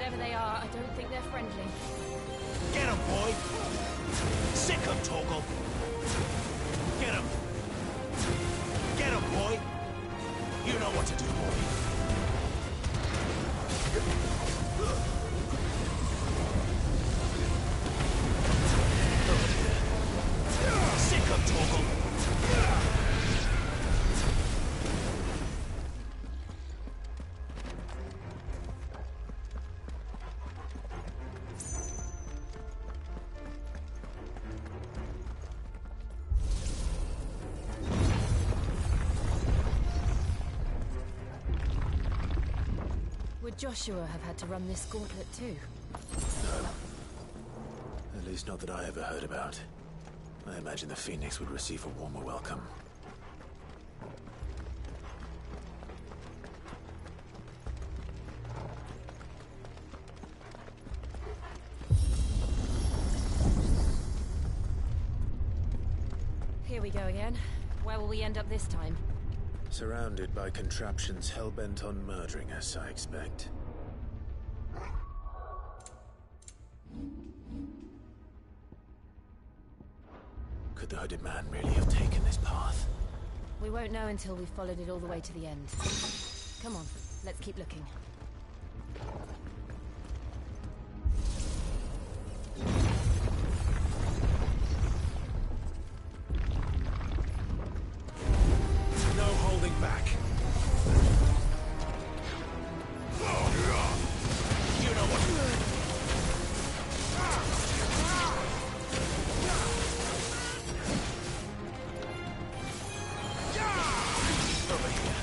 Whatever they are, I don't think they're friendly. Get him, boy! Sick him, Torgal! Get him! Get him, boy! You know what to do, boy. Sick him, Torgal! Would Joshua have had to run this gauntlet too? No. At least not that I ever heard about. I imagine the Phoenix would receive a warmer welcome. Here we go again. Where will we end up this time? Surrounded by contraptions hell-bent on murdering us, I expect. Could the hooded man really have taken this path? We won't know until we've followed it all the way to the end. Come on, let's keep looking. Back. You know what? Over here.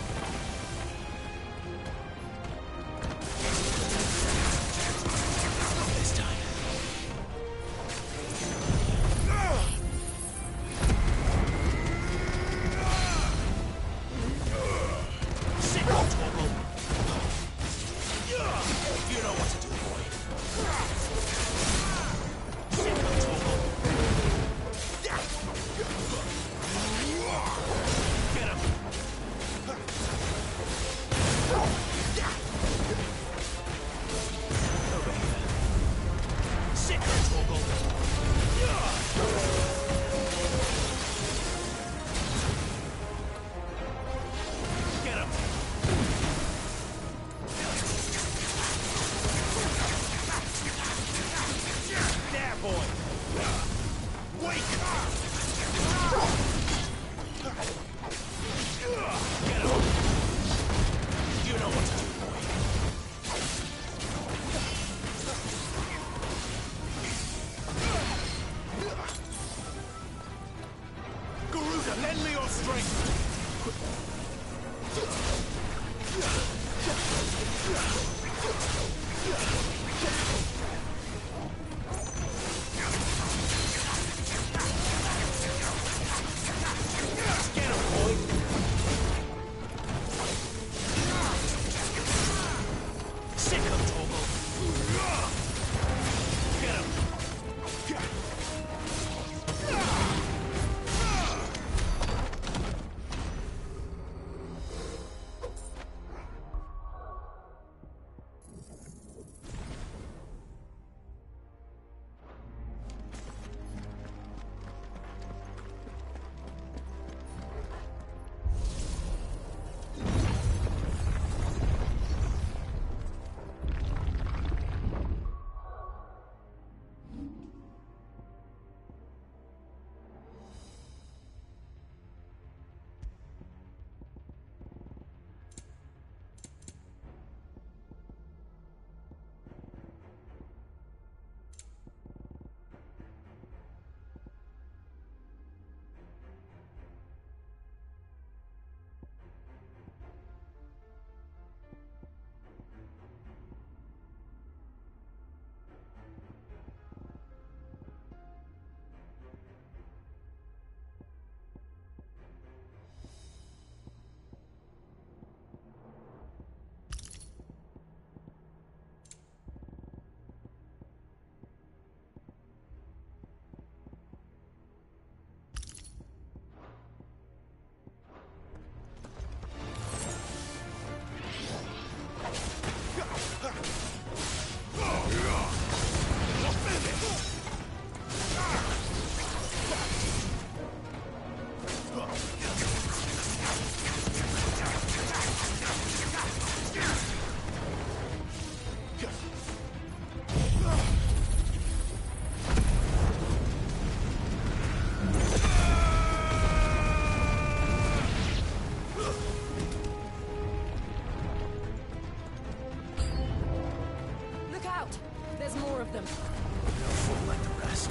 There's more of them. They'll fall like the rest.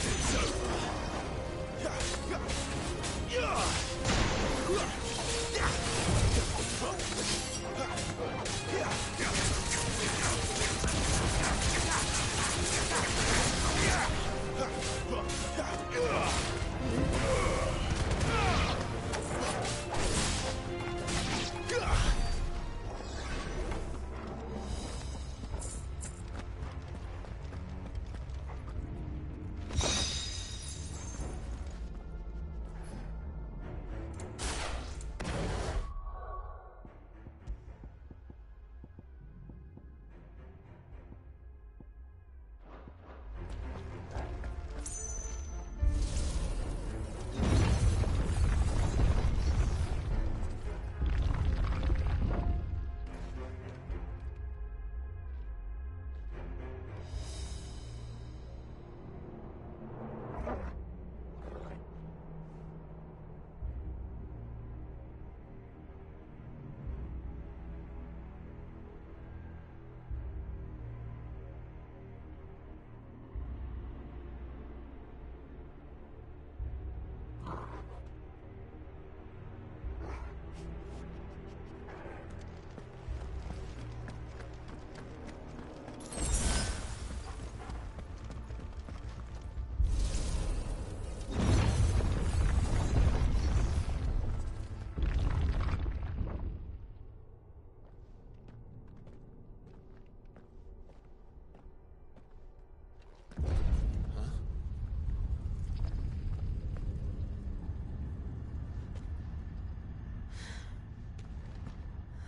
It's over.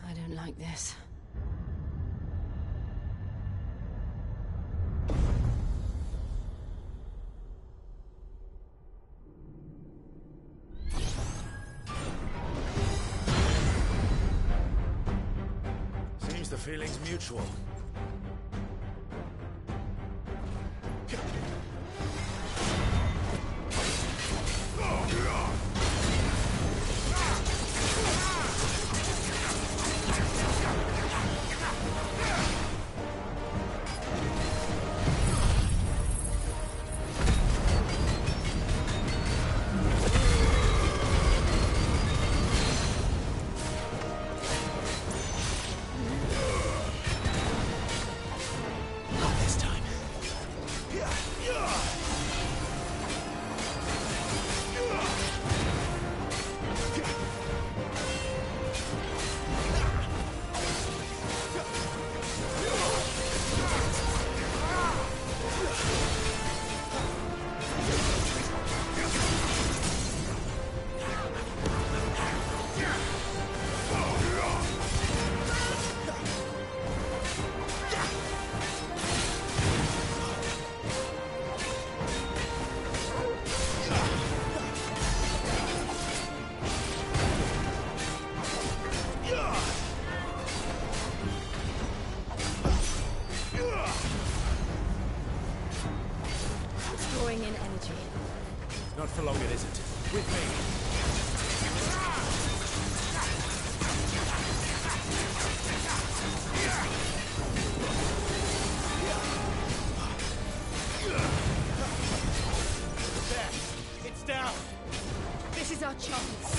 I don't like this. Seems the feeling's mutual. Drawing in energy. Not for long, it isn't. With me. There! It's down! This is our chance.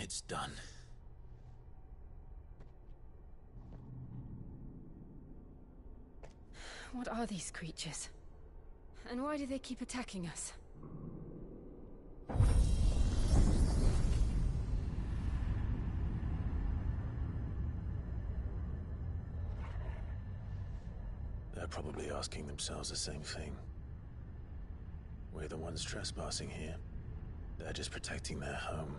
It's done. What are these creatures? And why do they keep attacking us? They're probably asking themselves the same thing. We're the ones trespassing here. They're just protecting their home.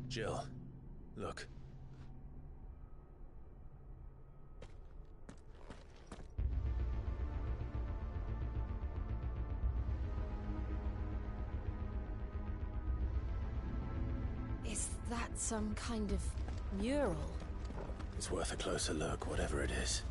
Jill, look. Is that some kind of mural? It's worth a closer look, whatever it is.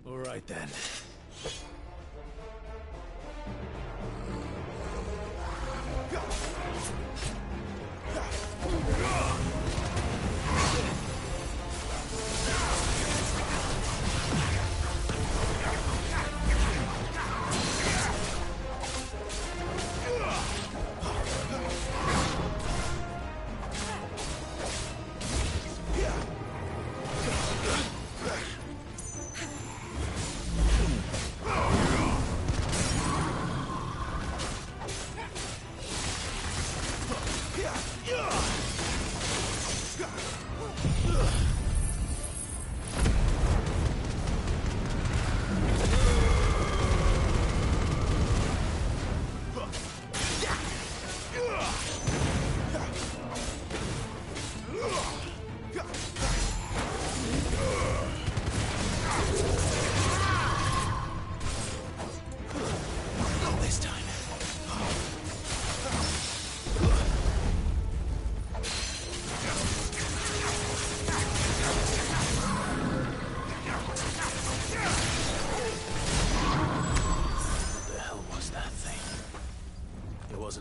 All right then.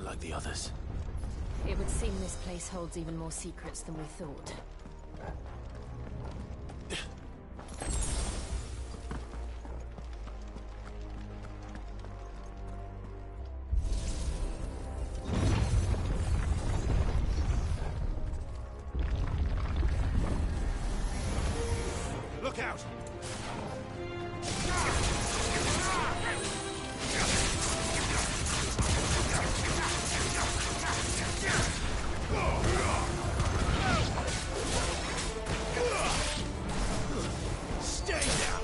Like the others. It would seem this place holds even more secrets than we thought. Look out! Stay down!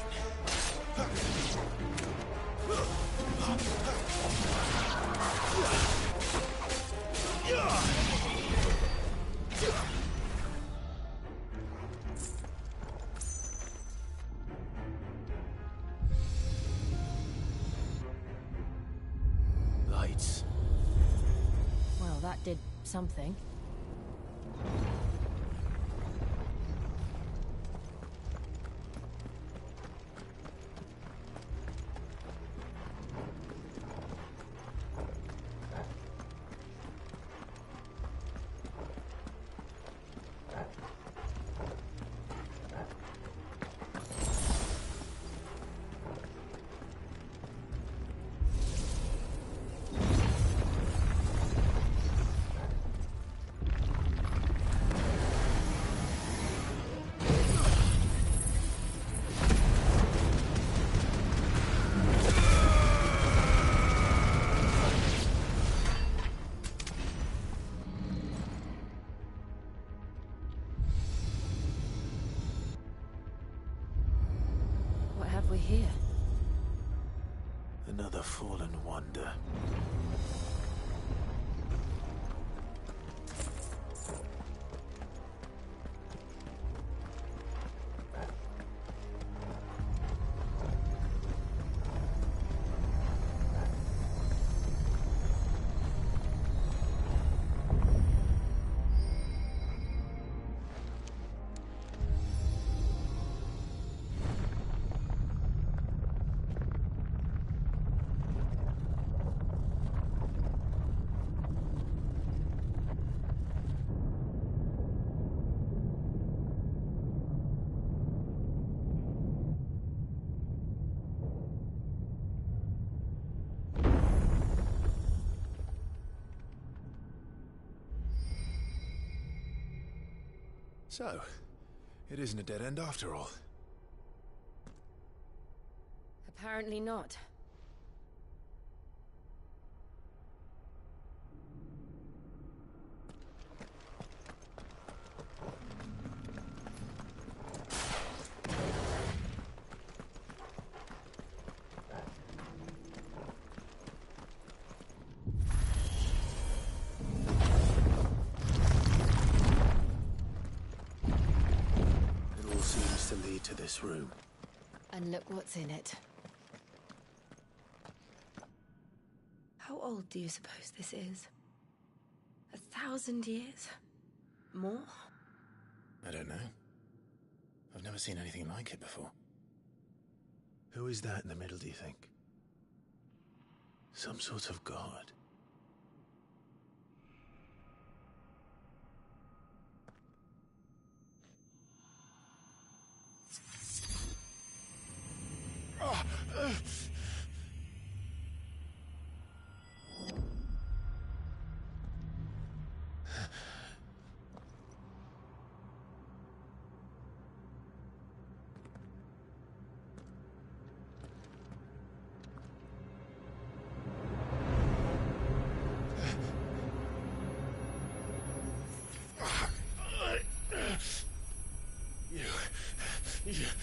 Lights. Well, that did something. here? Another fallen wonder. So, it isn't a dead end after all. Apparently not. To lead to this room. And look what's in it. How old do you suppose this is? 1,000 years? More? I don't know. I've never seen anything like it before. Who is that in the middle, do you think? Some sort of god?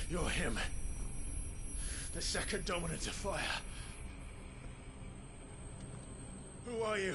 You're him. The second dominant of fire. Who are you?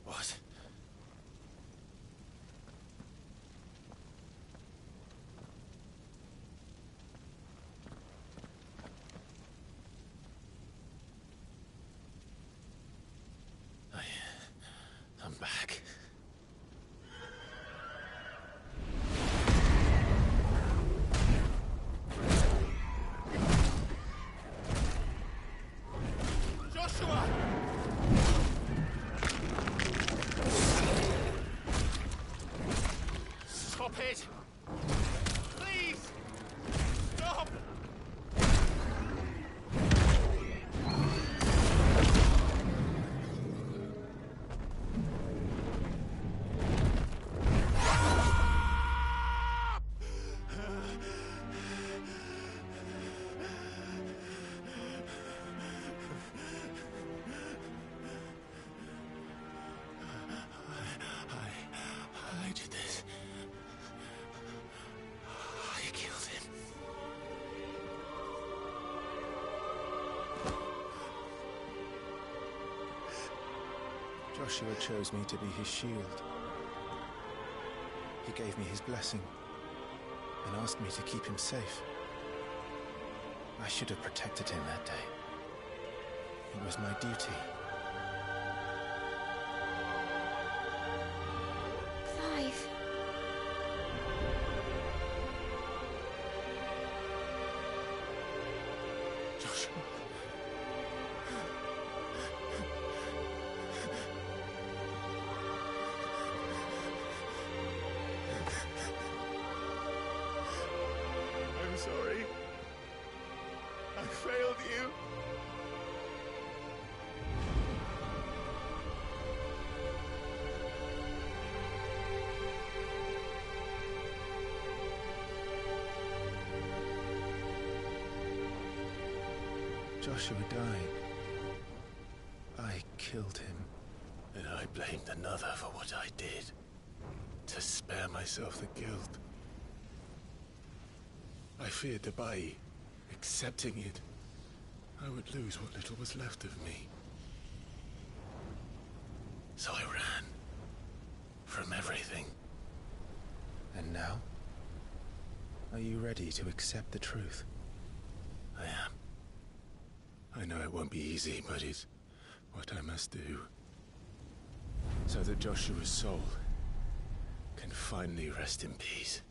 What? I'm back. Joshua! Stop it! Please! Stop! I did this. I killed him. Joshua chose me to be his shield. He gave me his blessing and asked me to keep him safe. I should have protected him that day. It was my duty. Clive. Joshua. I'm sorry. Joshua died, I killed him. And I blamed another for what I did, to spare myself the guilt. I feared that by accepting it, I would lose what little was left of me. So I ran from everything. And now? Are you ready to accept the truth? I am. I know it won't be easy, but it's what I must do. So that Joshua's soul can finally rest in peace.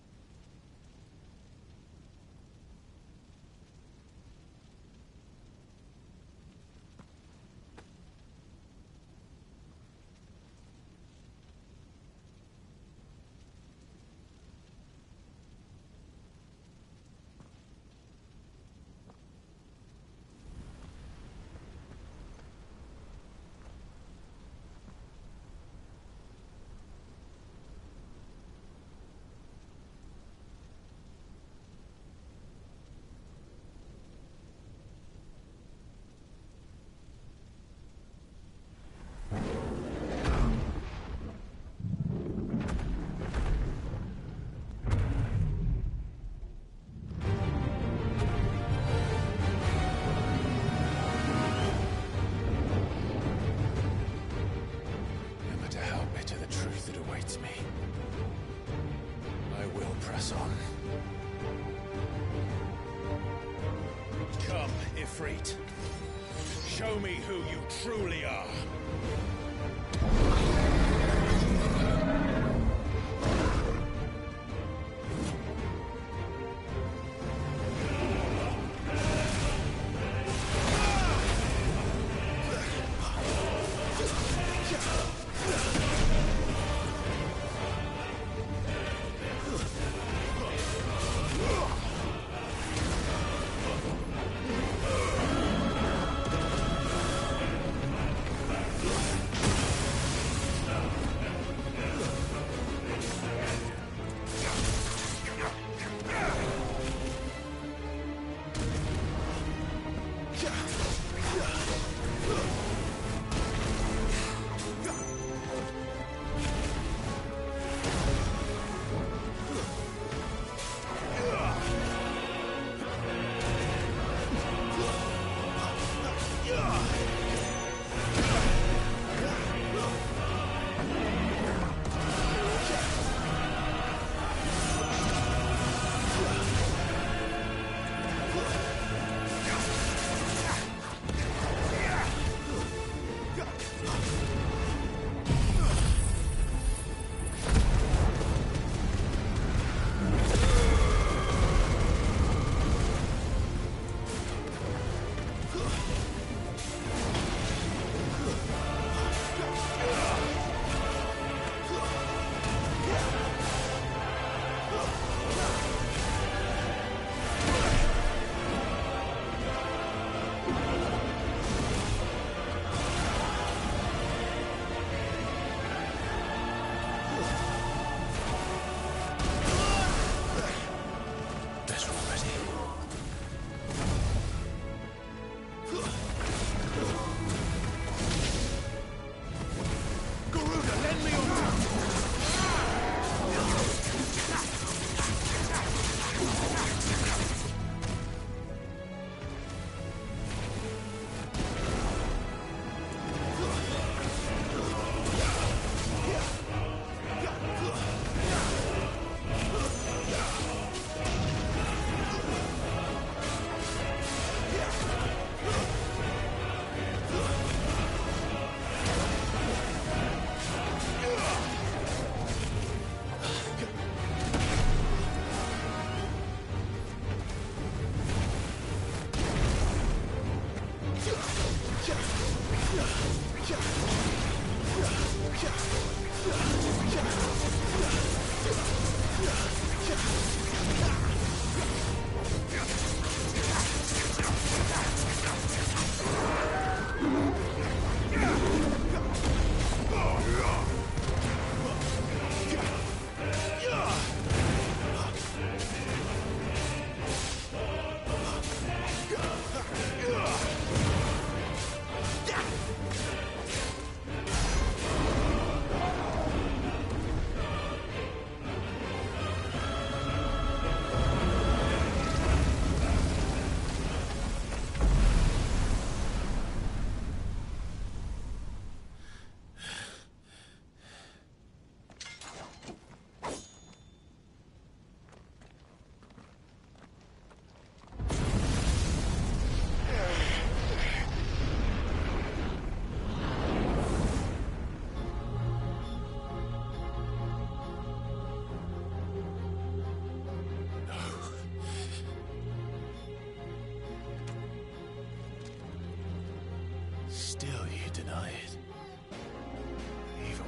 Me. I will press on. Come, Ifrit. Show me who you truly are.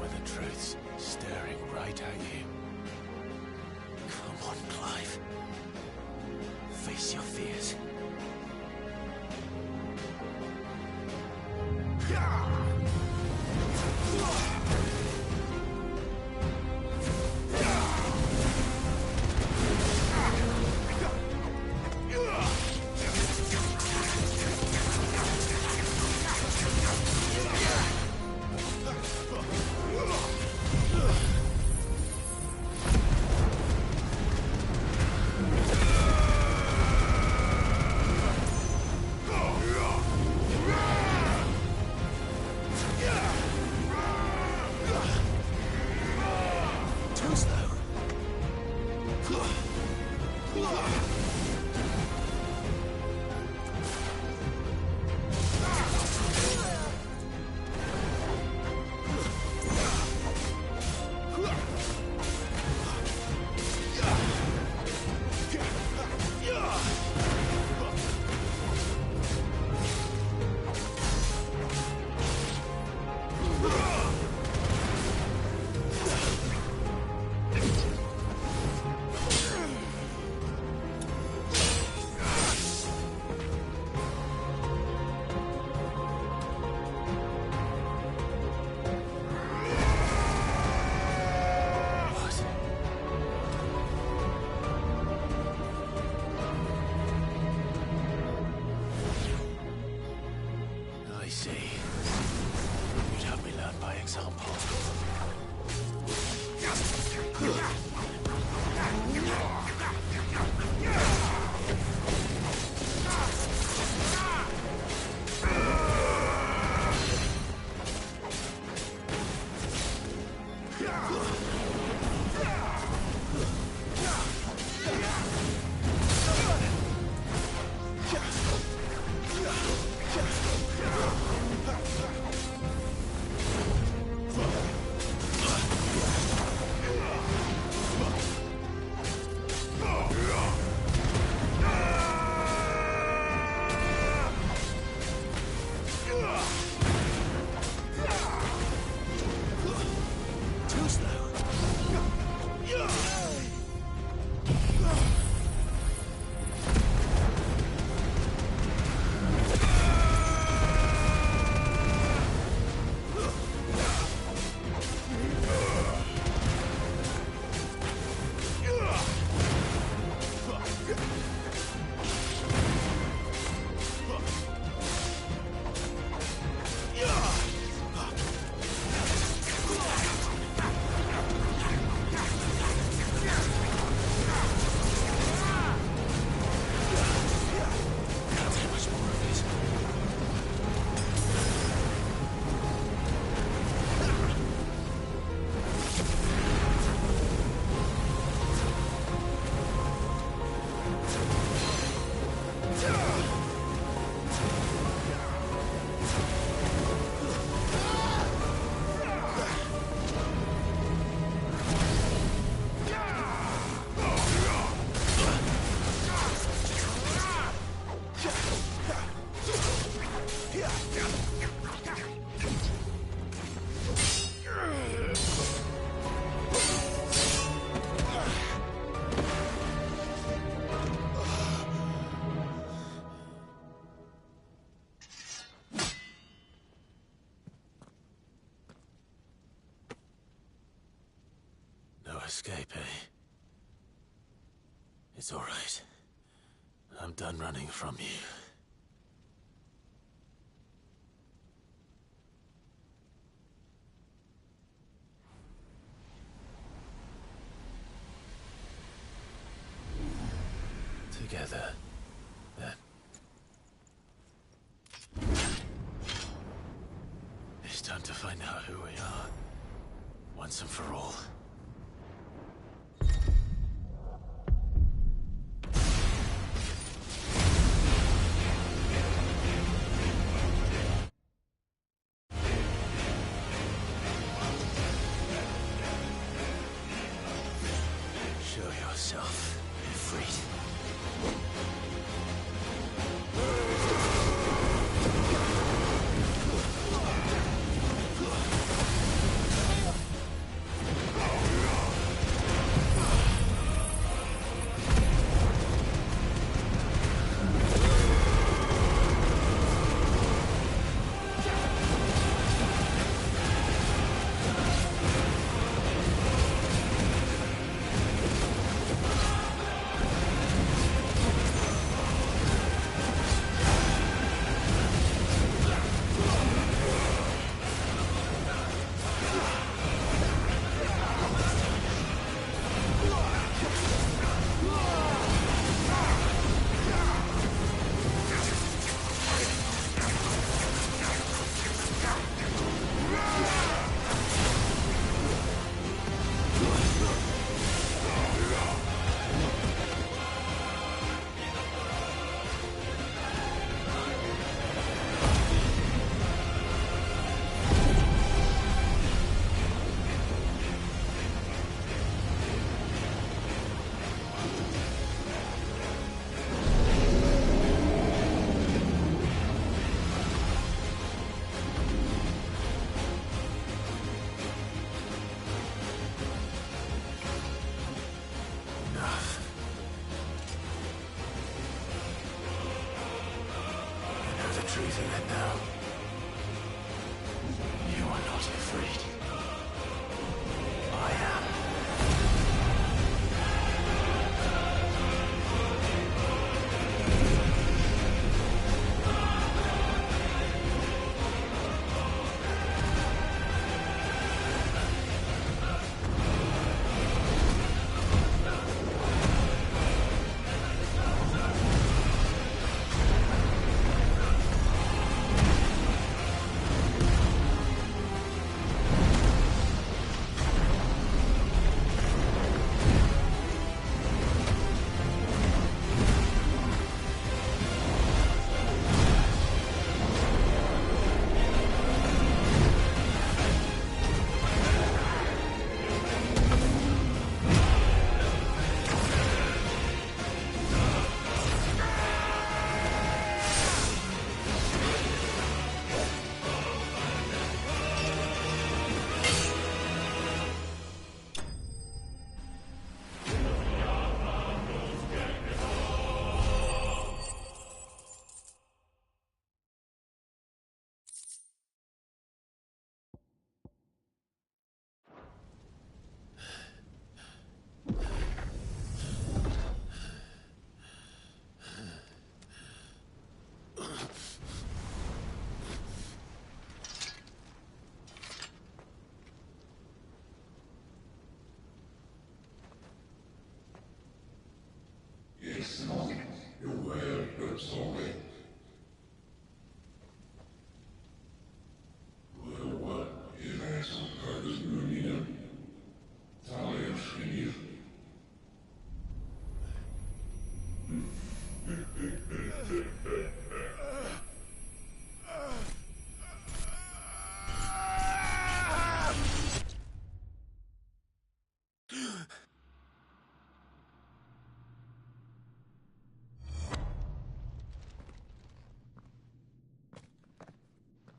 when the truth's staring right at you. Come on, Clive. Face your fears. Escape, eh? It's all right. I'm done running from you. Together, then. It's time to find out who we are, once and for all. truth in it now. You are not afraid. I am.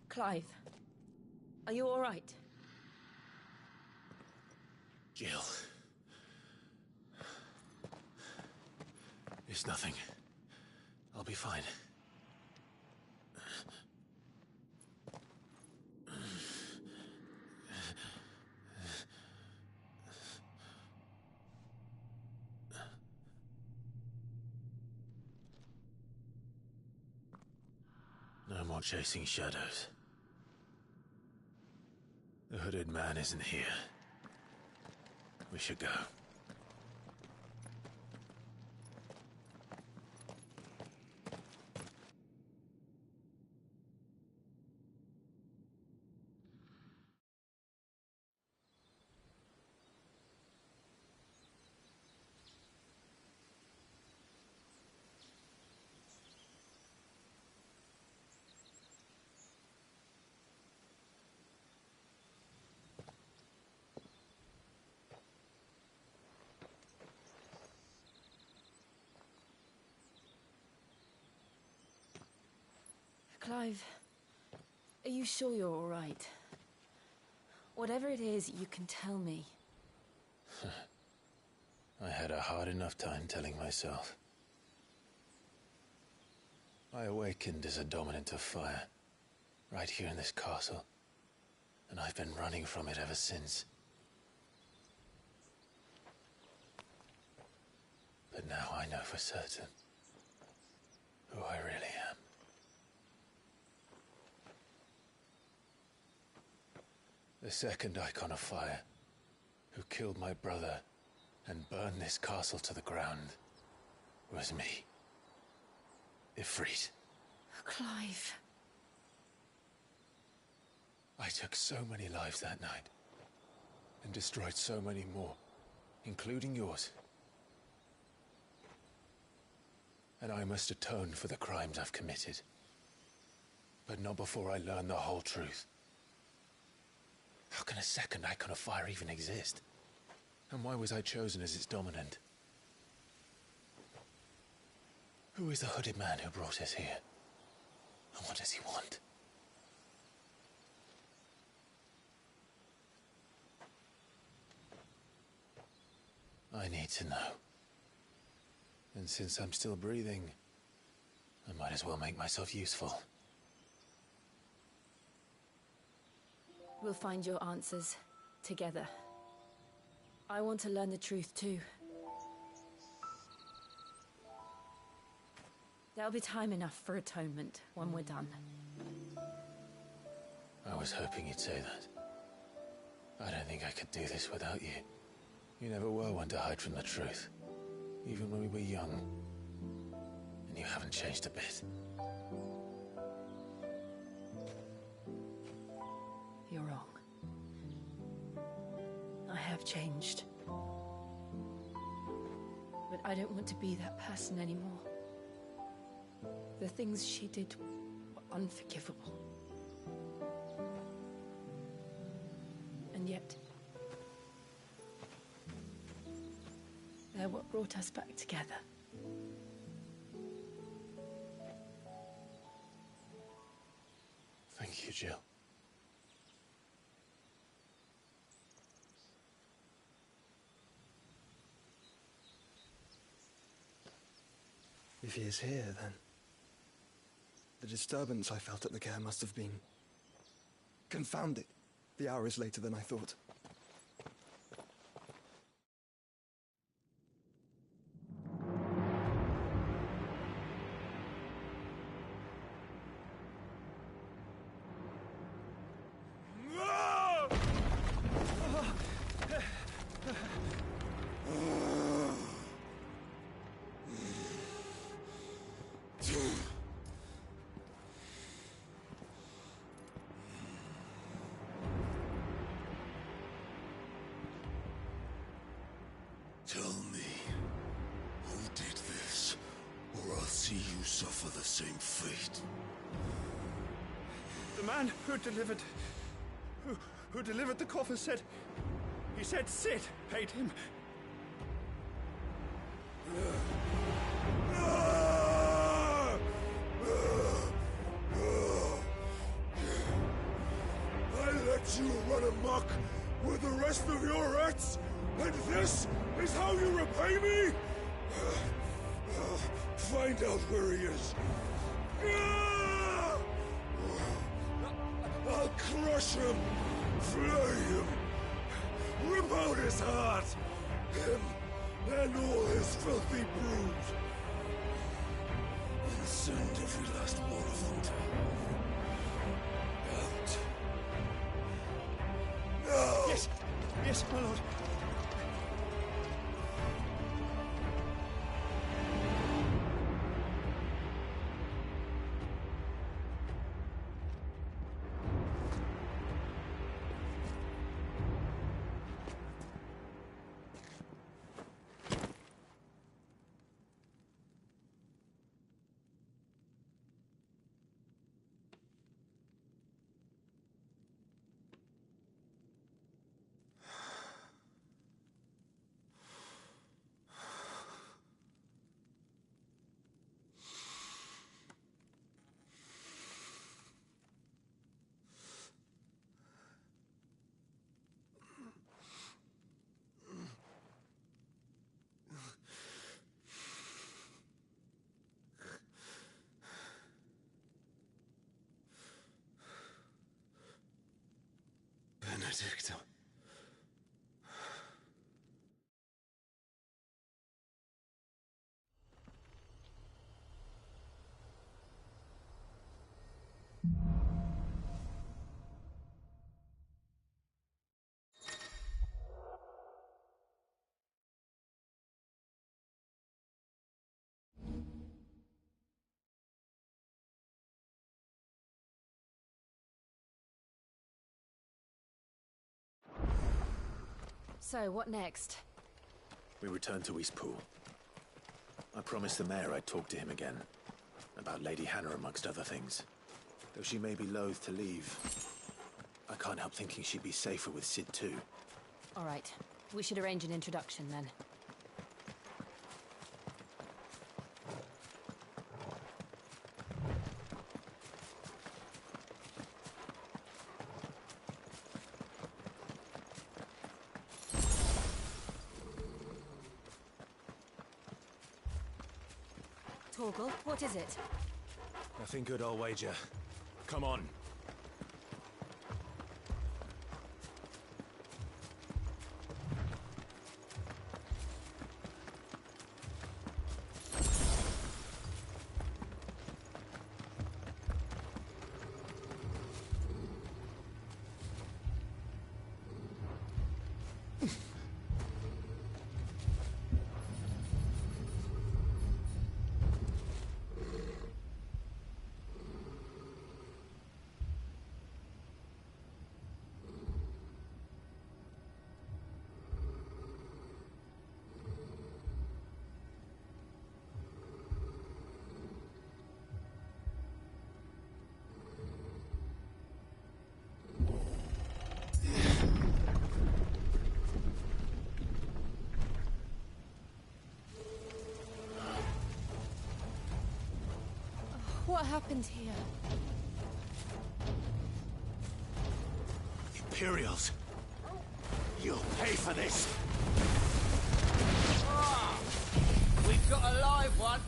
Clive, are you all right? Jill. It's nothing. I'll be fine. No more chasing shadows. The hooded man isn't here. We should go. Clive, are you sure you're all right? Whatever it is, you can tell me. I had a hard enough time telling myself. I awakened as a dominant of fire, right here in this castle, and I've been running from it ever since. But now I know for certain who I really am. The second icon of fire, who killed my brother and burned this castle to the ground, was me. Ifrit. Clive. I took so many lives that night, and destroyed so many more, including yours. And I must atone for the crimes I've committed. But not before I learn the whole truth. How can a second icon of fire even exist? And why was I chosen as its dominant? Who is the hooded man who brought us here? And what does he want? I need to know. And since I'm still breathing, I might as well make myself useful. We'll find your answers together. I want to learn the truth too. There'll be time enough for atonement when we're done. I was hoping you'd say that. I don't think I could do this without you. You never were one to hide from the truth, even when we were young. And you haven't changed a bit. You're wrong. I have changed. But I don't want to be that person anymore. The things she did were unforgivable. And yet, they're what brought us back together. Thank you, Jill. If he is here, then the disturbance I felt at the care must have been confounded. The hour is later than I thought. Tell me, who did this, or I'll see you suffer the same fate. The man who delivered the coffer said... He said Sid paid him. I let you run amok with the rest of your rats, and this is how you repay me? Find out where he is. I'll crush him, flay him, rip out his heart, him and all his filthy brood, and send every last one of them out. No! Yes, yes, my lord. Benedicta. So, what next? We return to Eastpool. I promised the mayor I'd talk to him again. About Lady Hannah, amongst other things. Though she may be loath to leave, I can't help thinking she'd be safer with Sid too. All right. We should arrange an introduction then. Torgal, what is it? Nothing good, I'll wager. Come on. What happened here? Imperials! You'll pay for this! We've got a live one.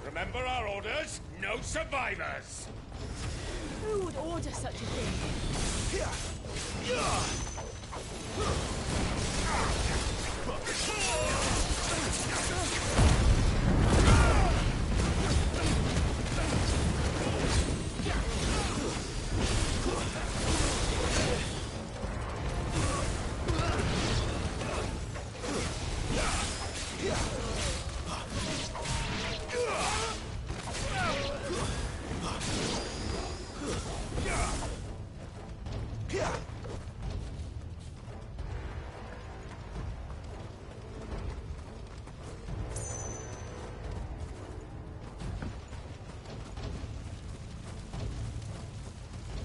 Remember our orders? No survivors! Who would order such a thing?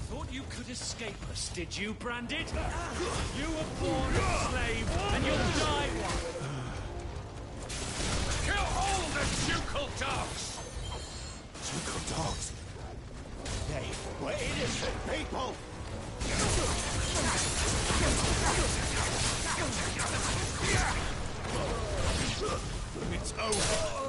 Thought you could escape us, did you, Branded? You were born a slave, and you'll die one. Kill all the ducal dogs! Ducal dogs? They were innocent people! It's over!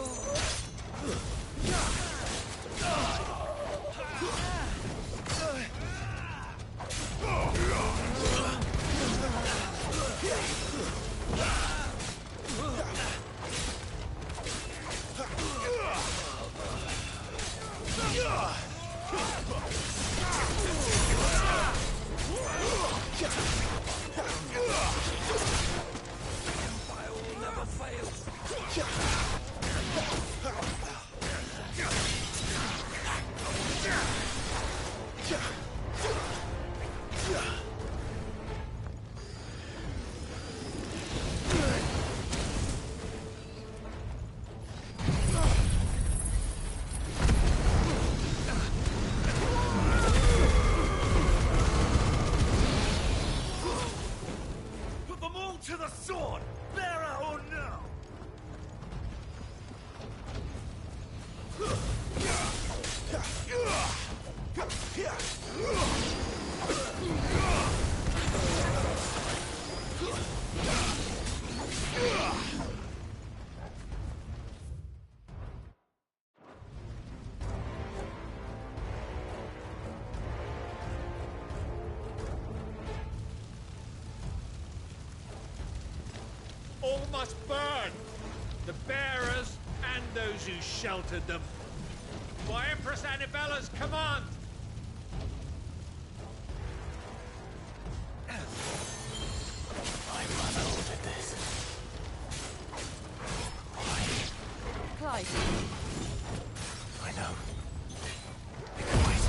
Put them all to the sword! Bearer or no! All must burn! The bearers and those who sheltered them. By Empress Annibella's command! My mother ordered this. Why? Clive, I know. Wait.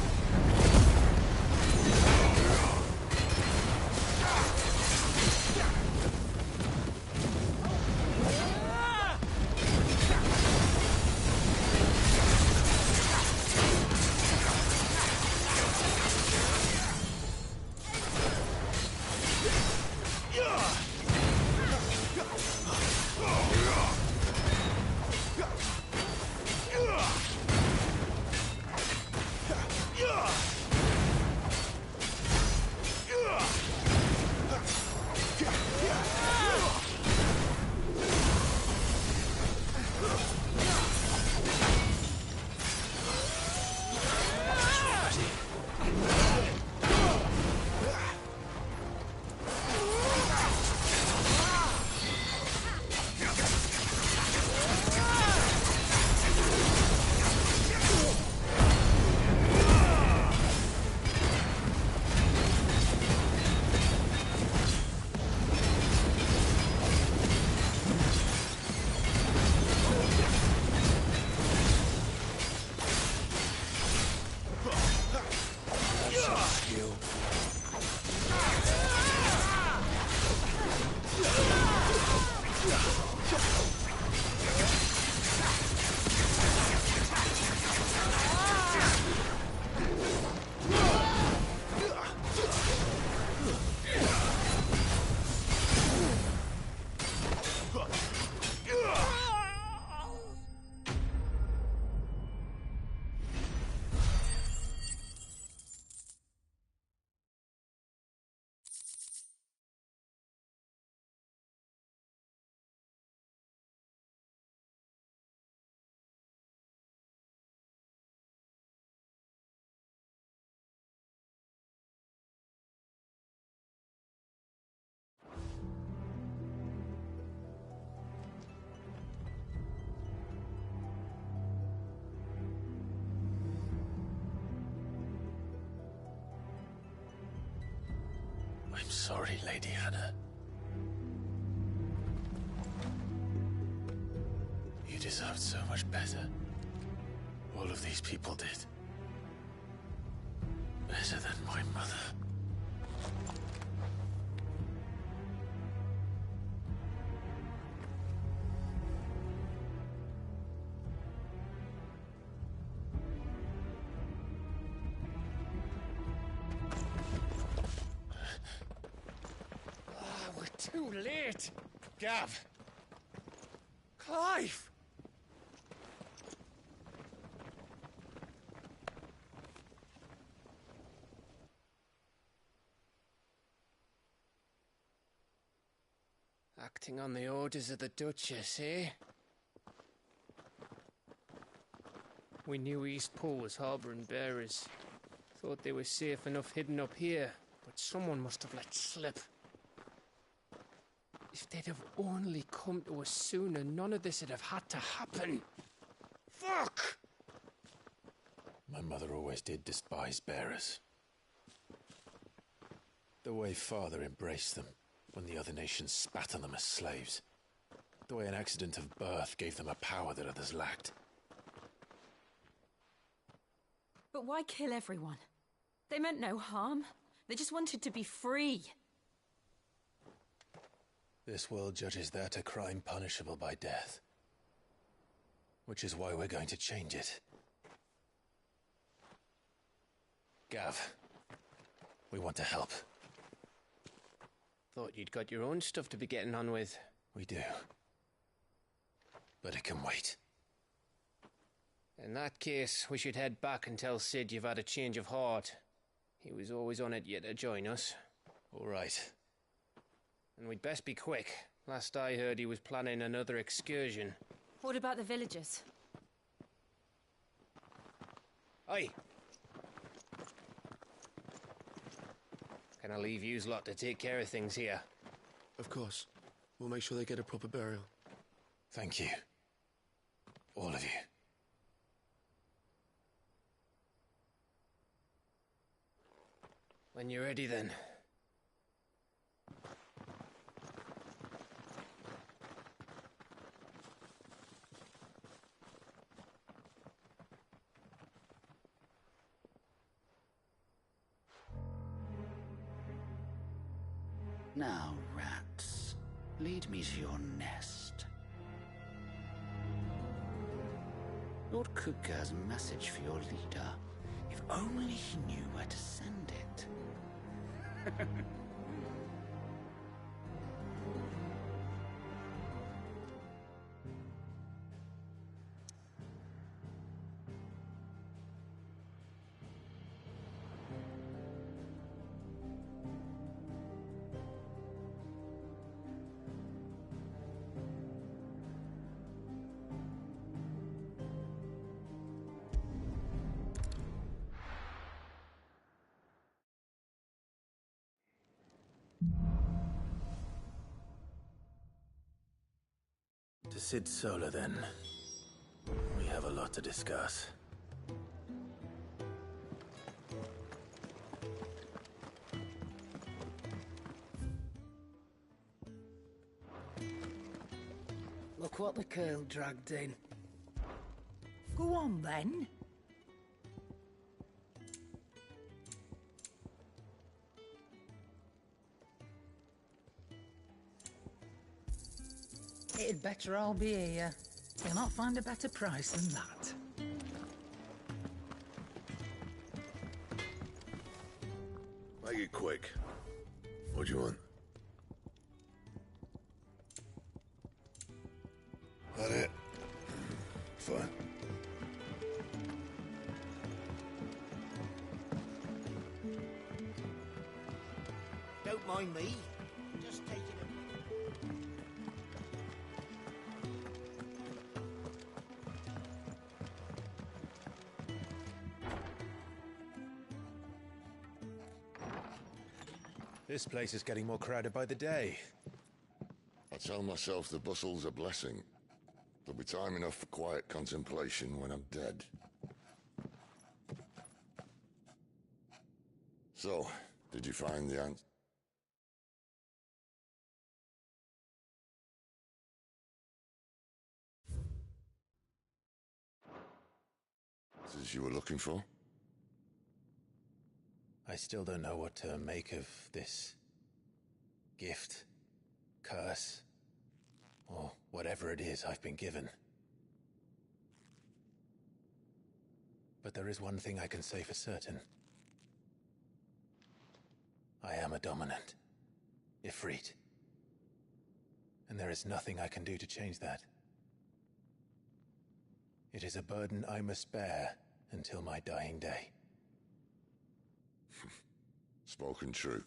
sorry, Lady Hannah. You deserved so much better. All of these people did. Better than my mother. We're too late. Gav. Clive. Acting on the orders of the Duchess, eh? We knew East Pool was harbouring bearers. Thought they were safe enough hidden up here, but someone must have let slip. If they'd have only come to us sooner, none of this would have had to happen. Fuck! My mother always did despise bearers. The way Father embraced them when the other nations spat on them as slaves. The way an accident of birth gave them a power that others lacked. But why kill everyone? They meant no harm. They just wanted to be free. This world judges that a crime punishable by death. Which is why we're going to change it. Gav, we want to help. Thought you'd got your own stuff to be getting on with. We do. But it can wait. In that case, we should head back and tell Sid you've had a change of heart. He was always on it yet to join us. All right. And we'd best be quick. Last I heard, he was planning another excursion. What about the villagers? Aye. Can I leave yous lot to take care of things here? Of course. We'll make sure they get a proper burial. Thank you. All of you. When you're ready, then. Now, rats, lead me to your nest. Lord Kupka has a message for your leader. If only he knew where to send it. To Sid Solar, then. We have a lot to discuss. Look what the curl dragged in. Go on, then. It'd better all be here. You'll not find a better price than that. Make it quick. What do you want? That it? Fine. Don't mind me. Just taking a... This place is getting more crowded by the day. I tell myself the bustle's a blessing. There'll be time enough for quiet contemplation when I'm dead. So, did you find the answer? As you were looking for? I still don't know what to make of this gift, curse, or whatever it is I've been given. But there is one thing I can say for certain. I am a dominant, Ifrit. And there is nothing I can do to change that. It is a burden I must bear until my dying day. Spoken true.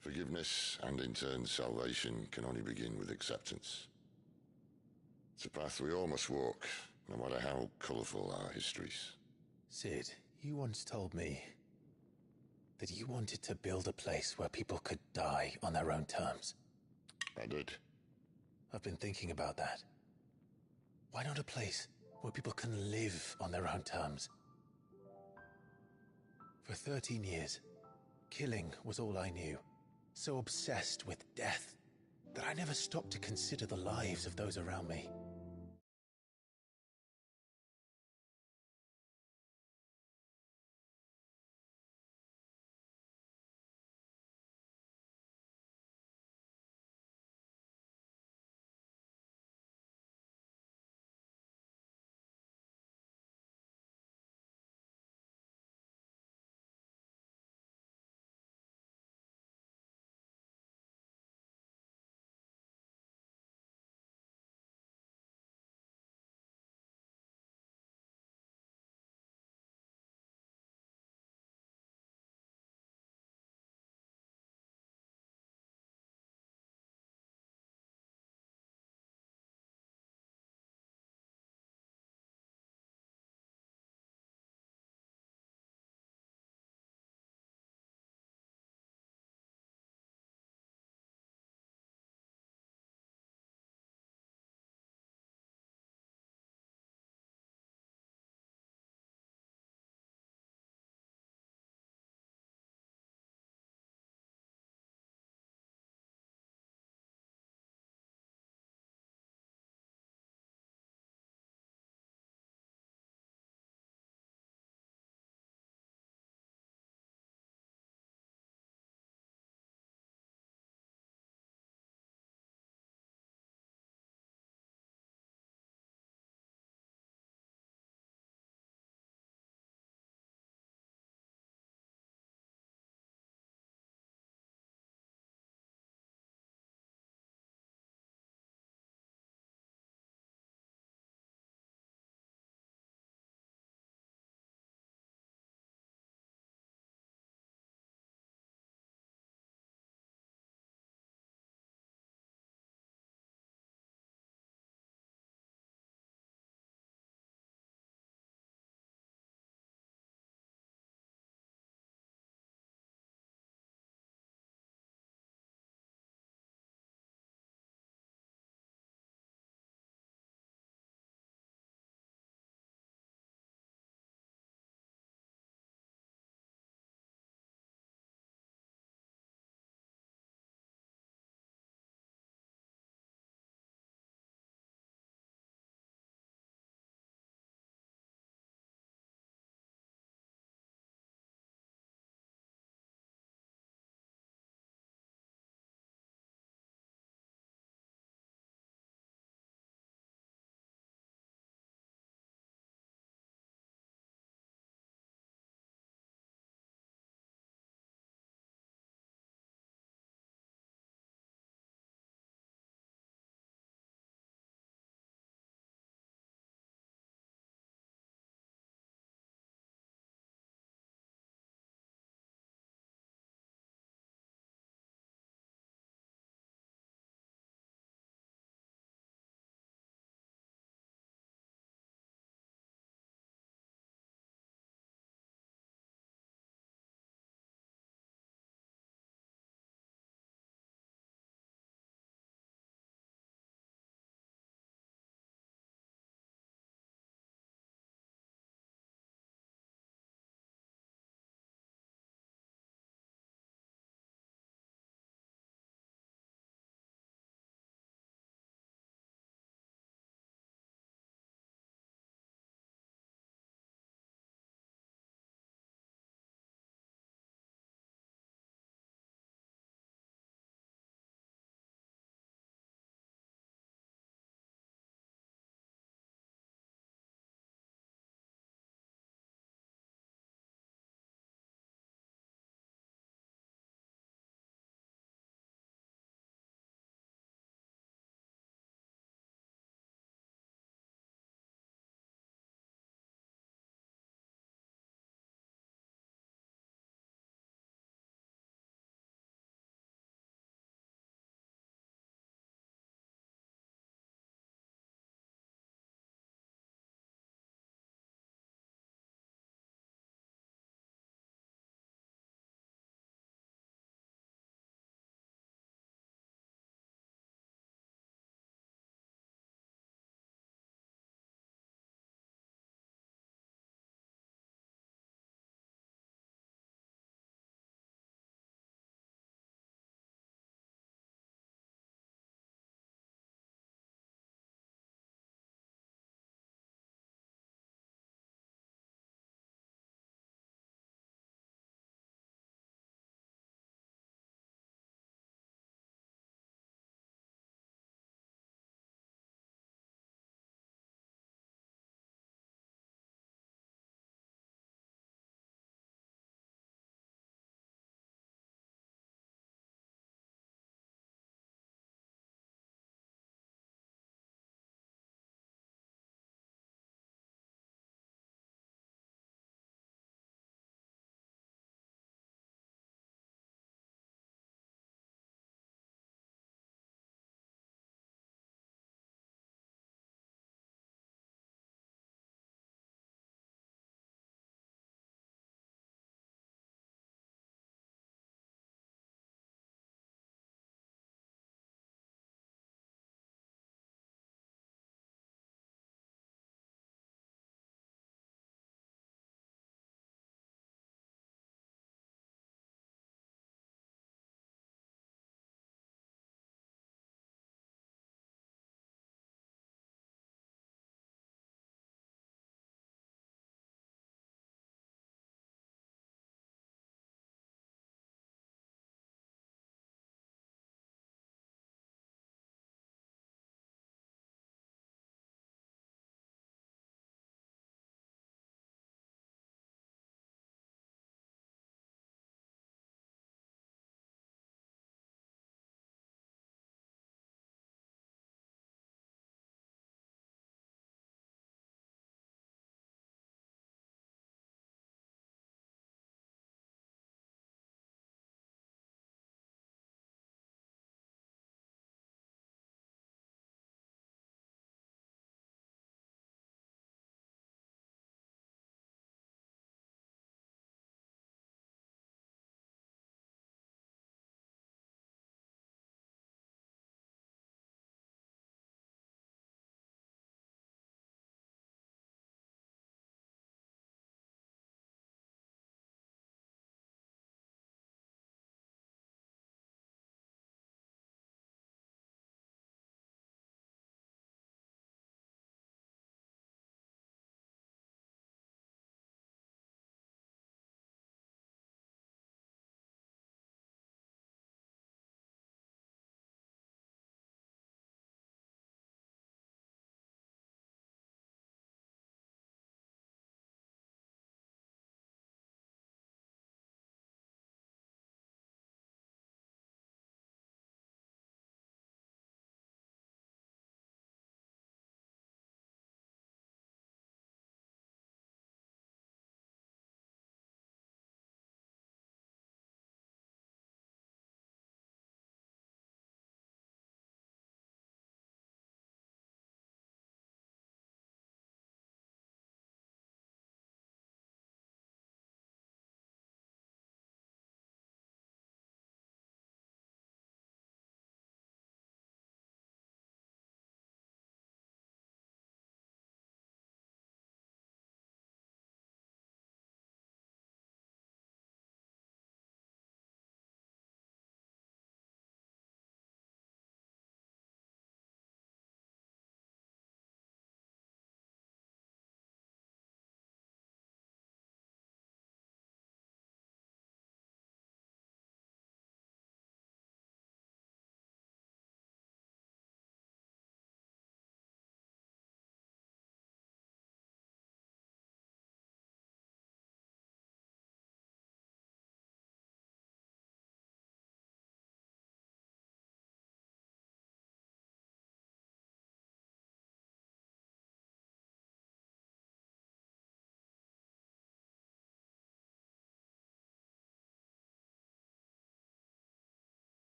Forgiveness and in turn salvation can only begin with acceptance. It's a path we all must walk, no matter how colourful our histories. Sid, you once told me that you wanted to build a place where people could die on their own terms. I did. I've been thinking about that. Why not a place where people can live on their own terms? For 13 years, killing was all I knew. So obsessed with death that I never stopped to consider the lives of those around me.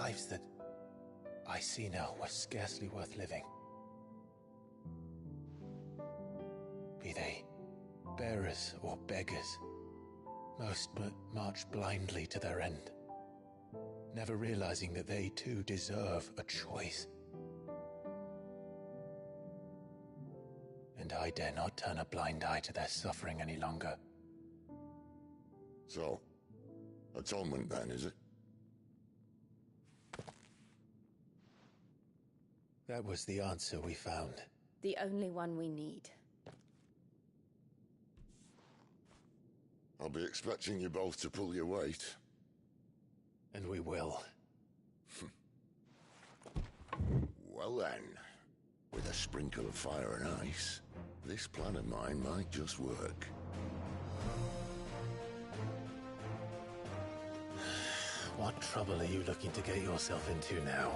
lives that I see now were scarcely worth living. Be they bearers or beggars, most march blindly to their end, never realizing that they too deserve a choice. And I dare not turn a blind eye to their suffering any longer. So, atonement then, is it? That was the answer we found. The only one we need. I'll be expecting you both to pull your weight. And we will. Well then, with a sprinkle of fire and ice, this plan of mine might just work. What trouble are you looking to get yourself into now?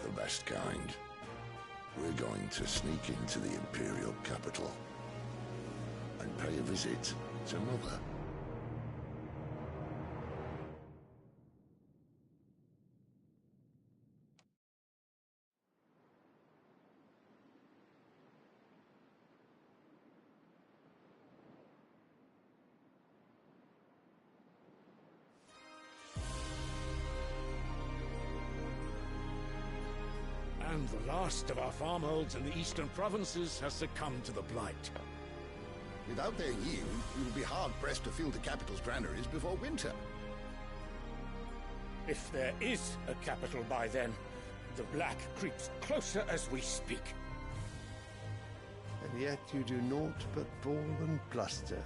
The best kind. We're going to sneak into the Imperial capital and pay a visit to Mother. And the last of our farmholds in the eastern provinces has succumbed to the blight. Without their yield, we will be hard-pressed to fill the capital's granaries before winter. If there is a capital by then, the black creeps closer as we speak. And yet you do naught but bawl and bluster.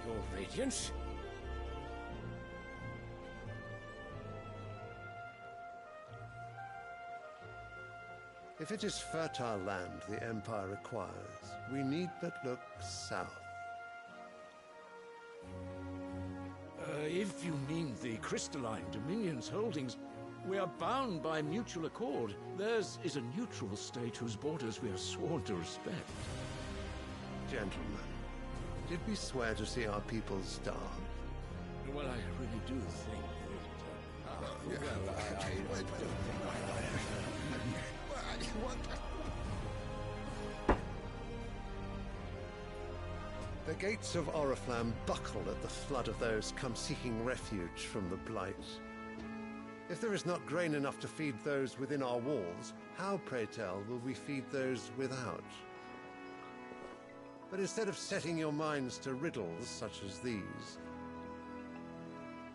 Your Radiance? If it is fertile land the Empire requires, we need but look south. If you mean the crystalline Dominion's holdings, we are bound by mutual accord. Theirs is a neutral state whose borders we are sworn to respect. Gentlemen, did we swear to see our people starve? Well, I really do think The gates of Oriflamme buckle at the flood of those come seeking refuge from the Blight. If there is not grain enough to feed those within our walls, how, pray tell, will we feed those without? But instead of setting your minds to riddles such as these,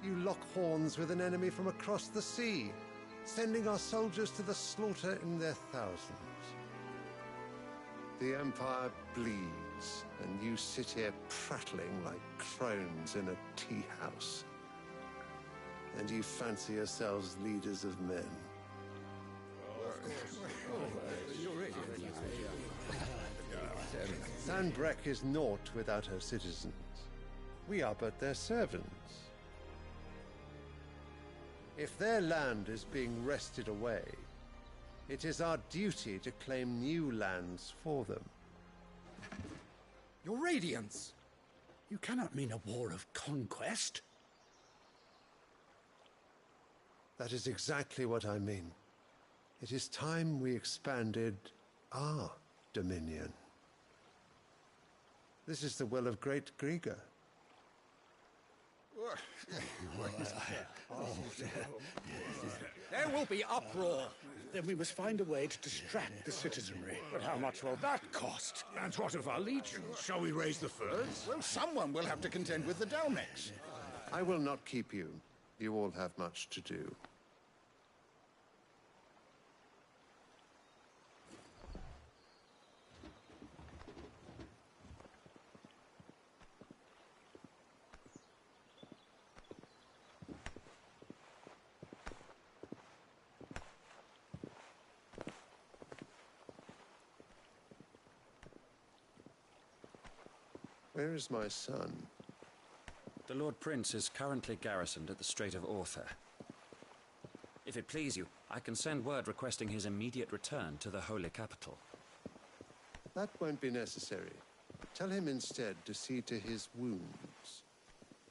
you lock horns with an enemy from across the sea, sending our soldiers to the slaughter in their thousands. The Empire bleeds, and you sit here prattling like crones in a tea house. And you fancy yourselves leaders of men. Sanbreque is naught without her citizens. We are but their servants. If their land is being wrested away, it is our duty to claim new lands for them. Your Radiance! You cannot mean a war of conquest. That is exactly what I mean. It is time we expanded our dominion. This is the will of great Grieger. There will be uproar. Then we must find a way to distract the citizenry. But how much will that cost? And what of our legions? Shall we raise the furs? Well, someone will have to contend with the Dalmex. I will not keep you. You all have much to do. Where is my son? The Lord Prince is currently garrisoned at the Strait of Author. If it please you, I can send word requesting his immediate return to the Holy Capital. That won't be necessary. Tell him instead to see to his wounds.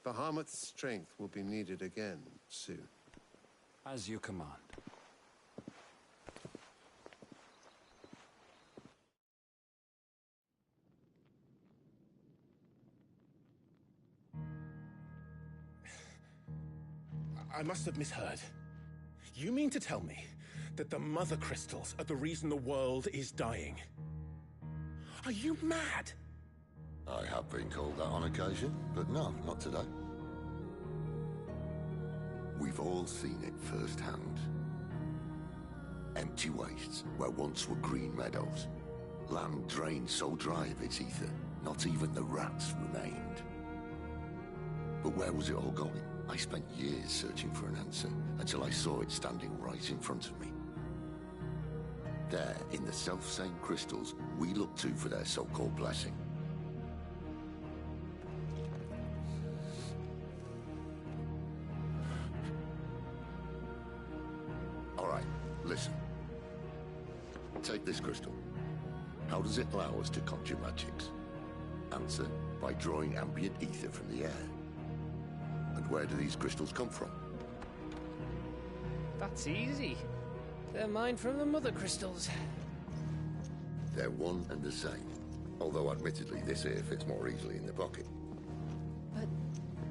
Bahamut's strength will be needed again soon. As you command. I must have misheard. You mean to tell me that the Mother Crystals are the reason the world is dying? Are you mad? I have been called that on occasion, but no, not today. We've all seen it firsthand. Empty wastes where once were green meadows. Land drained so dry of its ether, not even the rats remained. But where was it all going? I spent years searching for an answer, until I saw it standing right in front of me. There, in the self-same crystals we look to for their so-called blessing. All right, listen. Take this crystal. How does it allow us to conjure magics? Answer, by drawing ambient ether from the air. And where do these crystals come from? That's easy. They're mined from the Mother Crystals. They're one and the same. Although admittedly this here fits more easily in the pocket. But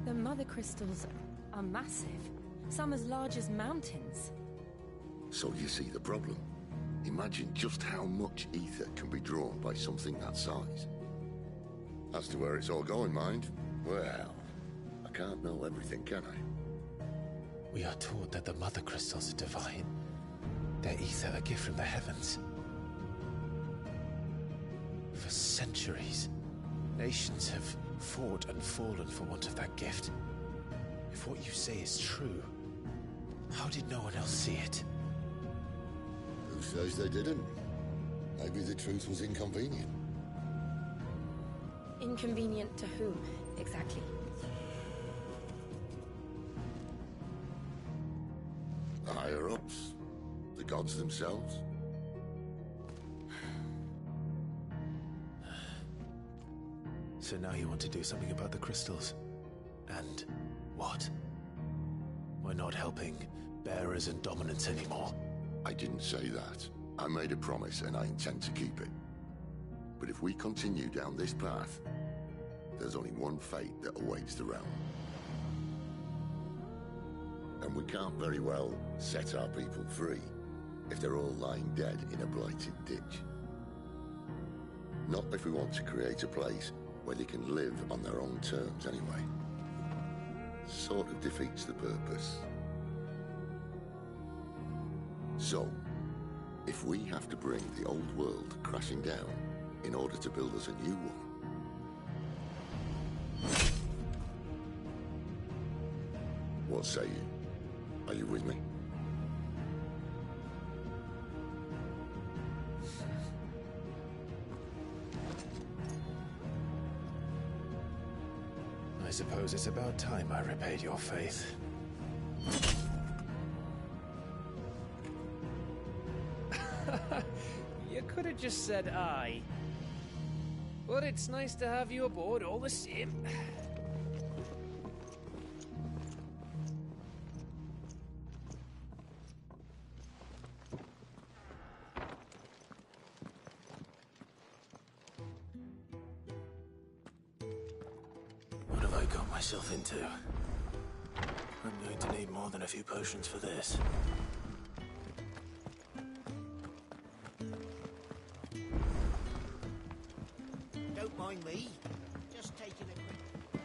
the Mother Crystals are massive. Some as large as mountains. So you see the problem. Imagine just how much ether can be drawn by something that size. As to where it's all going, mind, well, I can't know everything, can I? We are taught that the Mother Crystals are divine. Their ether a gift from the heavens. For centuries, nations have fought and fallen for want of that gift. If what you say is true, how did no one else see it? Who says they didn't? Maybe the truth was inconvenient. Inconvenient to whom, exactly? The higher-ups? The gods themselves? So now you want to do something about the crystals? And what? We're not helping bearers and dominants anymore. I didn't say that. I made a promise and I intend to keep it. But if we continue down this path, there's only one fate that awaits the realm. And we can't very well set our people free if they're all lying dead in a blighted ditch. Not if we want to create a place where they can live on their own terms anyway. Sort of defeats the purpose. So, if we have to bring the old world crashing down in order to build us a new one, what say you? Are you with me? I suppose it's about time I repaid your faith. You could have just said aye. But it's nice to have you aboard all the same. What have I got myself into? I'm going to need more than a few potions for this. Don't mind me. Just taking a quick...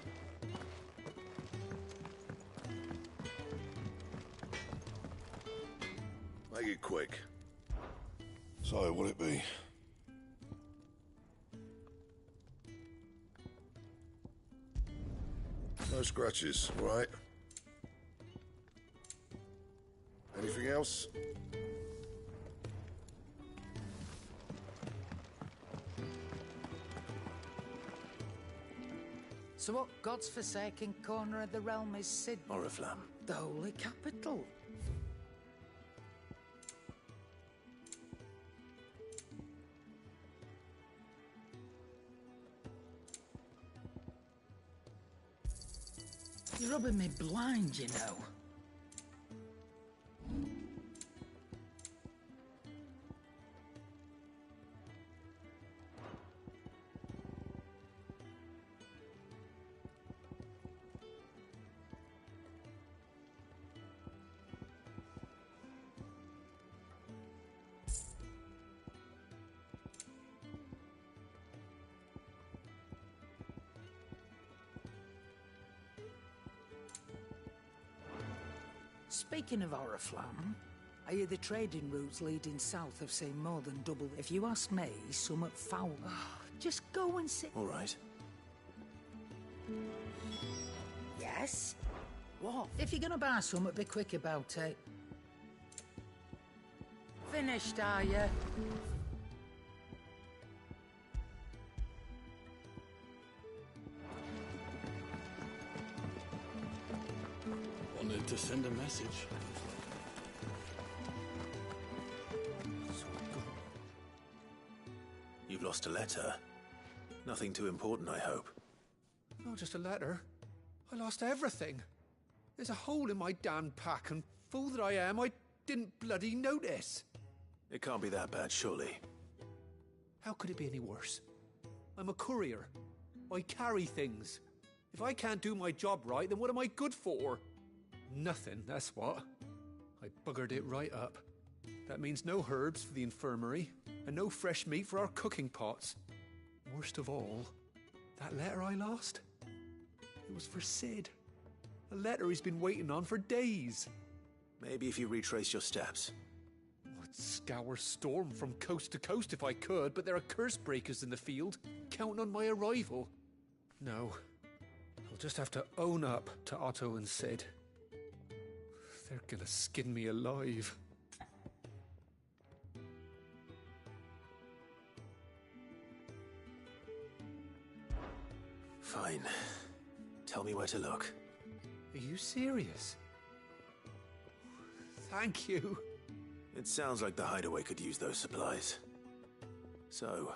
Make it quick. So, will it be? No scratches, right? Anything else? So what God's forsaken corner of the realm is Sid? Oriflamme. The Holy Capital. rubbing me blind, you know. Speaking of Oriflamme, I hear the trading routes leading south have seen more than double. If you ask me, somewhat foul. Just go and sit. All right. Yes? What? If you're gonna buy something, be quick about it. Finished, are you? Wanted to send a message. You've lost a letter. Nothing too important, I hope. Not just a letter. I lost everything. There's a hole in my damn pack, and fool that I am, I didn't bloody notice. It can't be that bad, surely. How could it be any worse? I'm a courier. I carry things. If I can't do my job right, then what am I good for? Nothing, that's what. I buggered it right up. That means no herbs for the infirmary, and no fresh meat for our cooking pots. Worst of all, that letter I lost? It was for Sid. A letter he's been waiting on for days. Maybe if you retrace your steps. I'd scour Storm from coast to coast if I could, but there are curse breakers in the field, counting on my arrival. No, I'll just have to own up to Otto and Sid. They're gonna skin me alive. Fine. Tell me where to look. Are you serious? Thank you. It sounds like the hideaway could use those supplies. So,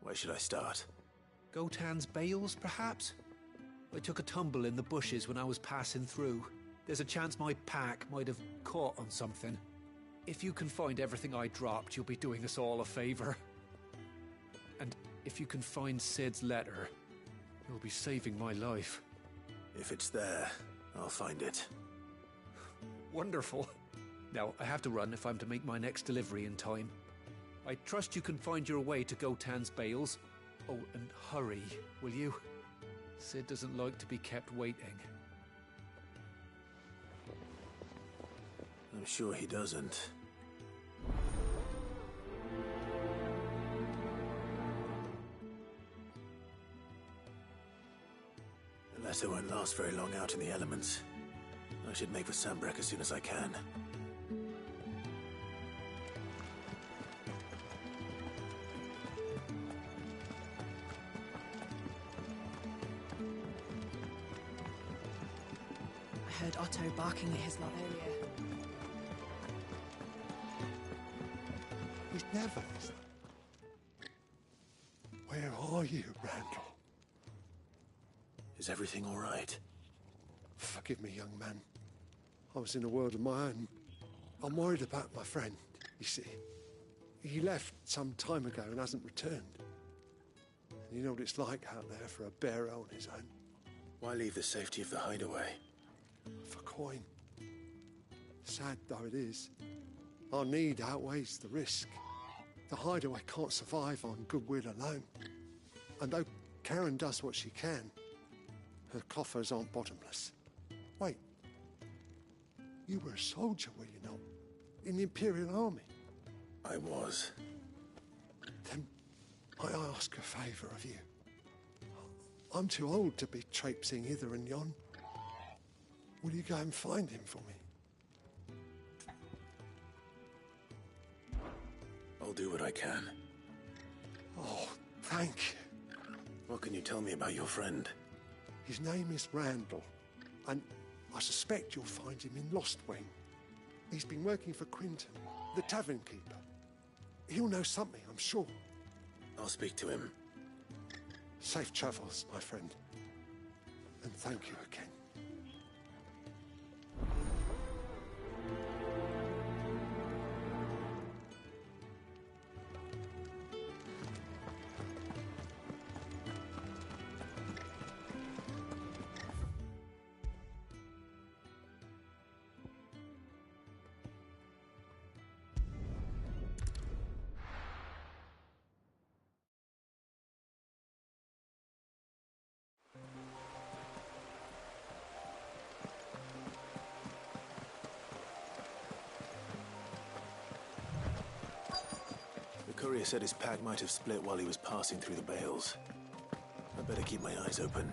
where should I start? Gotan's bales, perhaps? I took a tumble in the bushes when I was passing through. There's a chance my pack might have caught on something. If you can find everything I dropped, you'll be doing us all a favor. And if you can find Sid's letter, you'll be saving my life. If it's there, I'll find it. Wonderful. Now, I have to run if I'm to make my next delivery in time. I trust you can find your way to Gotan's bales. Oh, and hurry, will you? Sid doesn't like to be kept waiting. I'm sure he doesn't. The letter won't last very long out in the elements. I should make for Sambrek as soon as I can. I heard Otto barking at his lot earlier. He's never listening. Where are you, Randall? Is everything all right? Forgive me, young man. I was in a world of my own. I'm worried about my friend, you see. He left some time ago and hasn't returned. And you know what it's like out there for a bearer on his own. Why leave the safety of the hideaway? For coin. Sad though it is, our need outweighs the risk. The hideaway can't survive on goodwill alone. And though Karen does what she can, her coffers aren't bottomless. Wait. You were a soldier, were you not? In the Imperial Army? I was. Then I ask a favour of you. I'm too old to be traipsing hither and yon. Will you go and find him for me? I'll do what I can. Oh, thank you. What can you tell me about your friend? His name is Randall, and I suspect you'll find him in Lost Wing. He's been working for Quinton, the tavern keeper. He'll know something, I'm sure. I'll speak to him. Safe travels, my friend. And thank you again. Courier said his pack might have split while he was passing through the bales. I better keep my eyes open.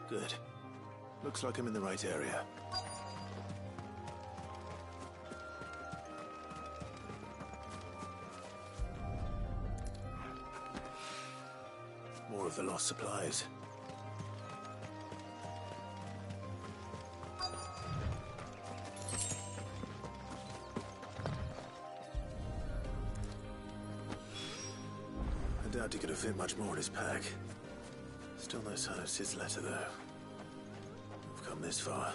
Good. Looks like I'm in the right area. More of the lost supplies. I doubt he could have fit much more in his pack. Still no sign of Sid's letter, though. We've come this far.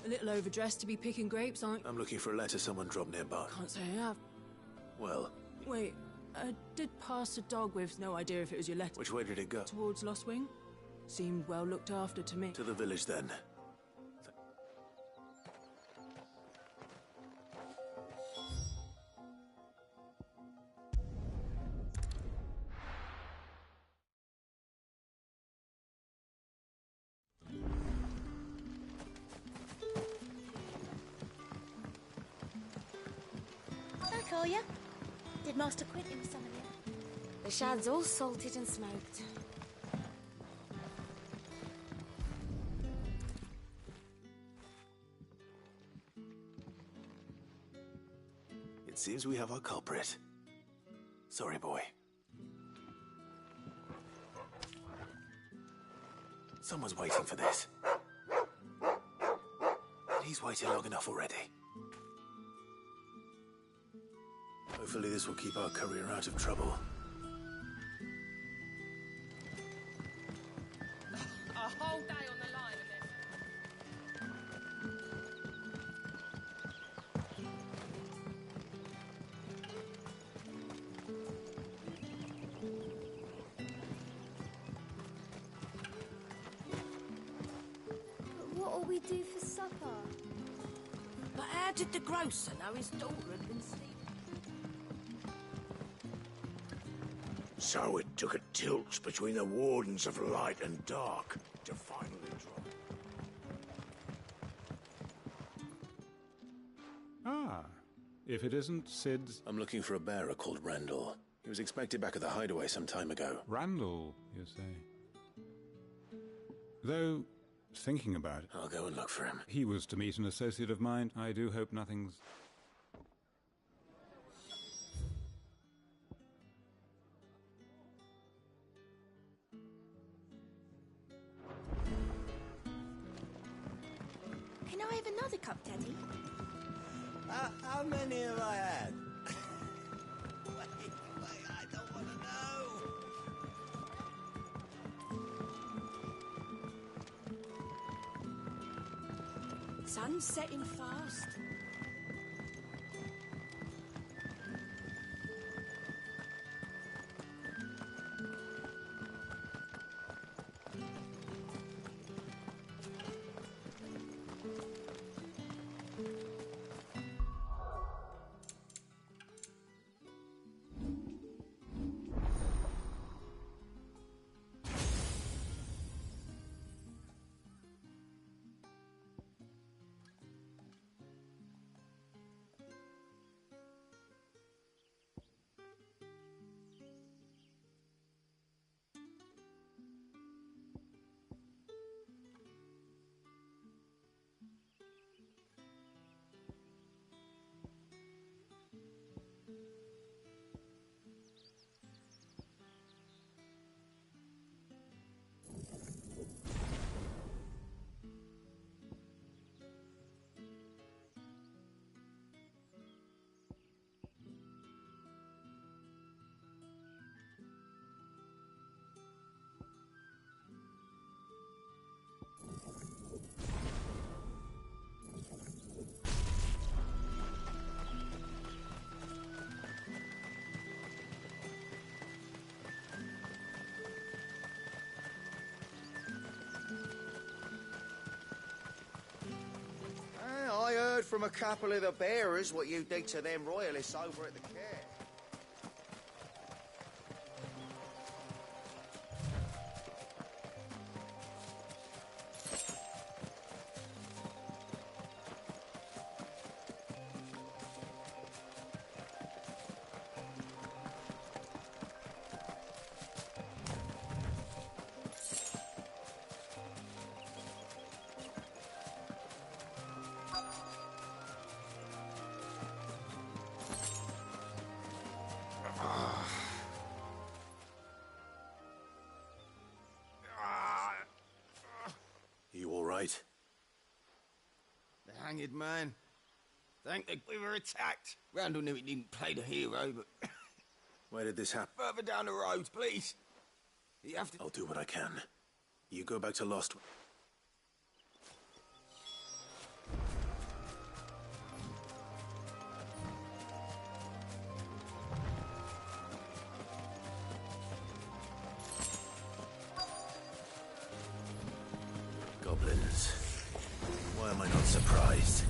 A little overdressed to be picking grapes, aren't you? I'm looking for a letter someone dropped nearby. Can't say I have. Well, Wait, I did pass a dog with no idea if it was your letter. which way did it go? Towards Lost Wing? Seemed well looked after to me. To the village, then. Back, are ya? Did Master Quentin with some of you? The shad's all salted and smoked. It seems we have our culprit. Sorry, boy. Someone's waiting for this. And he's waited long enough already. Hopefully this will keep our courier out of trouble. A whole day on the line with this. But what'll we do for supper? But how did the grocer know his daughter had been sleeping? So it took a tilt between the Wardens of Light and Dark to finally drop. Ah, if it isn't Sid's... I'm looking for a bearer called Randall. He was expected back at the hideaway some time ago. Randall, you say? Though, thinking about it... I'll go and look for him. He was to meet an associate of mine. I do hope nothing's... Can I have another cup, Daddy? How many have I had? Wait, I don't want to know. Sun's setting fast. I heard from a couple of the bearers what you did to them royalists over at the care. hanged man. Thank the we were attacked. Randall knew he didn't play the hero, but... Where did this happen? Further down the road, please. You have to... I'll do what I can. You go back to Lost. Goblins. Why am I not surprised?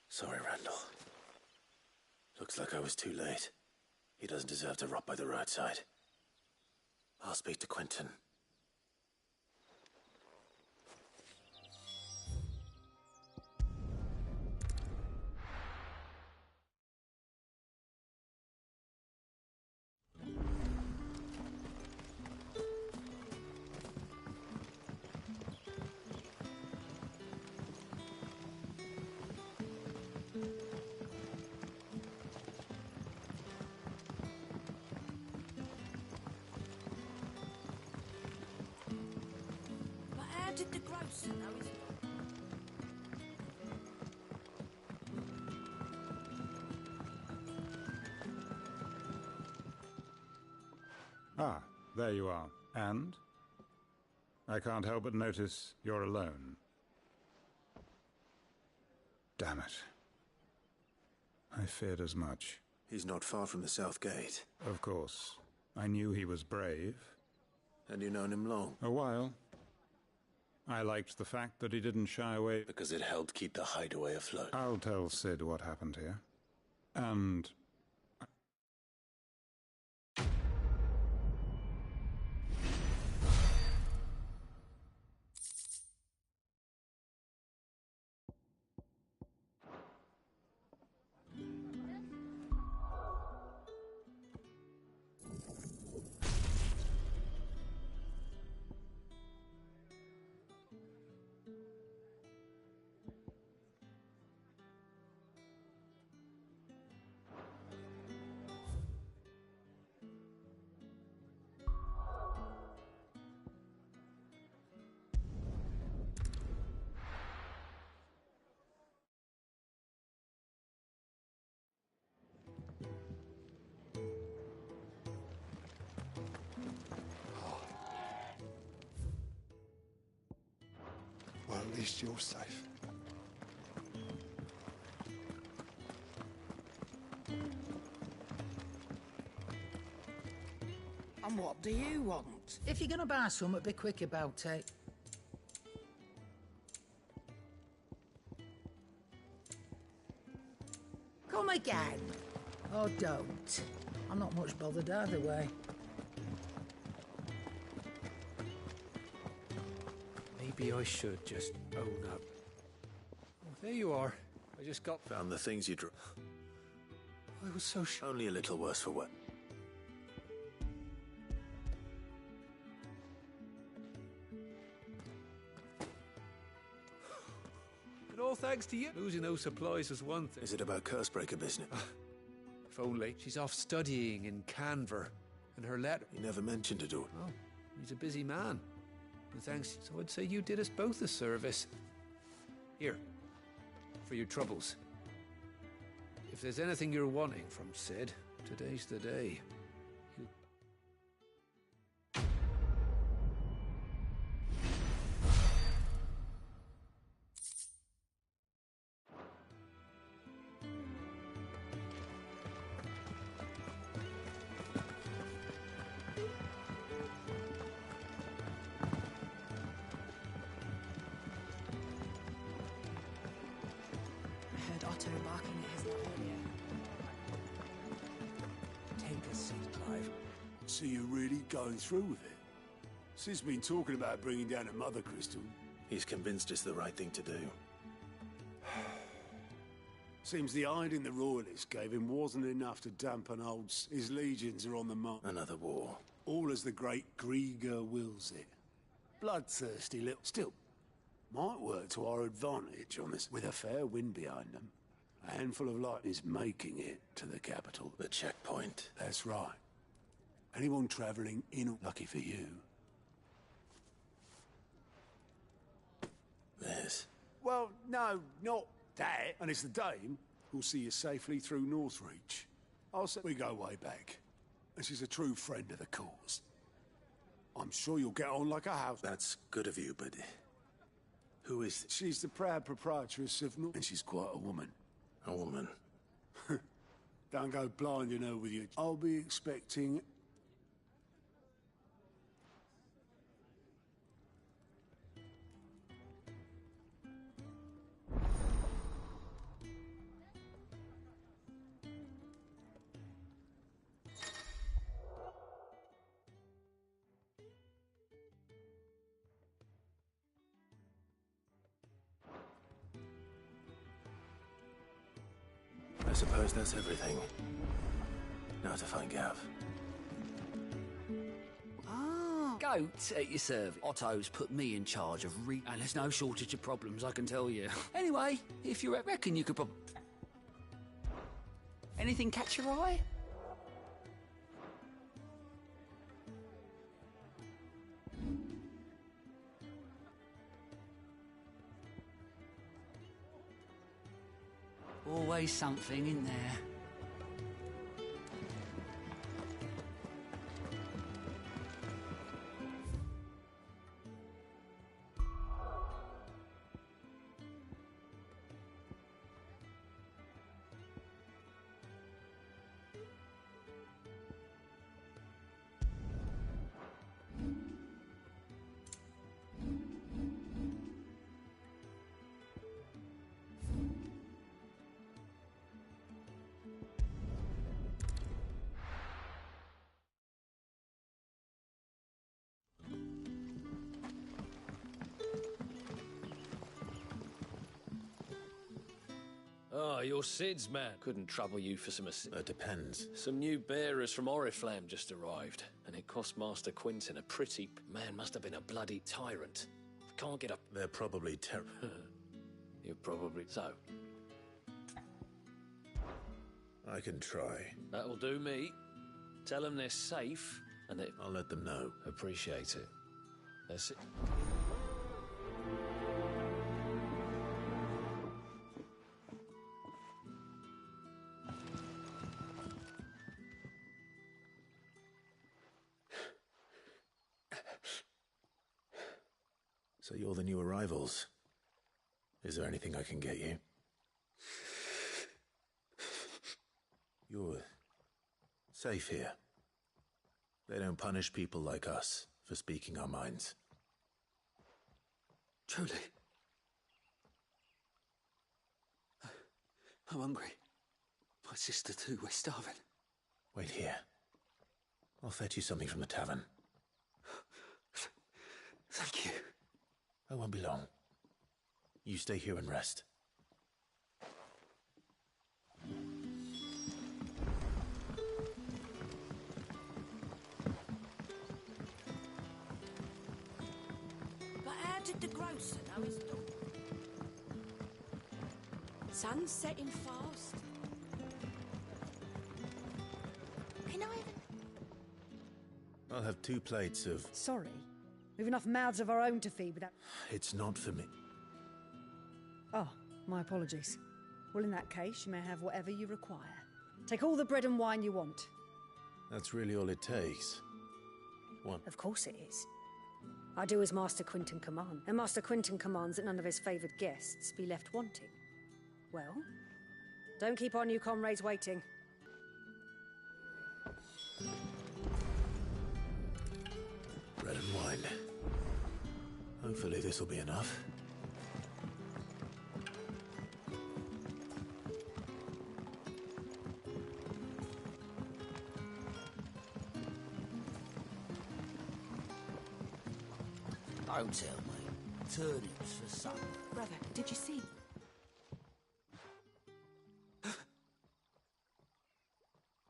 Sorry, Randall. Looks like I was too late. He doesn't deserve to rot by the roadside. I'll speak to Quentin. Did the grocer know his... Ah, there you are. And? I can't help but notice you're alone. Damn it. I feared as much. He's not far from the South Gate. Of course. I knew he was brave. And you've known him long? A while. I liked the fact that he didn't shy away. Because it helped keep the hideaway afloat. I'll tell Sid what happened here. And... least you're safe. And what do you want? If you're gonna buy something, be quick about it. Come again. Or don't. I'm not much bothered either way. Maybe I should just own up. Oh, there you are. I just got... Found the things you drew. I was so Only a little worse for wear. And all thanks to you. Losing those supplies was one thing. Is it about Cursebreaker business? If only. She's off studying in Canver. And her letter... He never mentioned it all. Oh, he's a busy man. And thanks. So I'd say you did us both a service. Here. For your troubles. If there's anything you're wanting from Sid, today's the day. I heard Otto barking at his lot earlier. Take a seat, Clive. So you're really going through with it? Sid's been talking about bringing down a Mother Crystal. He's convinced it's the right thing to do. Seems the hiding the royalists gave him wasn't enough to dampen his legions are on the march. Another war. All as the great Grieger wills it. Bloodthirsty little... Still, might work to our advantage on this. With a fair wind behind them, a handful of light is making it to the capital. The checkpoint. That's right. Anyone travelling in, lucky for you. This. Well, no, not that. And it's the dame who'll see you safely through Northreach. I'll say we go way back. And she's a true friend of the cause. I'm sure you'll get on like a house. That's good of you, but... Who is... She's the proud proprietress of North... And she's quite a woman. A woman? Don't go blinding her with your... I'll be expecting... I suppose that's everything. Now to find Gav. Goat at your service. Otto's put me in charge of and there's no shortage of problems, I can tell you. Anyway, if you reckon you could anything catch your eye? Always something in there. Oh, you're Sid's man. Couldn't trouble you for some It depends. Some new bearers from Oriflamme just arrived, and it cost Master Quinton a pretty... Man must have been a bloody tyrant. Can't get up. They're probably terrible. You're probably... So? I can try. That'll do me. Tell them they're safe, and that... I'll let them know. Appreciate it. That's it. So you're the new arrivals. Is there anything I can get you? You're safe here. They don't punish people like us for speaking our minds. Truly. I'm hungry. My sister too, we're starving. Wait here. I'll fetch you something from the tavern. Thank you. I won't be long. You stay here and rest. But how did the grocer know his dog? Sun's setting fast. Can I have I'll have 2 plates of... Sorry. We've enough mouths of our own to feed without... It's not for me. Oh, my apologies. Well, in that case, you may have whatever you require. Take all the bread and wine you want. That's really all it takes. One. Of course it is. I do as Master Quinton commands, and Master Quinton commands that none of his favoured guests be left wanting. Well, don't keep our new comrades waiting. Bread and wine. Hopefully this'll be enough. Don't tell me. Turnips for supper. Brother, did you see?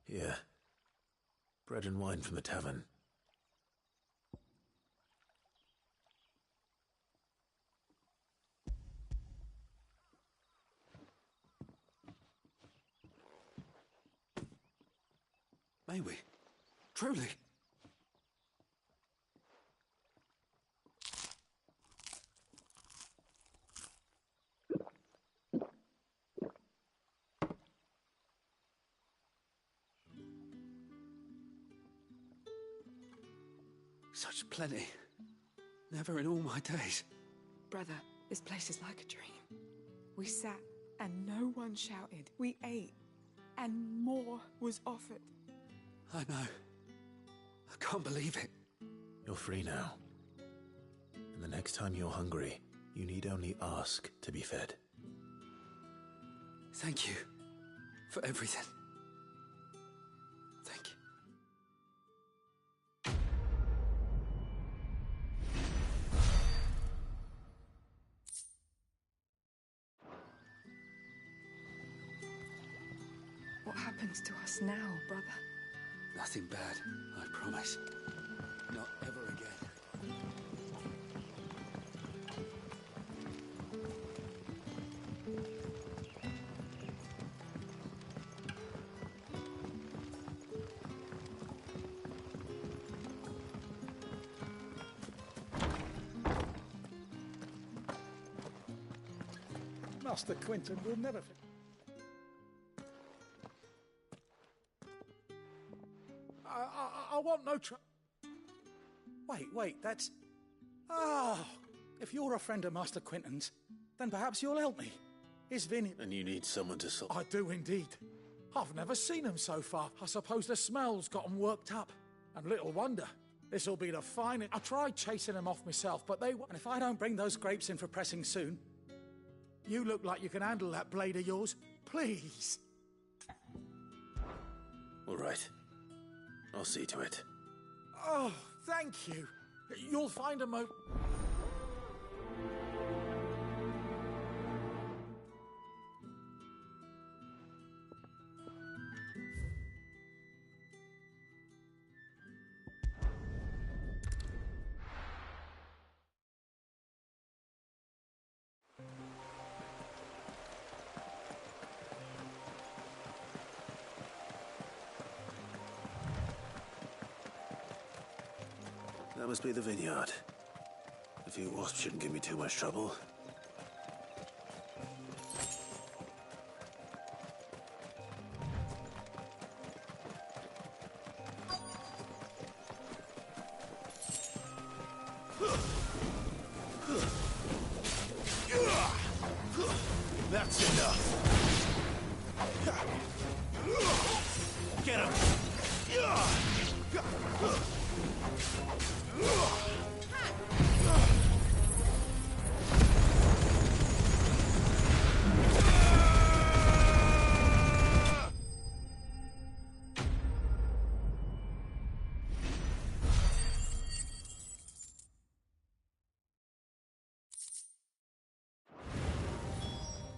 Here. Bread and wine from the tavern. May we? Truly? Such plenty. Never in all my days. Brother, this place is like a dream. We sat and no one shouted. We ate and more was offered. I know. I can't believe it. You're free now. And the next time you're hungry, you need only ask to be fed. Thank you for everything. Thank you. What happens to us now, brother? Nothing bad, I promise. Not ever again. Master Quinton will never... I want no Wait, that's... Oh, if you're a friend of Master Quinton's, then perhaps you'll help me. His vineyard... And you need someone to solve... I do indeed. I've never seen him so far. I suppose the smell's got him worked up. And little wonder. This'll be the finest... I tried chasing them off myself, but they... And if I don't bring those grapes in for pressing soon, you look like you can handle that blade of yours. Please. All right. I'll see to it. Oh, thank you. You'll find a That must be the vineyard. A few wasps shouldn't give me too much trouble. That's enough. Get him.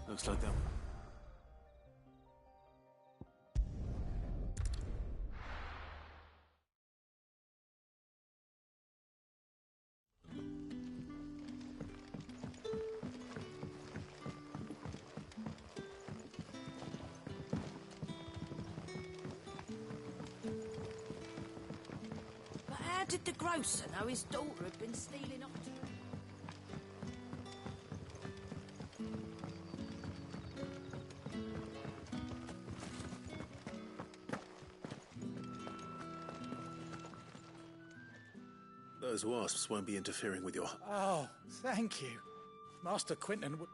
Looks like them. But how did the grocer know his daughter had been stealing off to... Those wasps won't be interfering with your... Oh, thank you. Master Quinton would...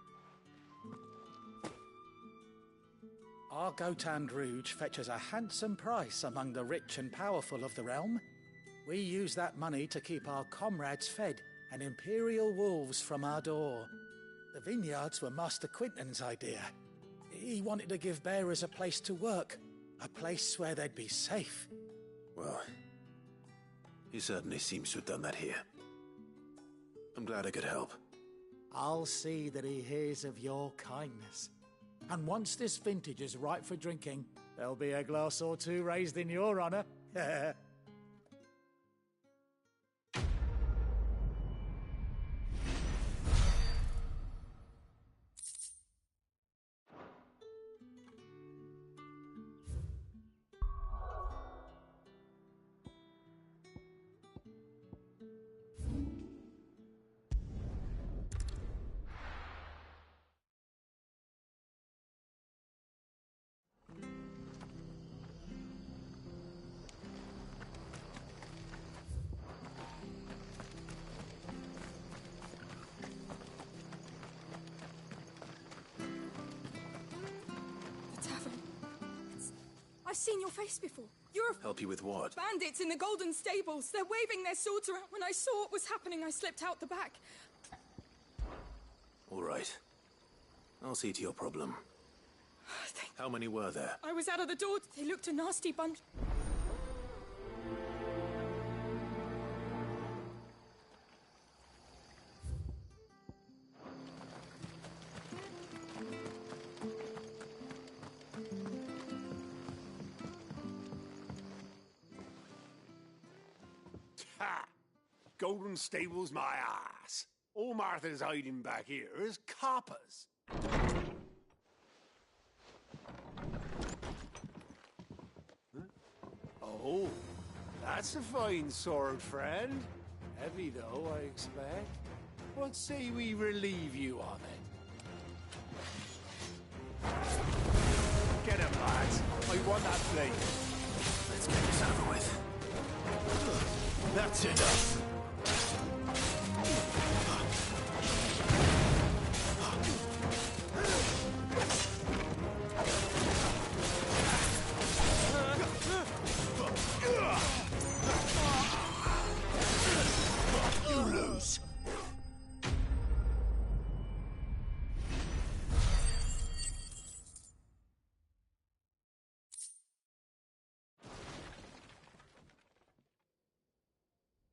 Our Gotand Rouge fetches a handsome price among the rich and powerful of the realm. We use that money to keep our comrades fed and imperial wolves from our door. The vineyards were Master Quinton's idea. He wanted to give bearers a place to work, a place where they'd be safe. Well, he certainly seems to have done that here. I'm glad I could help. I'll see that he hears of your kindness. And once this vintage is ripe for drinking, there'll be a glass or two raised in your honor. I've seen your face before. You're a... Help you with what? Bandits in the Golden Stables. They're waving their swords around. When I saw what was happening, I slipped out the back. All right. I'll see to your problem. How many were there? I was out of the door. They looked a nasty bunch. Ha! Golden Stables my ass. All Martha's hiding back here is coppers. Huh? Oh, that's a fine sword, friend. Heavy, though, I expect. What say we relieve you of it? Get him, lads. I want that plate. Let's get this over with. That's enough. You lose.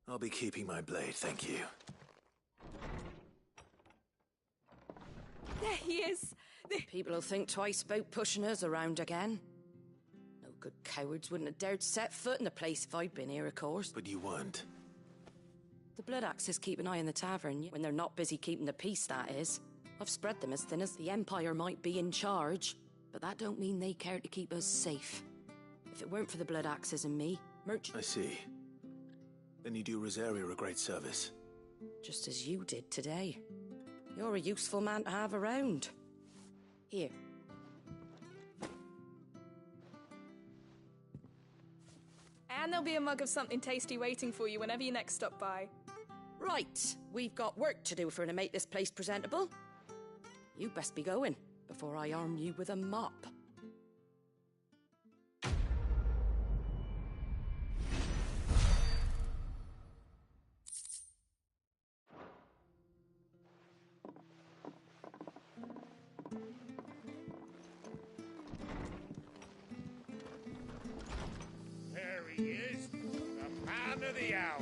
I'll be keeping my blade, thank you. There he is. People will think twice about pushing us around again. No good cowards wouldn't have dared set foot in the place if I'd been here, of course. But you weren't. The Blood Axes keep an eye on the tavern, when they're not busy keeping the peace, that is. I've spread them as thin as the Empire might be in charge, but that don't mean they care to keep us safe. If it weren't for the Blood Axes and me, I see. Then you do Rosaria a great service. Just as you did today. You're a useful man to have around. Here. And there'll be a mug of something tasty waiting for you whenever you next stop by. Right, we've got work to do for to make this place presentable. You best be going. before I arm you with a mop. There he is, the man of the hour.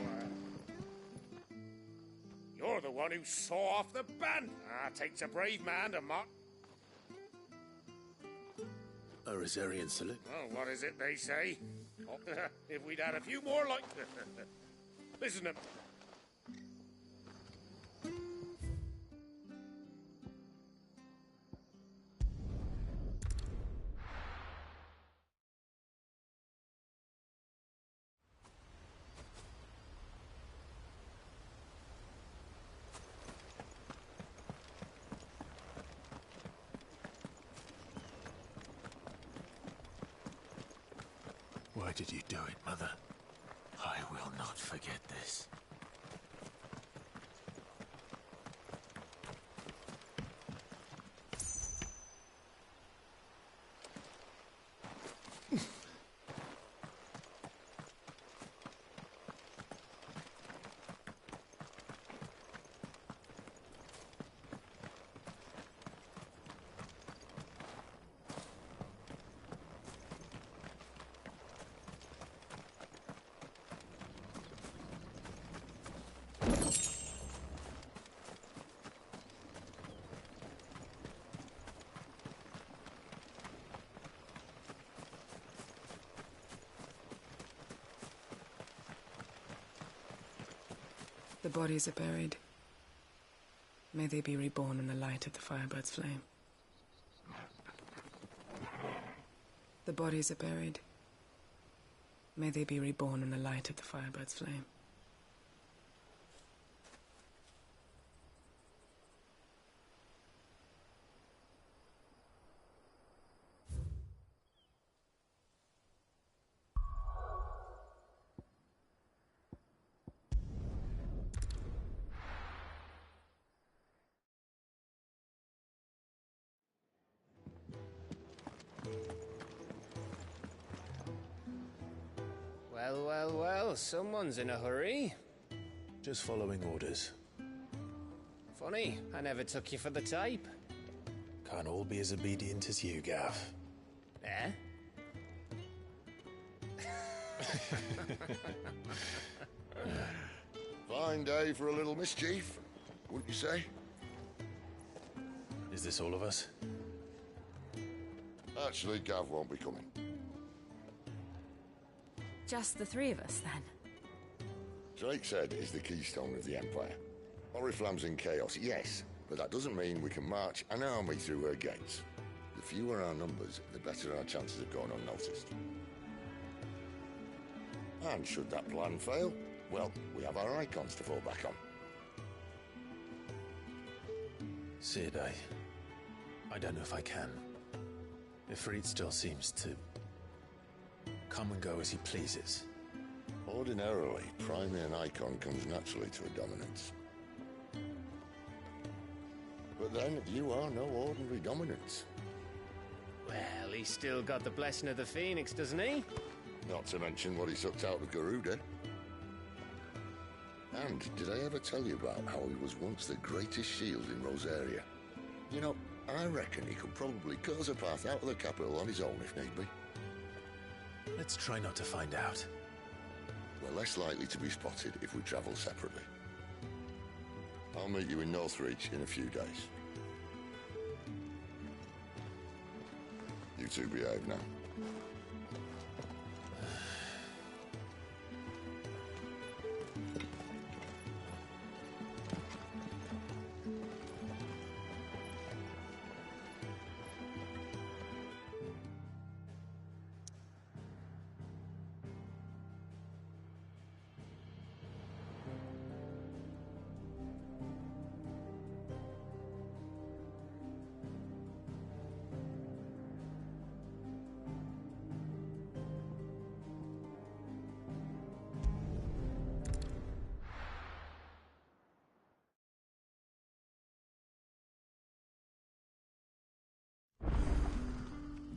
You're the one who saw off the band. Takes a brave man to mock. A Rosarian salute. Oh, what is it they say? Oh, if we'd had a few more like... Listen to... Why did you do it, Mother? I will not forget this. The bodies are buried. May they be reborn in the light of the Firebird's flame. The bodies are buried. May they be reborn in the light of the Firebird's flame. Well, well, well, someone's in a hurry. Just following orders. Funny, I never took you for the type. Can't all be as obedient as you, Gav. Eh? Fine day for a little mischief, wouldn't you say? Is this all of us? Actually, Gav won't be coming. Just the three of us, then? Drakeshead is the keystone of the Empire. Oriflamme's in chaos, yes, but that doesn't mean we can march an army through her gates. The fewer our numbers, the better our chances of going unnoticed. And should that plan fail, well, we have our icons to fall back on. Sid, I don't know if I can. Ifrit still seems to come and go as he pleases. Ordinarily, priming an icon comes naturally to a dominance. But then, you are no ordinary dominance. Well, he's still got the blessing of the Phoenix, doesn't he? Not to mention what he sucked out of Garuda. And did I ever tell you about how he was once the greatest shield in Rosaria? You know, I reckon he could probably cut us a path out of the capital on his own if need be. Let's try not to find out. We're less likely to be spotted if we travel separately. I'll meet you in Northreach in a few days. You two behave now.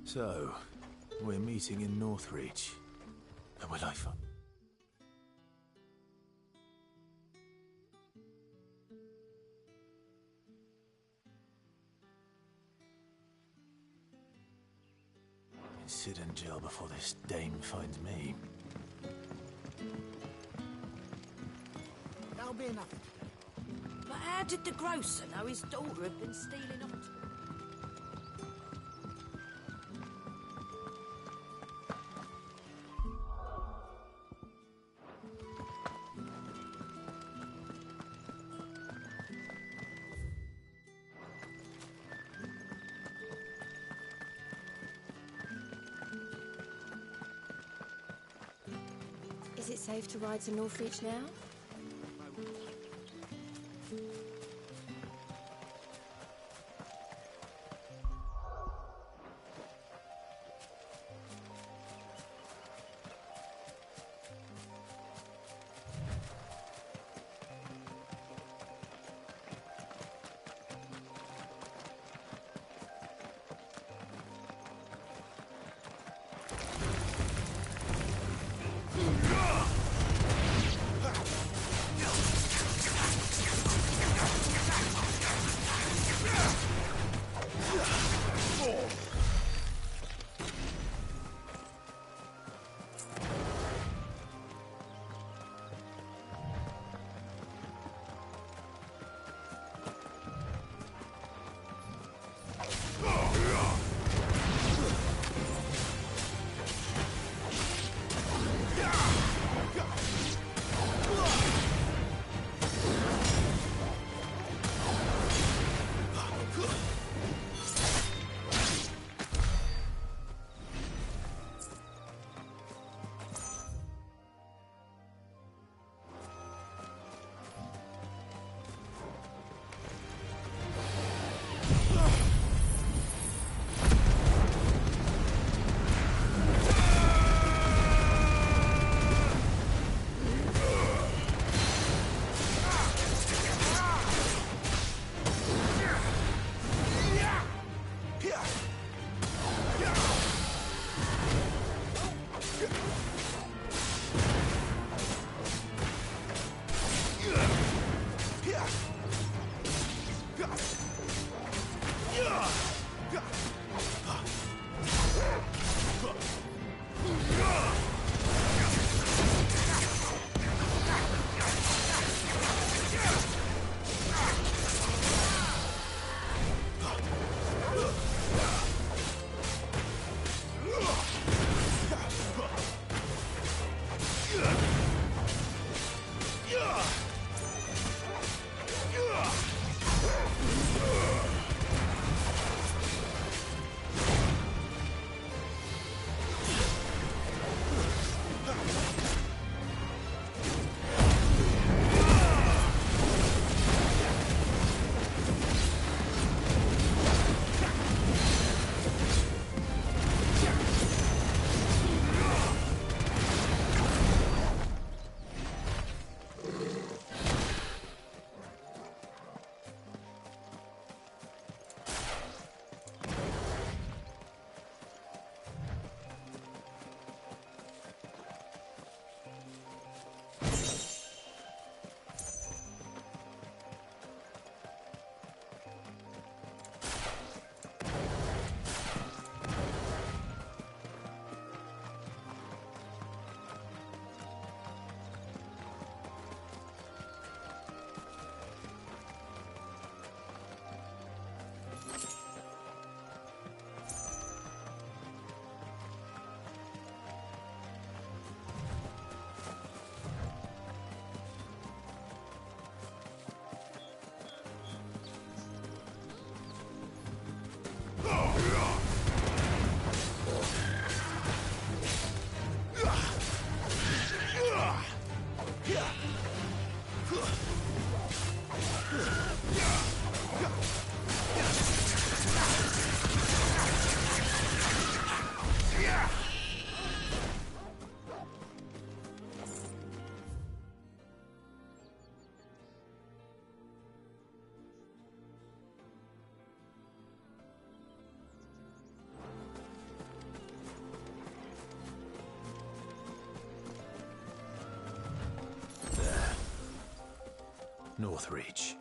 So, we're meeting in Northreach. And will I find... Sit in jail before this dame finds me. That'll be enough. But how did the grocer know his daughter had been stealing off? Is it safe to ride to Northreach now? Northreach.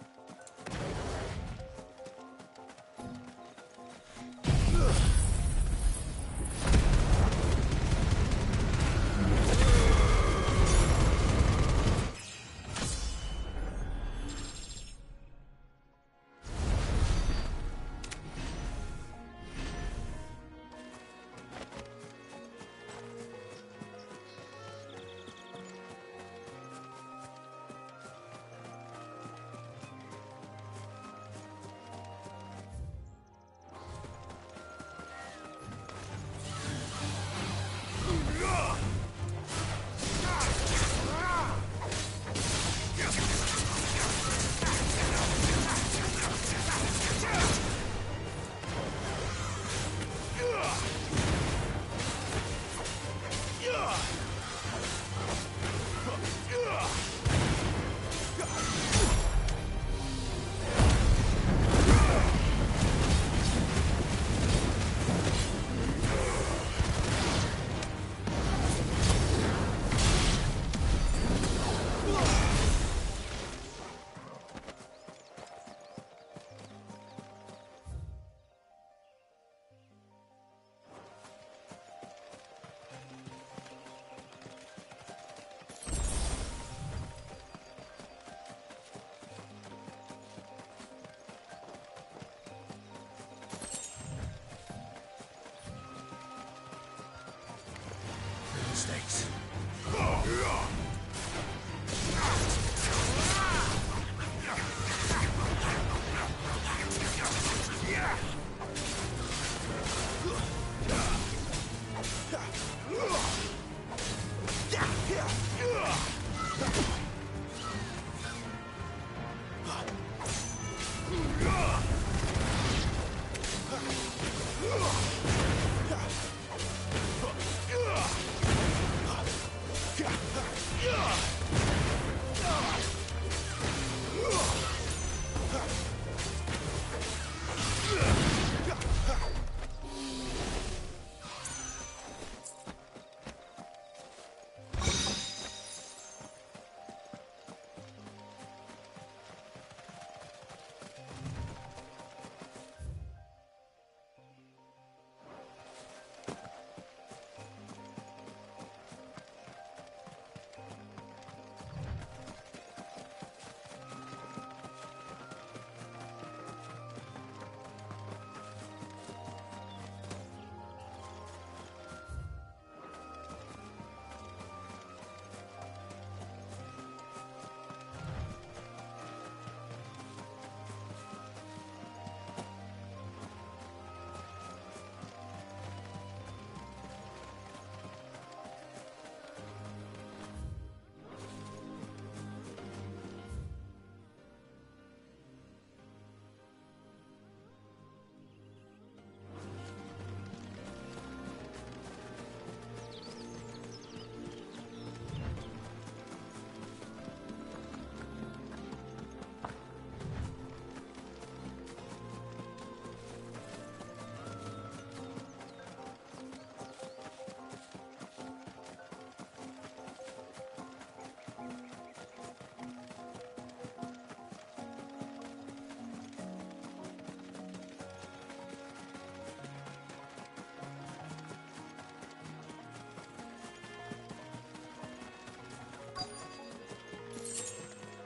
Mistakes.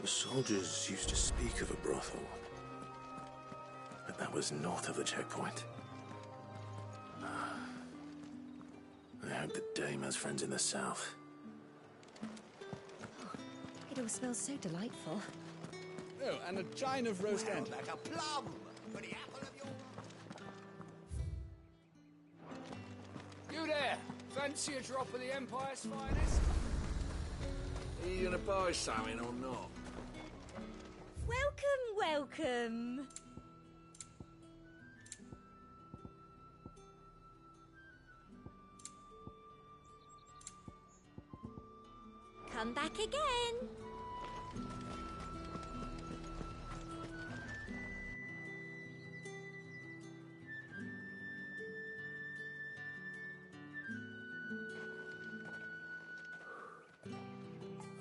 The soldiers used to speak of a brothel, but that was north of the checkpoint. I hope that Dame has friends in the south. It all smells so delightful. Oh, and a chine of roast ant. Like a plum for the apple of your... You there! Fancy a drop of the Empire's finest? Are you gonna buy something or not? Welcome. Come back again.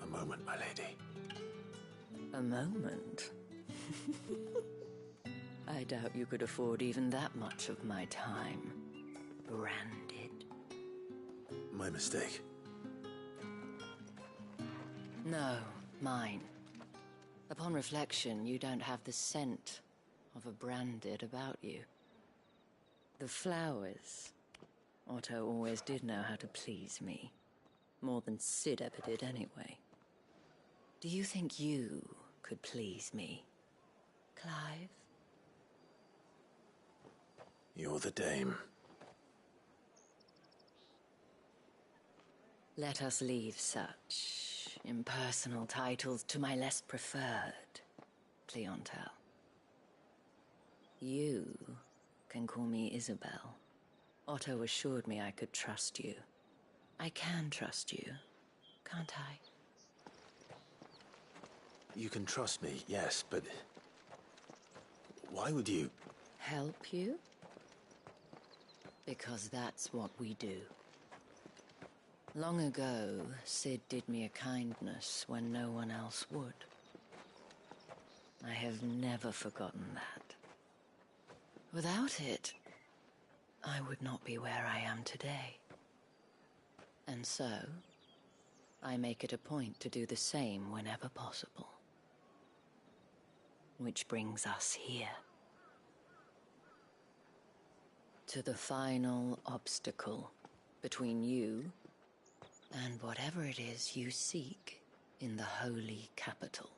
A moment, my lady. A moment? I doubt you could afford even that much of my time. Branded. My mistake. No, mine. Upon reflection, you don't have the scent of a branded about you. The flowers. Otto always did know how to please me. More than Sid ever did anyway. Do you think you could please me, Clive? You're the dame. Let us leave such impersonal titles to my less preferred clientele. You can call me Isabel. Otto assured me I could trust you. I can trust you, can't I? You can trust me, yes, but... why would you... Help you? Because that's what we do. Long ago, Sid did me a kindness when no one else would. I have never forgotten that. Without it, I would not be where I am today. And so, I make it a point to do the same whenever possible. Which brings us here. To the final obstacle between you and whatever it is you seek in the holy capital.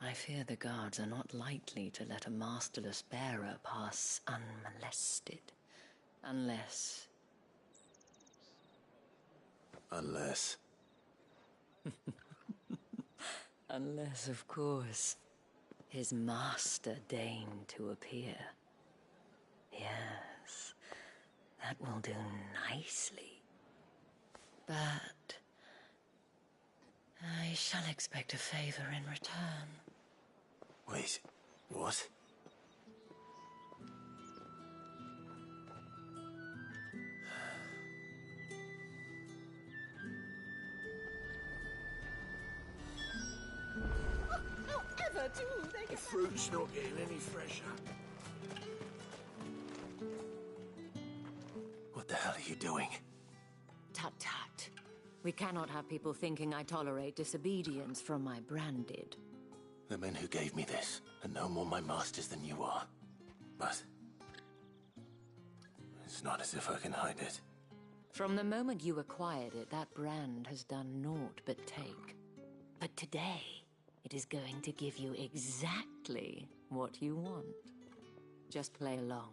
I fear the guards are not likely to let a masterless bearer pass unmolested. Unless... Unless... Unless, of course, his master deigned to appear. Yes, that will do nicely. But I shall expect a favor in return. Wait, what? However do they The fruit's not getting any fresher. What the hell are you doing? Tut-tut. We cannot have people thinking I tolerate disobedience from my branded. The men who gave me this are no more my masters than you are. But... it's not as if I can hide it. From the moment you acquired it, that brand has done naught but take. But today, it is going to give you exactly what you want. Just play along.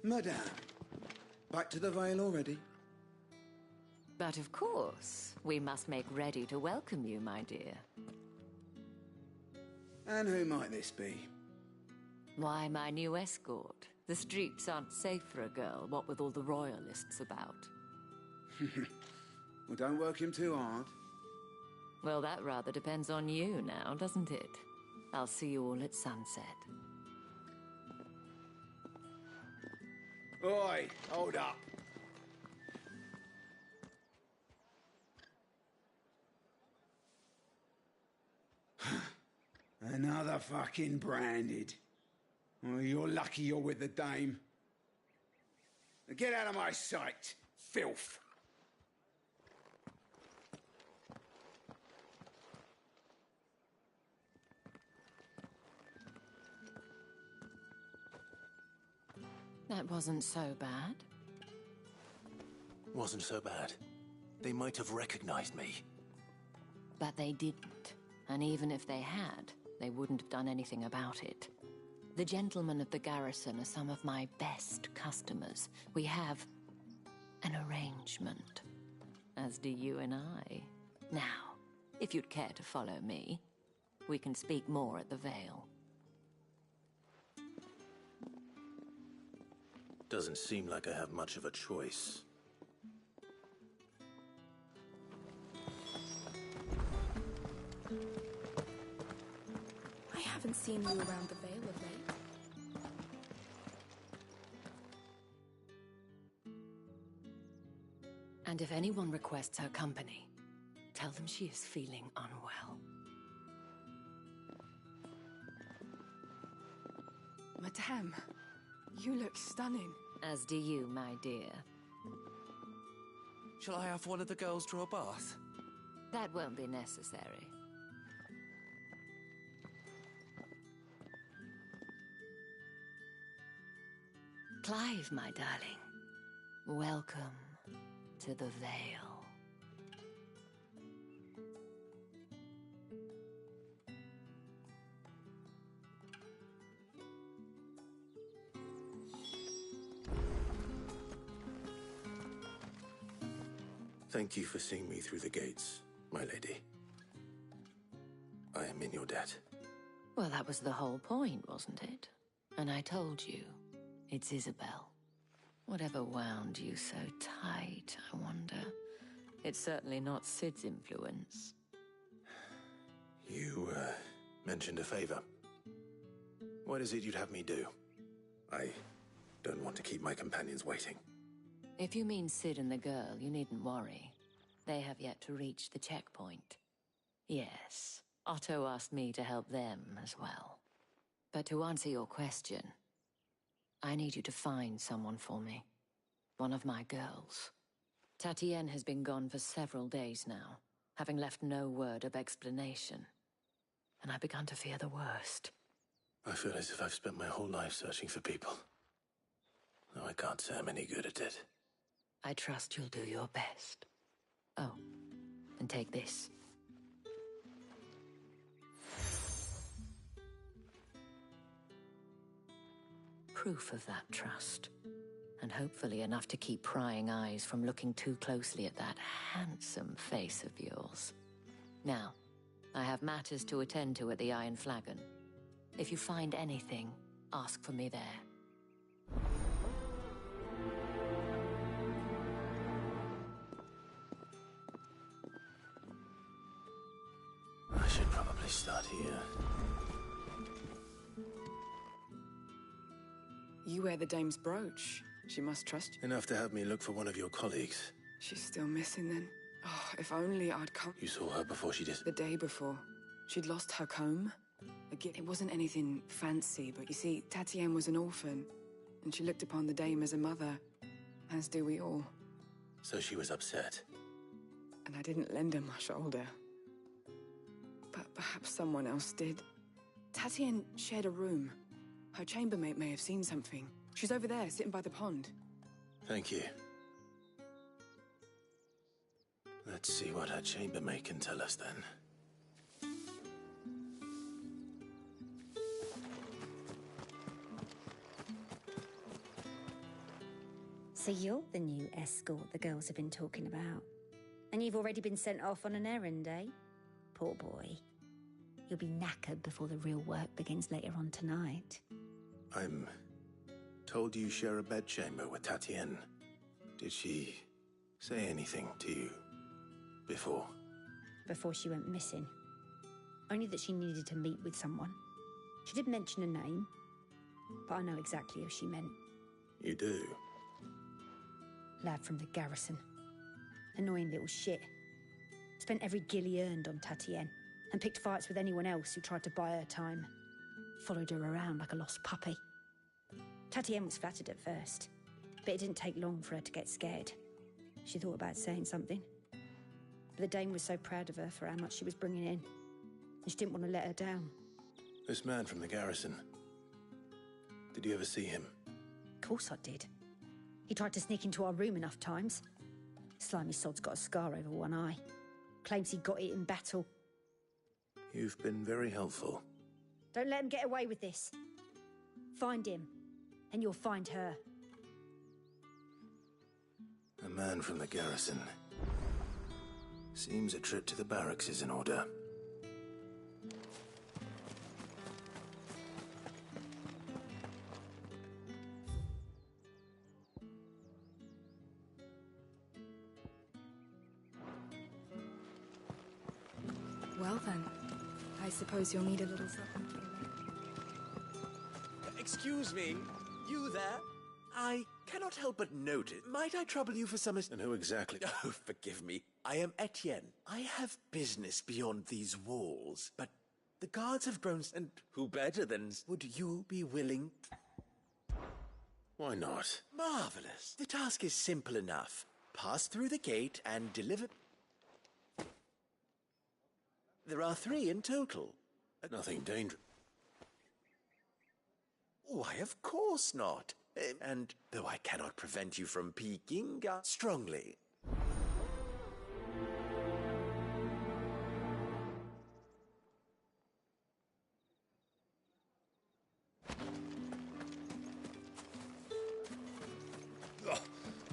Madame, back to the Vale already? But of course, we must make ready to welcome you, my dear. And who might this be? Why, my new escort. The streets aren't safe for a girl, what with all the royalists about. Well, don't work him too hard. Well, that rather depends on you now, doesn't it? I'll see you all at sunset. Oi, hold up. Another fucking branded. Oh, you're lucky you're with the dame. Now get out of my sight, filth. That wasn't so bad. Wasn't so bad. They might have recognized me. But they didn't. And even if they had, they wouldn't have done anything about it. The gentlemen of the garrison are some of my best customers. We have an arrangement, as do you and I. Now, if you'd care to follow me, we can speak more at the Vale. Doesn't seem like I have much of a choice. I haven't seen you around the Vale of late. And if anyone requests her company, tell them she is feeling unwell. Madame, you look stunning. As do you, my dear. Shall I have one of the girls draw a bath? That won't be necessary. Clive, my darling. Welcome to the Vale. Thank you for seeing me through the gates, my lady. I am in your debt. Well, that was the whole point, wasn't it? And I told you, it's Isabel. Whatever wound you so tight, I wonder. It's certainly not Sid's influence. You, mentioned a favor. What is it you'd have me do? I don't want to keep my companions waiting. If you mean Sid and the girl, you needn't worry. They have yet to reach the checkpoint. Yes, Otto asked me to help them as well. But to answer your question, I need you to find someone for me. One of my girls. Tatienne has been gone for several days now, having left no word of explanation. And I've begun to fear the worst. I feel as if I've spent my whole life searching for people. Though I can't say I'm any good at it. I trust you'll do your best. Oh, and take this. Proof of that trust. And hopefully enough to keep prying eyes from looking too closely at that handsome face of yours. Now, I have matters to attend to at the Iron Flagon. If you find anything, ask for me there. I should probably start here. You wear the dame's brooch. She must trust you. Enough to have me look for one of your colleagues. She's still missing then. Oh, if only I'd come. You saw her before she did? The day before. She'd lost her comb. Again, it wasn't anything fancy, but you see, Tatienne was an orphan, and she looked upon the dame as a mother, as do we all. So she was upset. And I didn't lend her my shoulder. But perhaps someone else did. Tatienne shared a room. Her chambermaid may have seen something. She's over there, sitting by the pond. Thank you. Let's see what her chambermaid can tell us then. So you're the new escort the girls have been talking about. And you've already been sent off on an errand, eh? Poor boy. You'll be knackered before the real work begins later on tonight. I'm told you share a bedchamber with Tatienne. Did she say anything to you before? Before she went missing. Only that she needed to meet with someone. She did mention a name, but I know exactly who she meant. You do? Lad from the garrison. Annoying little shit. Spent every guil he earned on Tatienne, and picked fights with anyone else who tried to buy her time. Followed her around like a lost puppy. Tatienne was flattered at first, but it didn't take long for her to get scared. She thought about saying something. But the dame was so proud of her for how much she was bringing in, and she didn't want to let her down. This man from the garrison. Did you ever see him? Of course I did. He tried to sneak into our room enough times. Slimy sod's got a scar over one eye. Claims he got it in battle. You've been very helpful. Don't let him get away with this. Find him, and you'll find her. A man from the garrison. Seems a trip to the barracks is in order. Well then, I suppose you'll need a little something. Excuse me, you there? I cannot help but notice. Might I trouble you for some... And who exactly? Oh, forgive me. I am Etienne. I have business beyond these walls, but the guards have grown... And who better than... Would you be willing... Why not? Marvelous. The task is simple enough. Pass through the gate and deliver... There are 3 in total. Nothing dangerous. Why, of course not. And though I cannot prevent you from peeking, strongly.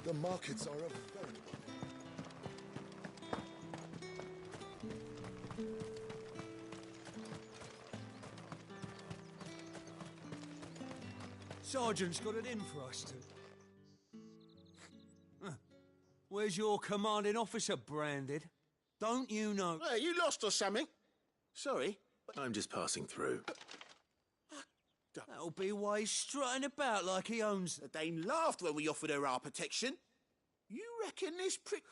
The markets are a very... Sergeant's got it in for us to... Where's your commanding officer, Branded? Don't you know... Hey, you lost or something? Sorry. I'm just passing through. That'll be why he's strutting about like he owns... The Dame laughed when we offered her our protection. You reckon this prick...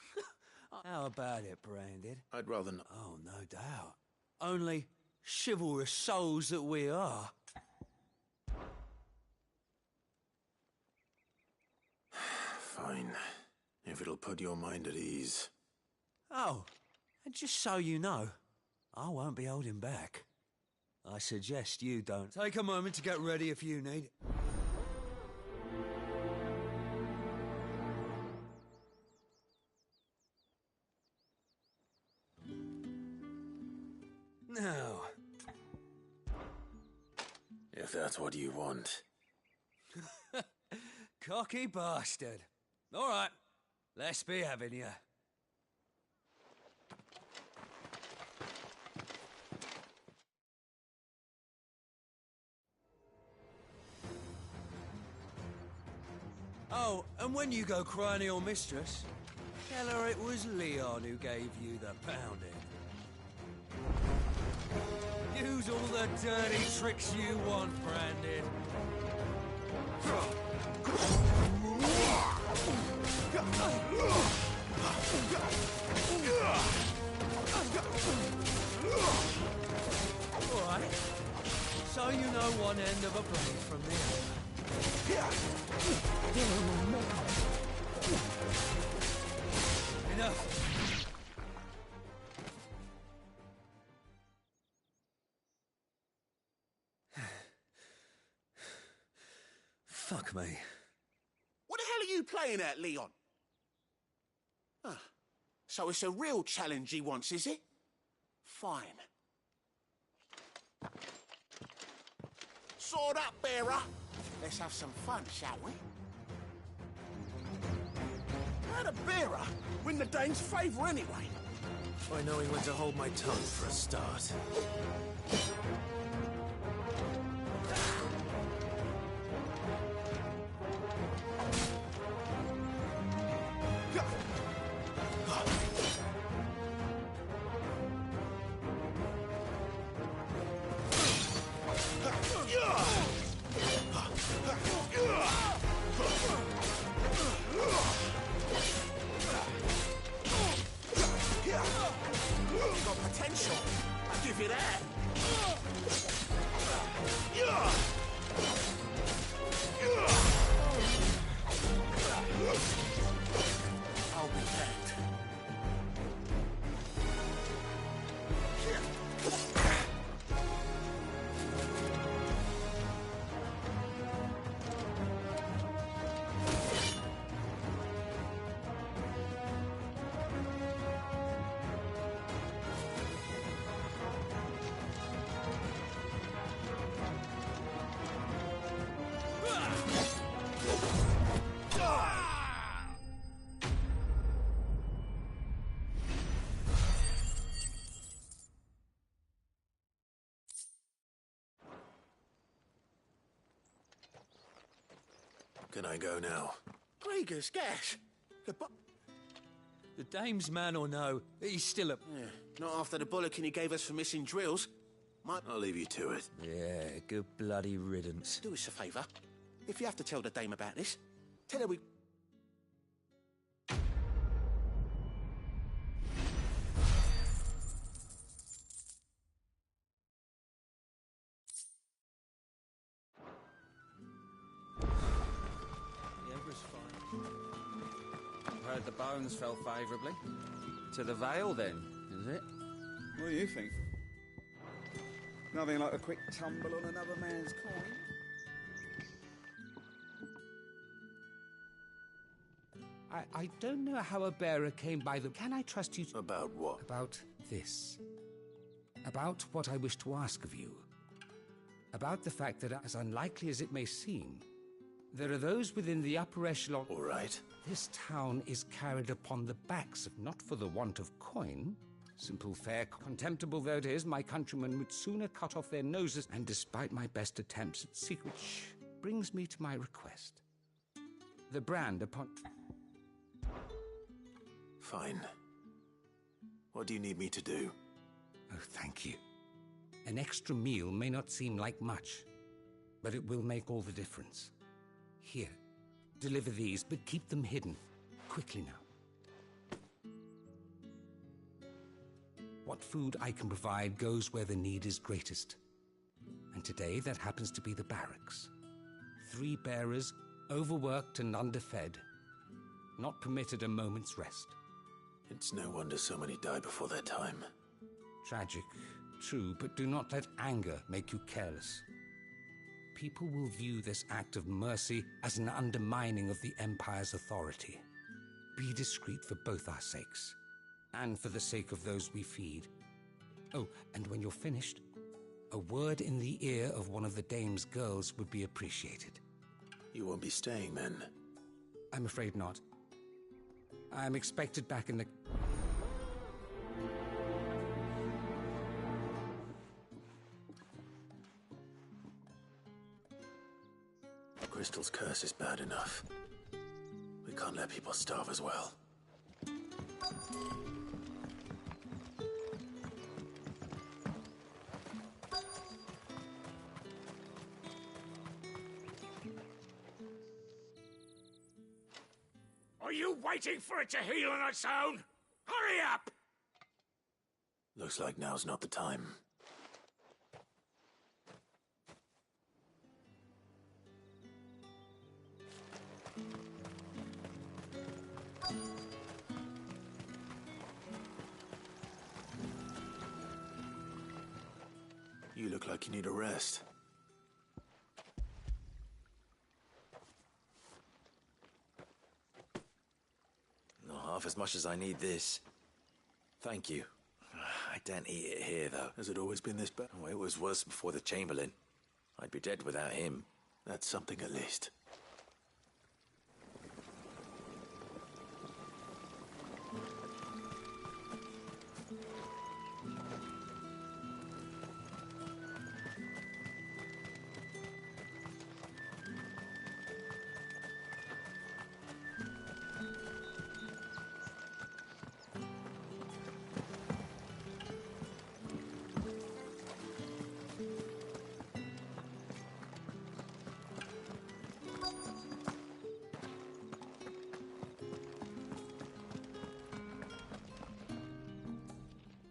How about it, Branded? I'd rather not. Oh, no doubt. Only chivalrous souls that we are. Fine. If it'll put your mind at ease. Oh, and just so you know, I won't be holding back. I suggest you don't. Take a moment to get ready if you need. Now. If that's what you want. Cocky bastard. All right, let's be having you. Oh, and when you go crying to your mistress, tell her it was Leon who gave you the pounding. Use all the dirty tricks you want, Branded. All right. So you know one end of a blade from the other. Enough. Fuck me. What the hell are you playing at, Leon? Ah, so it's a real challenge he wants, is it? Fine. Sword up, bearer. Let's have some fun, shall we? How'd a bearer win the Dane's favour anyway? By knowing when to hold my tongue for a start. Got potential. I'll give you that. I'll be back. Can I go now? Gregor's gas. The Dame's man or no, he's still up. Yeah, not after the bollocking he gave us for missing drills. I'll leave you to it. Yeah, good bloody riddance. Do us a favour. If you have to tell the Dame about this, Tell her we... Heard the bones fell favourably. To the Vale, then, is it? What do you think? Nothing like a quick tumble on another man's coin. I don't know how a bearer came by them. Can I trust you? About what? About this. About what I wish to ask of you. About the fact that, as unlikely as it may seem, there are those within the upper echelon... All right. This town is carried upon the backs of, not for the want of coin. Simple fare, contemptible though it is, my countrymen would sooner cut off their noses, and despite my best attempts at secret, which brings me to my request. The brand upon... Fine. What do you need me to do? Oh, thank you. An extra meal may not seem like much, but it will make all the difference. Here, deliver these, but keep them hidden. Quickly now. What food I can provide goes where the need is greatest. And today, that happens to be the barracks. 3 bearers, overworked and underfed. Not permitted a moment's rest. It's no wonder so many die before their time. Tragic, true, but do not let anger make you careless. People will view this act of mercy as an undermining of the Empire's authority. Be discreet for both our sakes, and for the sake of those we feed. Oh, and when you're finished, a word in the ear of one of the dame's girls would be appreciated. You won't be staying, then? I'm afraid not. I'm expected back in the... Crystal's curse is bad enough. We can't let people starve as well. Are you waiting for it to heal on its own? Hurry up! Looks like now's not the time. You look like you need a rest. Not half as much as I need this. Thank you. I daren't eat it here, though. Has it always been this bad? Oh, it was worse before the Chamberlain. I'd be dead without him. That's something at least.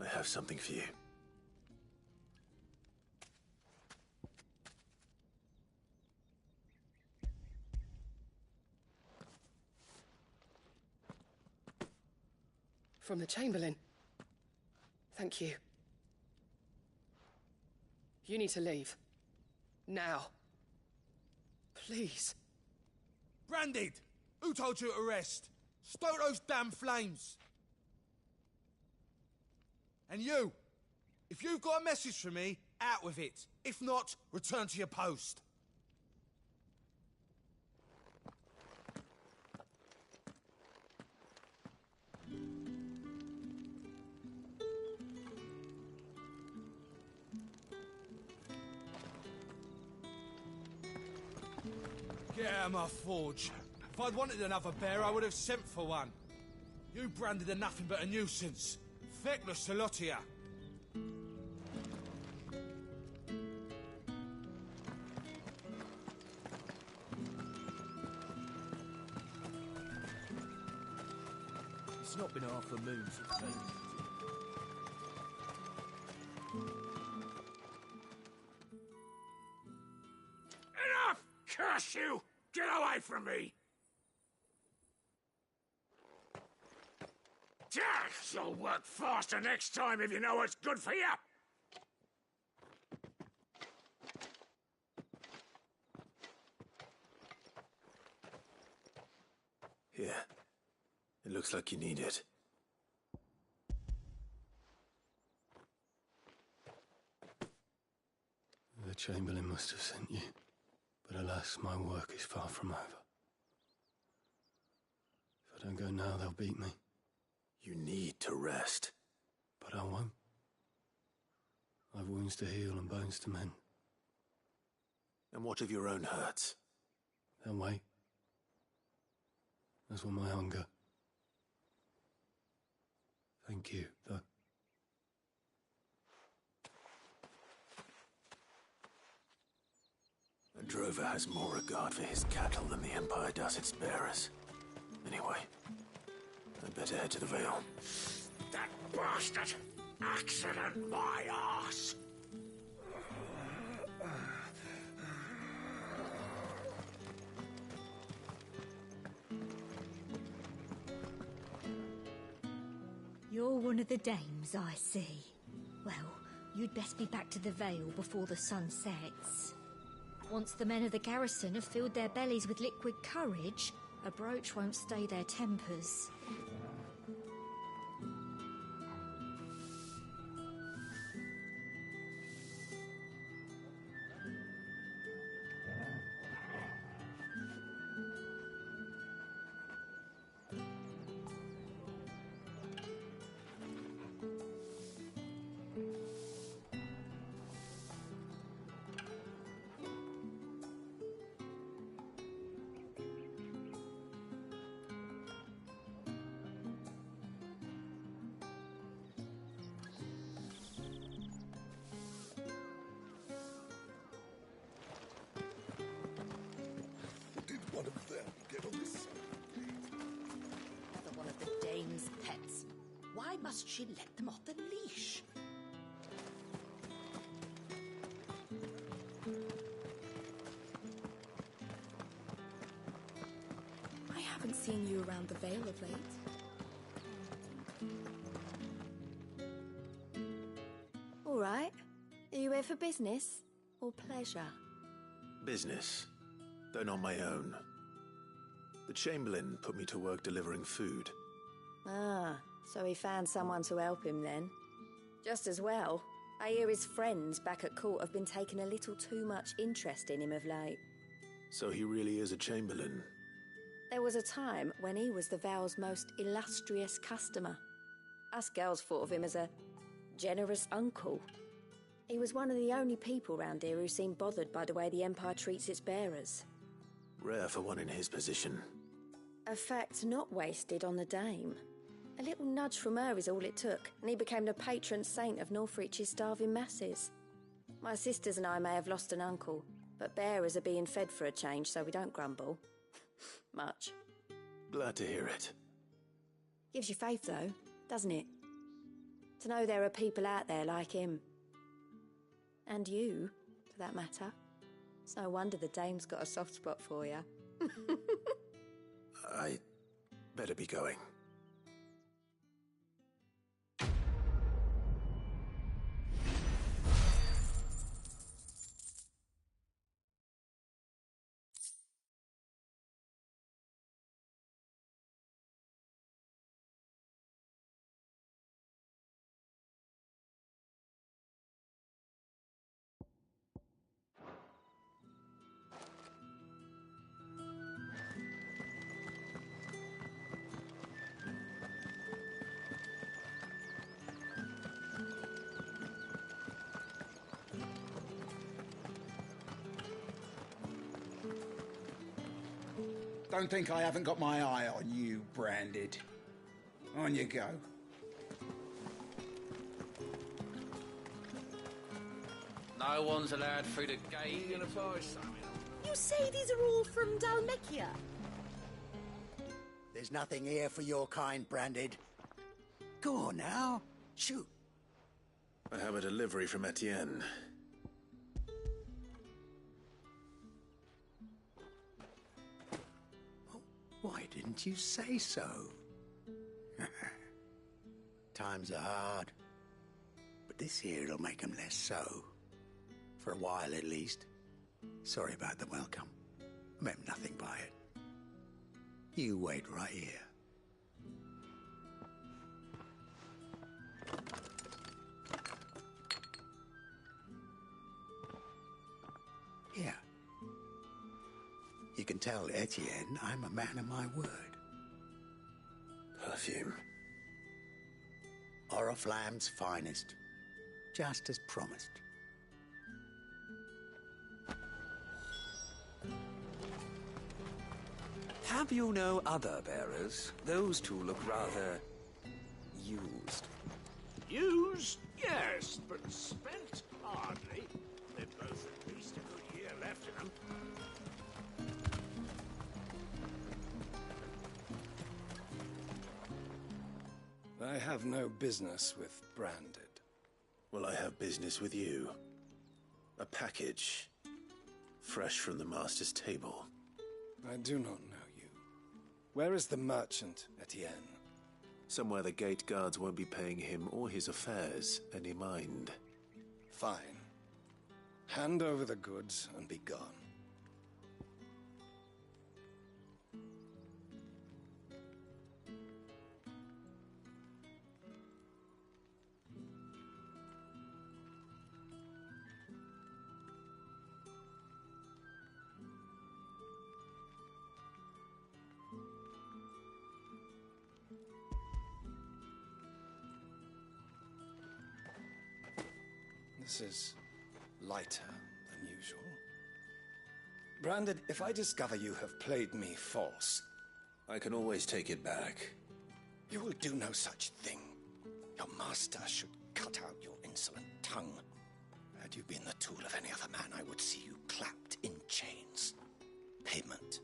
I have something for you. From the Chamberlain. Thank you. You need to leave. Now. Please. Branded! Who told you to rest? Stoke those damn flames! And you, if you've got a message for me, out with it. If not, return to your post. Get out of my forge. If I'd wanted another bear, I would have sent for one. You branded are nothing but a nuisance. Feckless to lot of ya. It's not been half a moon since then. Enough! Curse you! Get away from me! You'll work faster next time if you know what's good for you! Here. It looks like you need it. The Chamberlain must have sent you, but alas, my work is far from over. If I don't go now, they'll beat me. You need to rest. But I won't. I've wounds to heal and bones to mend. And what of your own hurts? They'll wait. As will my hunger. Thank you, though. A drover has more regard for his cattle than the Empire does its bearers. Anyway, I'd better head to the Vale. That bastard! Accident my arse! You're one of the dames, I see. Well, you'd best be back to the Vale before the sun sets. Once the men of the garrison have filled their bellies with liquid courage, a brooch won't stay their tempers. One of them get on this. Another one of the dame's pets. Why must she let them off the leash? I haven't seen you around the Vale of late. All right. Are you here for business or pleasure? Business, though not my own. The Chamberlain put me to work delivering food. Ah, so he found someone to help him then. Just as well. I hear his friends back at court have been taking a little too much interest in him of late. So he really is a Chamberlain. There was a time when he was the Vale's most illustrious customer. Us girls thought of him as a generous uncle. He was one of the only people round here who seemed bothered by the way the Empire treats its bearers. Rare for one in his position. A fact not wasted on the dame. A little nudge from her is all it took, and he became the patron saint of Northreach's starving masses. My sisters and I may have lost an uncle, but bearers are being fed for a change, so we don't grumble. Much. Glad to hear it. Gives you faith, though, doesn't it? To know there are people out there like him. And you, for that matter. It's no wonder the dame's got a soft spot for you. I better be going. Don't think I haven't got my eye on you, Branded. On you go. No one's allowed through the gate. You gonna buy something? You say these are all from Dalmekia? There's nothing here for your kind, Branded. Go on now. Shoot. I have a delivery from Etienne. Why didn't you say so? Times are hard. But this here'll make 'em less so. For a while, at least. Sorry about the welcome. I meant nothing by it. You wait right here. Yeah. You can tell Etienne I'm a man of my word. Perfume. Oriflamme's finest. Just as promised. Have you no other bearers? Those two look rather... used. Used? Yes, but spent hardly. They've both at least a good year left in them. I have no business with Branded. Well, I have business with you. A package. Fresh from the master's table. I do not know you. Where is the merchant, Etienne? Somewhere the gate guards won't be paying him or his affairs any mind. Fine. Hand over the goods and be gone. This is lighter than usual. Branded, if I discover you have played me false... I can always take it back. You will do no such thing. Your master should cut out your insolent tongue. Had you been the tool of any other man, I would see you clapped in chains. Payment.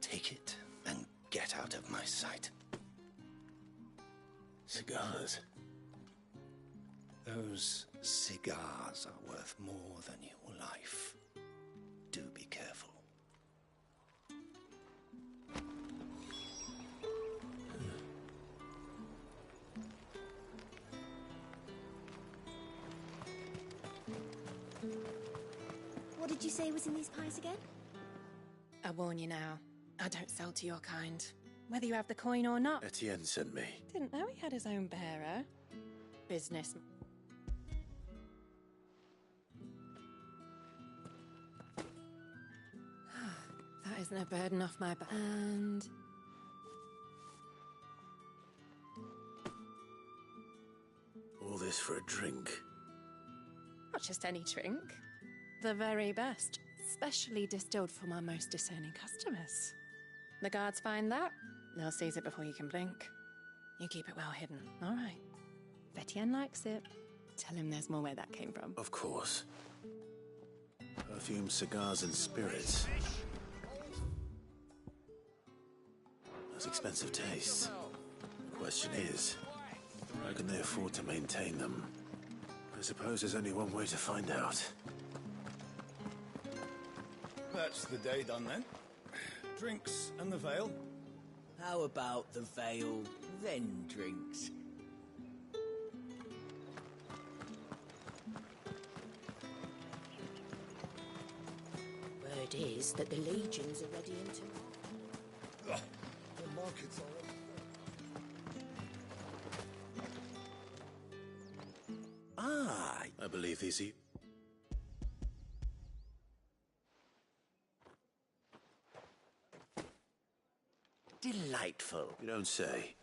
Take it and get out of my sight. Cigars. Those cigars are worth more than your life. Do be careful. What did you say was in these pies again? I warn you now, I don't sell to your kind. Whether you have the coin or not. Etienne sent me. Didn't know he had his own bearer. Business. That isn't a burden off my back. And... All this for a drink. not just any drink. The very best. Specially distilled for my most discerning customers. The guards find that, they'll seize it before you can blink. You keep it well hidden, all right? If Etienne likes it, tell him there's more where that came from. Of course. Perfume, cigars, and spirits. Those expensive tastes. The question is, how can they afford to maintain them? I suppose there's only one way to find out. That's the day done then. Drinks and the veil. How about the veil, then drinks? Word is that the legions are ready into... The markets are... Ah, I believe these are... Delightful. You don't say.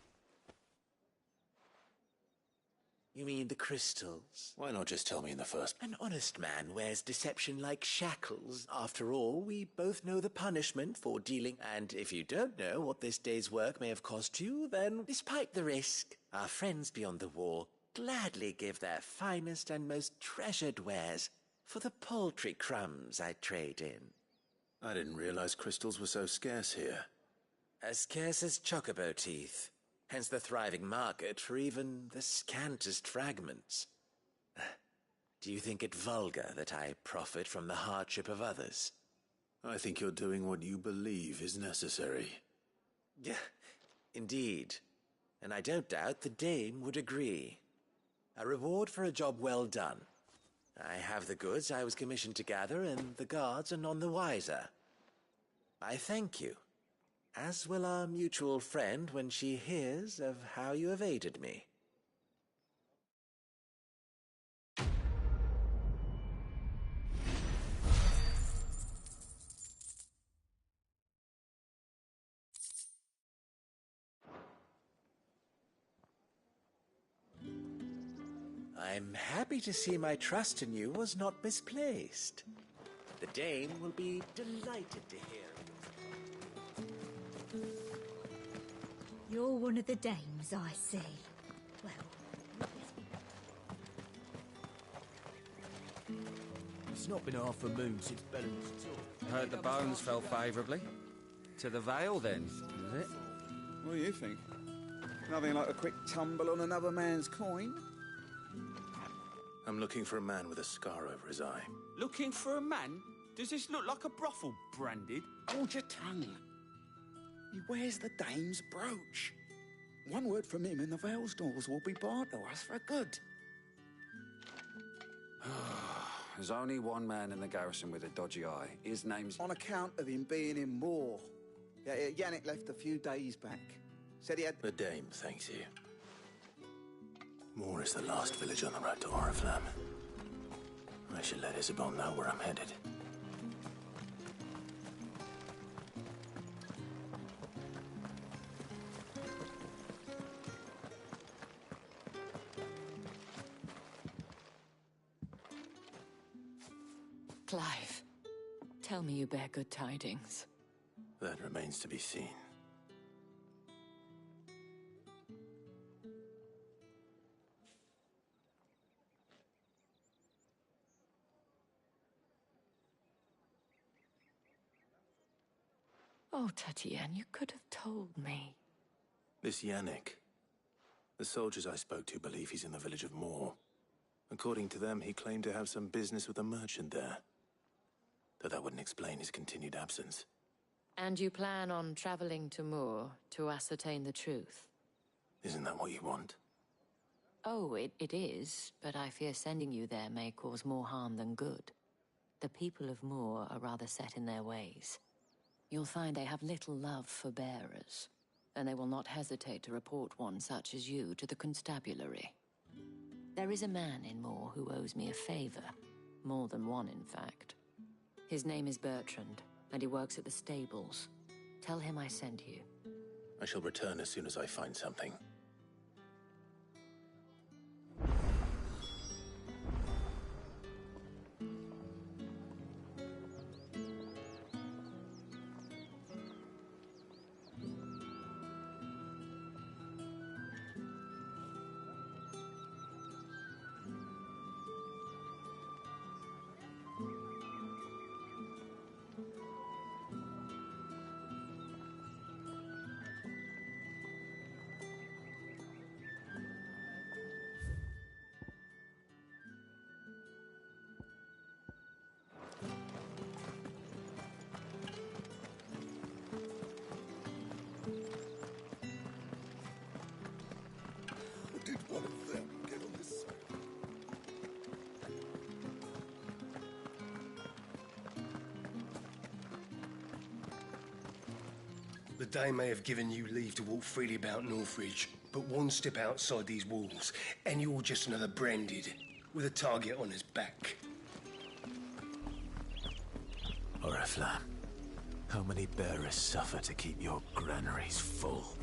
You mean the crystals? Why not just tell me in the first... An honest man wears deception like shackles. After all, we both know the punishment for dealing... And if you don't know what this day's work may have cost you, then, despite the risk, our friends beyond the wall gladly give their finest and most treasured wares for the paltry crumbs I trade in. I didn't realize crystals were so scarce here. As scarce as chocobo teeth. Hence the thriving market for even the scantest fragments. Do you think it vulgar that I profit from the hardship of others? I think you're doing what you believe is necessary. Yeah, indeed. And I don't doubt the dame would agree. A reward for a job well done. I have the goods I was commissioned to gather, and the guards are none the wiser. I thank you, as will our mutual friend when she hears of how you have aided me. I'm happy to see my trust in you was not misplaced. The dame will be delighted to hear of it. You're one of the dames, I see. Well, it's not been half a moon since Bellen's talk. Heard the bones fell favourably. To the Vale, then, is it? What do you think? Nothing like a quick tumble on another man's coin? I'm looking for a man with a scar over his eye. Looking for a man? Does this look like a brothel, Branded? Hold your tongue. He wears the dame's brooch. One word from him and the Vale's doors will be barred to us for good. There's only one man in the garrison with a dodgy eye. His name's... On account of him being in Moor. Yeah, Yannick left a few days back. Said he had... The dame thanks you. Moor is the last village on the road to Oriflamme. I should let Isabel know where I'm headed. Clive, tell me you bear good tidings. That remains to be seen. Oh, Tatienne, you could have told me. This Yannick. The soldiers I spoke to believe he's in the village of Moor. According to them, he claimed to have some business with a merchant there. Though that wouldn't explain his continued absence. And you plan on traveling to Moor to ascertain the truth? Isn't that what you want? Oh, it is, but I fear sending you there may cause more harm than good. The people of Moor are rather set in their ways. You'll find they have little love for bearers, and they will not hesitate to report one such as you to the constabulary. There is a man in Moor who owes me a favor. More than one, in fact. His name is Bertrand, and he works at the stables. Tell him I sent you. I shall return as soon as I find something. Did one of them get on this side? The Dame may have given you leave to walk freely about Northridge, but one step outside these walls, and you're just another Branded, with a target on his back. Oriflamme, how many bearers suffer to keep your granaries full?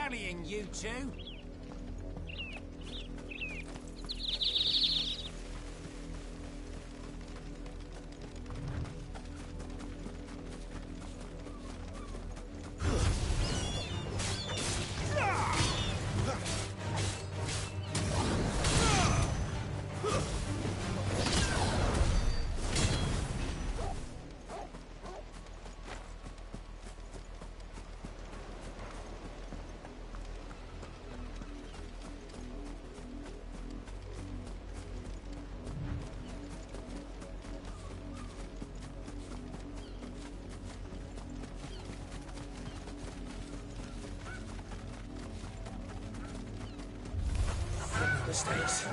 rallying, you two. Mistakes.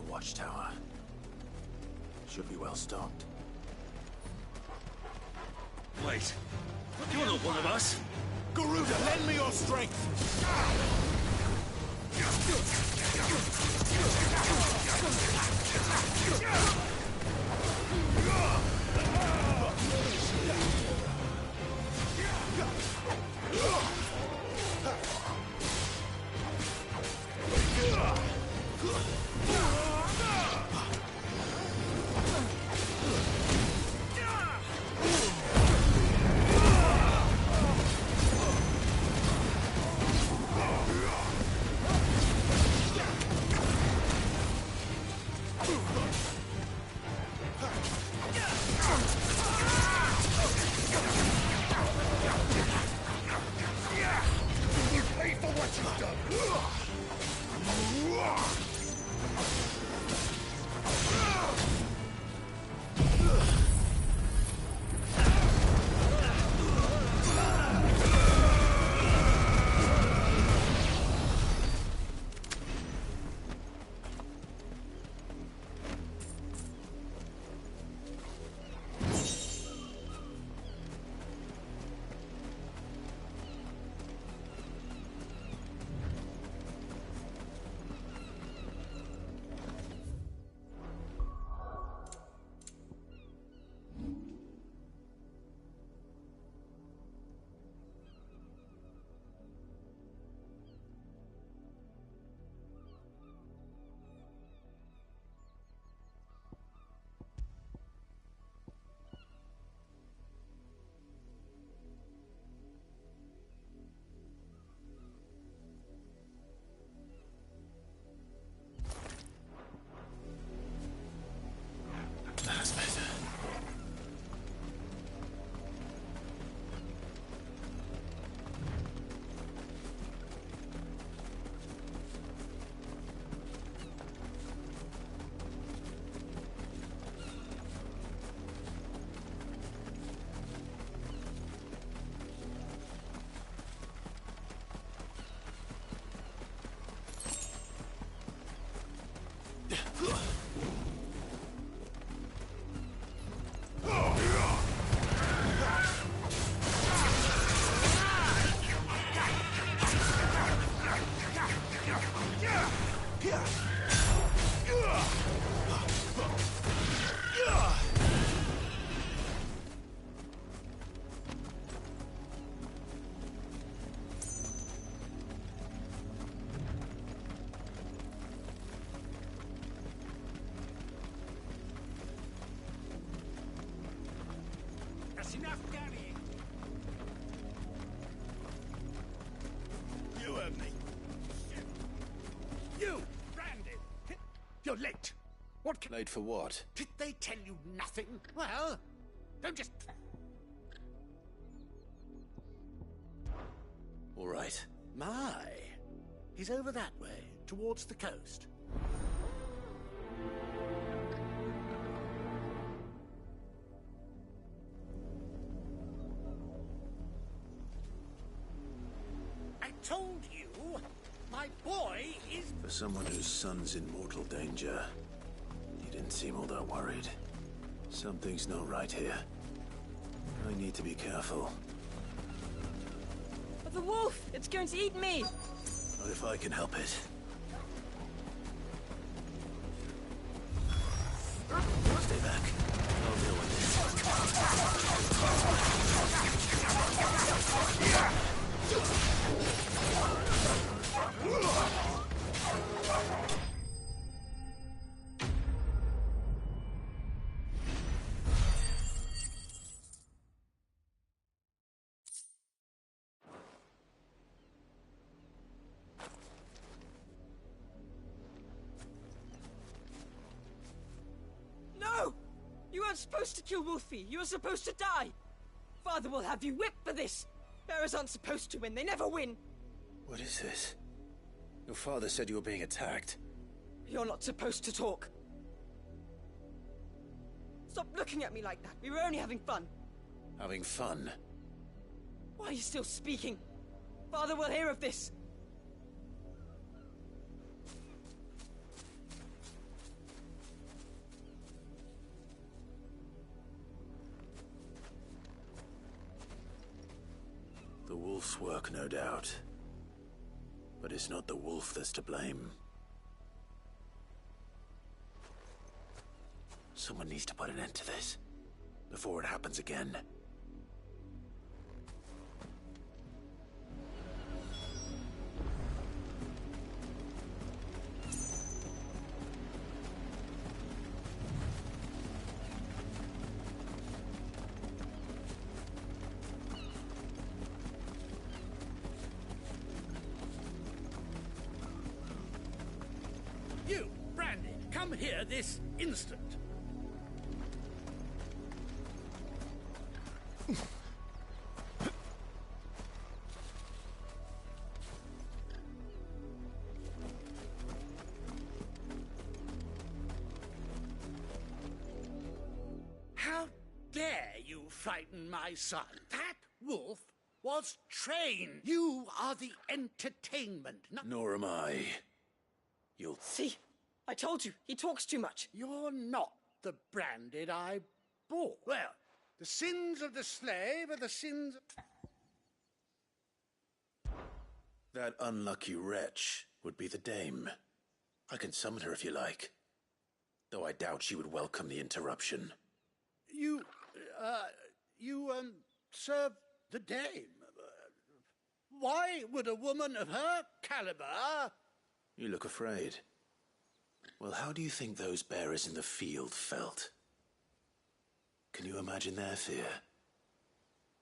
Watchtower. Should be well stocked. Wait. You're not one of us. Garuda, lend me your strength. You're late. What? Late for what? Did they tell you nothing? Well, don't just... All right. My. He's over that way, towards the coast. I told you, my boy is... For someone whose son's in mortal danger, he didn't seem all that worried. Something's not right here. I need to be careful. But the wolf! It's going to eat me! Not if I can help it. Stay back. I'll deal with No! You weren't supposed to kill Wolfie. You were supposed to die. Father will have you whipped for this. Bearers aren't supposed to win. They never win. What is this? Your father said you were being attacked. You're not supposed to talk. Stop looking at me like that. We were only having fun. Having fun? Why are you still speaking? Father will hear of this. The wolf's work, no doubt. But it's not the wolf that's to blame. Someone needs to put an end to this, before it happens again. You, Brandy, come here this instant. How dare you frighten my son? That wolf was trained. You are the entertainment. Nor am I. You'll... See? I told you, he talks too much. You're not the Branded I bought. Well, the sins of the slave are the sins of... That unlucky wretch would be the dame. I can summon her if you like. Though I doubt she would welcome the interruption. You serve the dame. Why would a woman of her caliber... You look afraid. Well, how do you think those bearers in the field felt? Can you imagine their fear?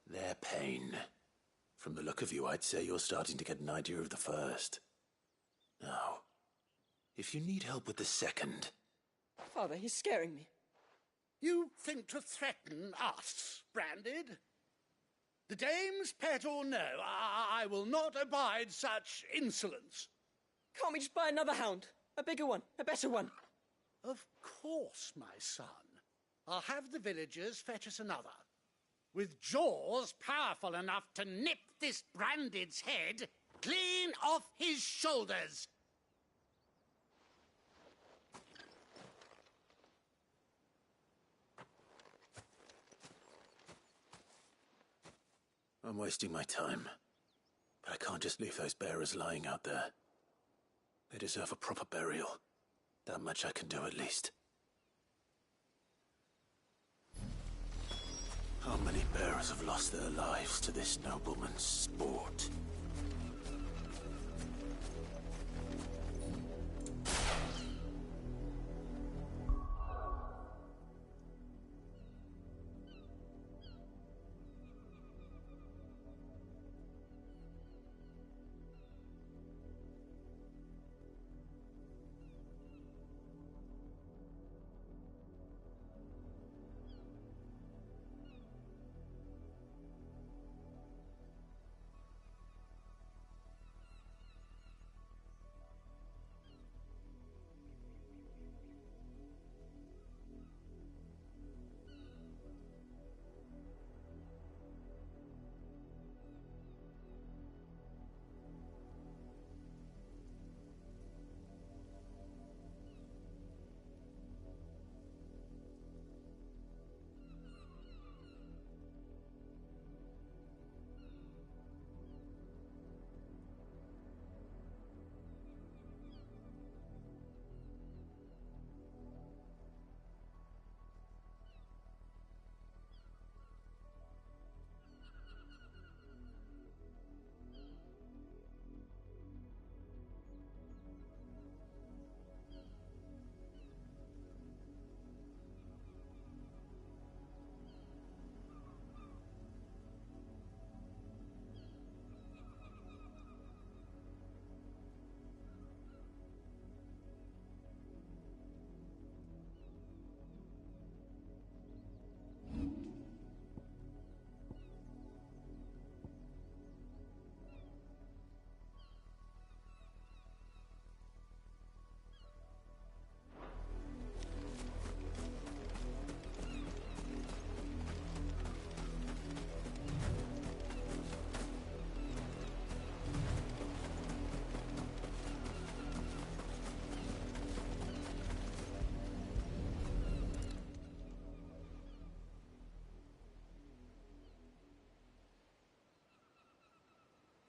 Their pain? From the look of you, I'd say you're starting to get an idea of the first. Now, if you need help with the second... Father, he's scaring me. You think to threaten us, Branded? The dame's pet or no, I will not abide such insolence. Can't we just buy another hound? A bigger one, a better one. Of course, my son. I'll have the villagers fetch us another. With jaws powerful enough to nip this Branded's head clean off his shoulders. I'm wasting my time. But I can't just leave those bearers lying out there. They deserve a proper burial. That much I can do at least. How many bearers have lost their lives to this nobleman's sport?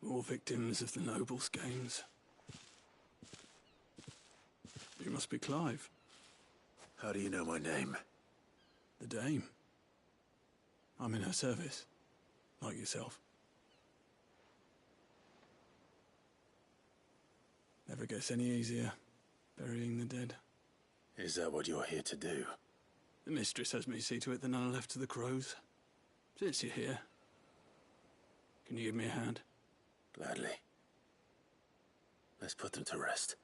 More victims of the nobles' games. You must be Clive. How do you know my name? The Dame. I'm in her service, like yourself. Never gets any easier, burying the dead. Is that what you're here to do? The mistress has me see to it that none are left to the crows. Since you're here, can you give me a hand? Gladly. Let's put them to rest.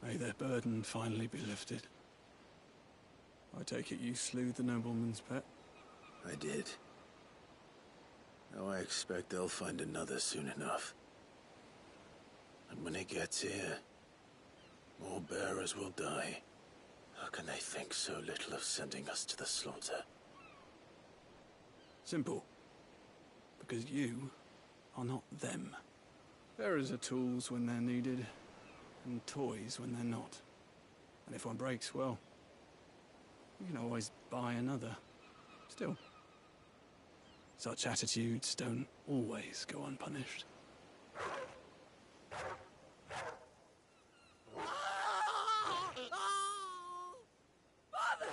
May their burden finally be lifted. I take it you slew the nobleman's pet? I did. Now I expect they'll find another soon enough. And when it gets here, more bearers will die. How can they think so little of sending us to the slaughter? Simple. Because you are not them. Bearers are tools when they're needed, and toys when they're not. And if one breaks, well, you can always buy another. Still, such attitudes don't always go unpunished. Father! Father!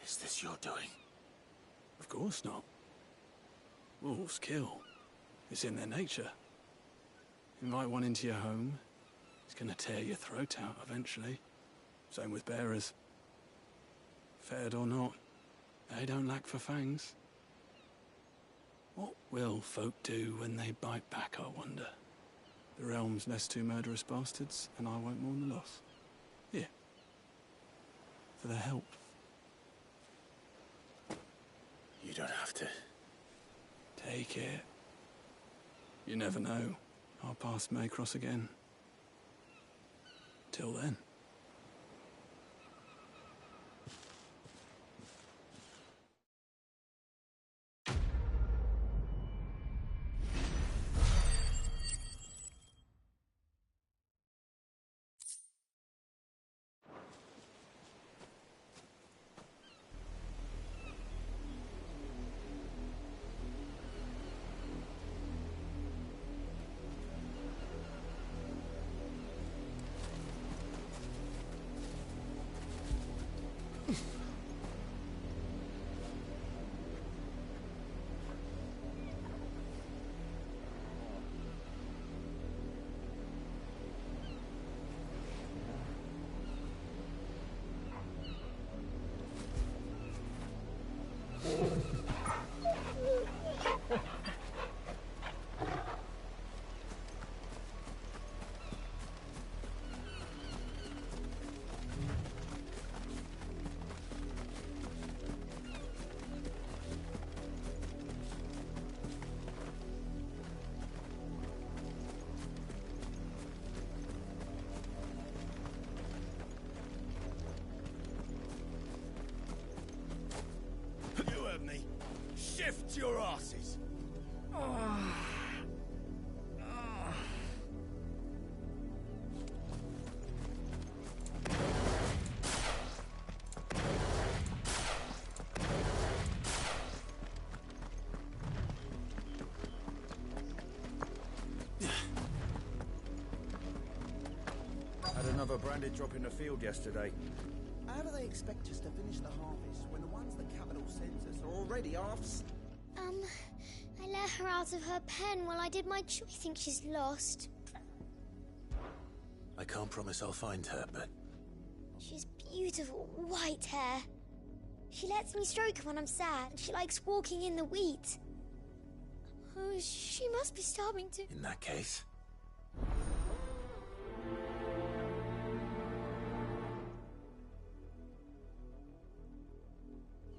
Is this your doing? Of course not. Wolves kill. It's in their nature. Invite one into your home, it's gonna tear your throat out eventually. Same with bearers. Fed or not, they don't lack for fangs. What will folk do when they bite back, I wonder? The realm's less two murderous bastards, and I won't mourn the loss. Here. For their help. You don't have to. Take it. You never know. Our paths may cross again. Till then. You heard me. Shift your asses. Had another branded drop in the field yesterday. How do they expect us to finish the harvest when the ones the capital sends us are already half? I let her out of her pen while I did my I think she's lost. I can't promise I'll find her, but... She's beautiful, white hair. She lets me stroke her when I'm sad, and she likes walking in the wheat. Oh, she must be starving to... In that case...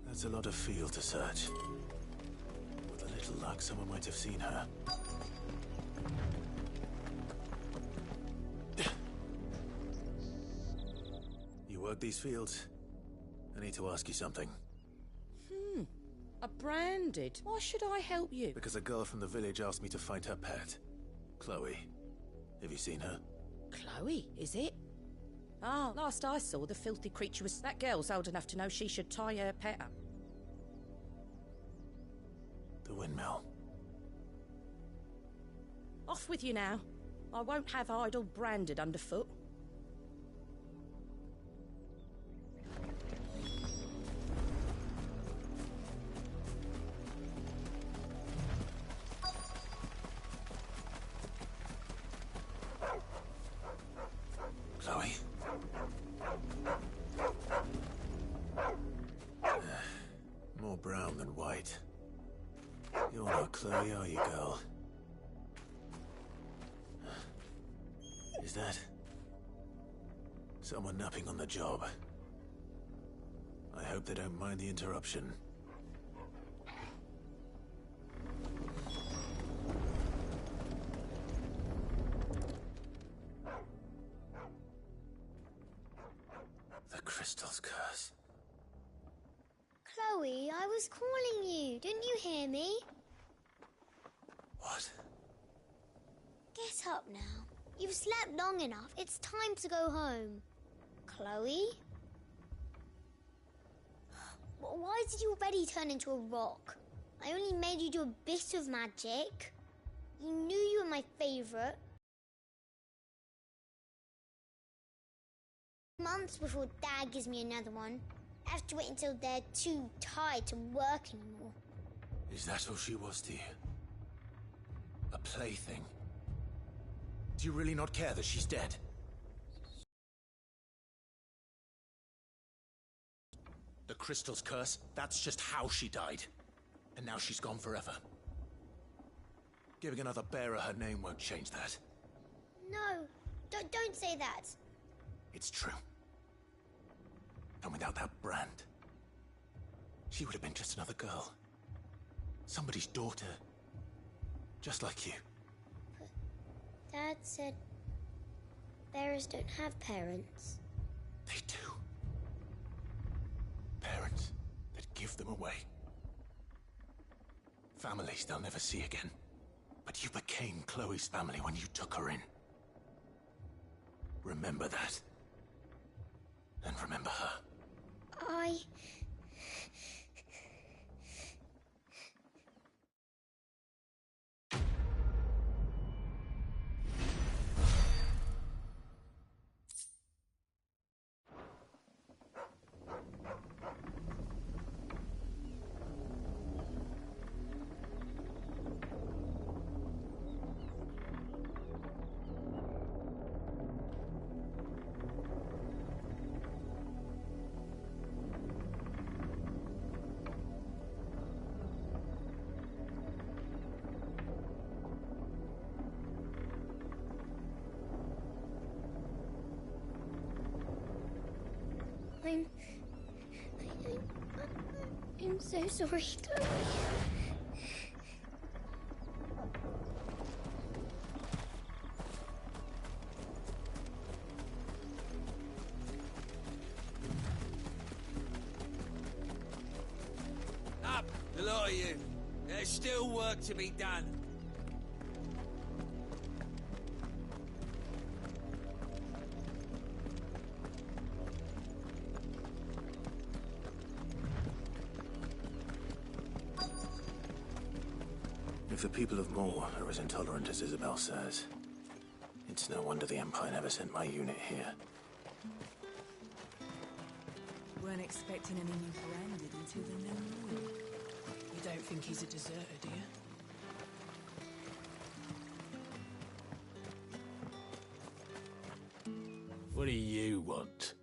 That's a lot of field to search. With a little luck, someone might have seen her. work these fields, I need to ask you something. A branded. Why should I help you? Because a girl from the village asked me to find her pet. Chloe. Have you seen her? Chloe, is it? Ah, last I saw, the filthy creature was... That girl's old enough to know she should tie her pet up. The windmill. Off with you now. I won't have idle branded underfoot. Chloe? More brown than white. You're not Chloe, are you, girl? Is that... someone napping on the job? I hope they don't mind the interruption. The crystal's curse. Chloe, I was calling you. Didn't you hear me? What? Get up now. You've slept long enough. It's time to go home. Chloe? Why did you already turn into a rock? I only made you do a bit of magic. You knew you were my favourite. Months before Dad gives me another one. I have to wait until they're too tired to work anymore. Is that all she was to you? A plaything? Do you really not care that she's dead? The crystal's curse, that's just how she died. And now she's gone forever. Giving another bearer her name won't change that. No, don't say that. It's true. And without that brand, she would have been just another girl. Somebody's daughter. Just like you. But Dad said bearers don't have parents. They do. Parents that give them away. Families they'll never see again. But you became Chloe's family when you took her in. Remember that. And remember her. I'm so sorry, Chloe. Up, the lot of you. There's still work to be done. If the people of Moor are as intolerant as Isabel says, it's no wonder the Empire never sent my unit here. Weren't expecting any new branded until the new moon. You don't think he's a deserter, do you? What do you want?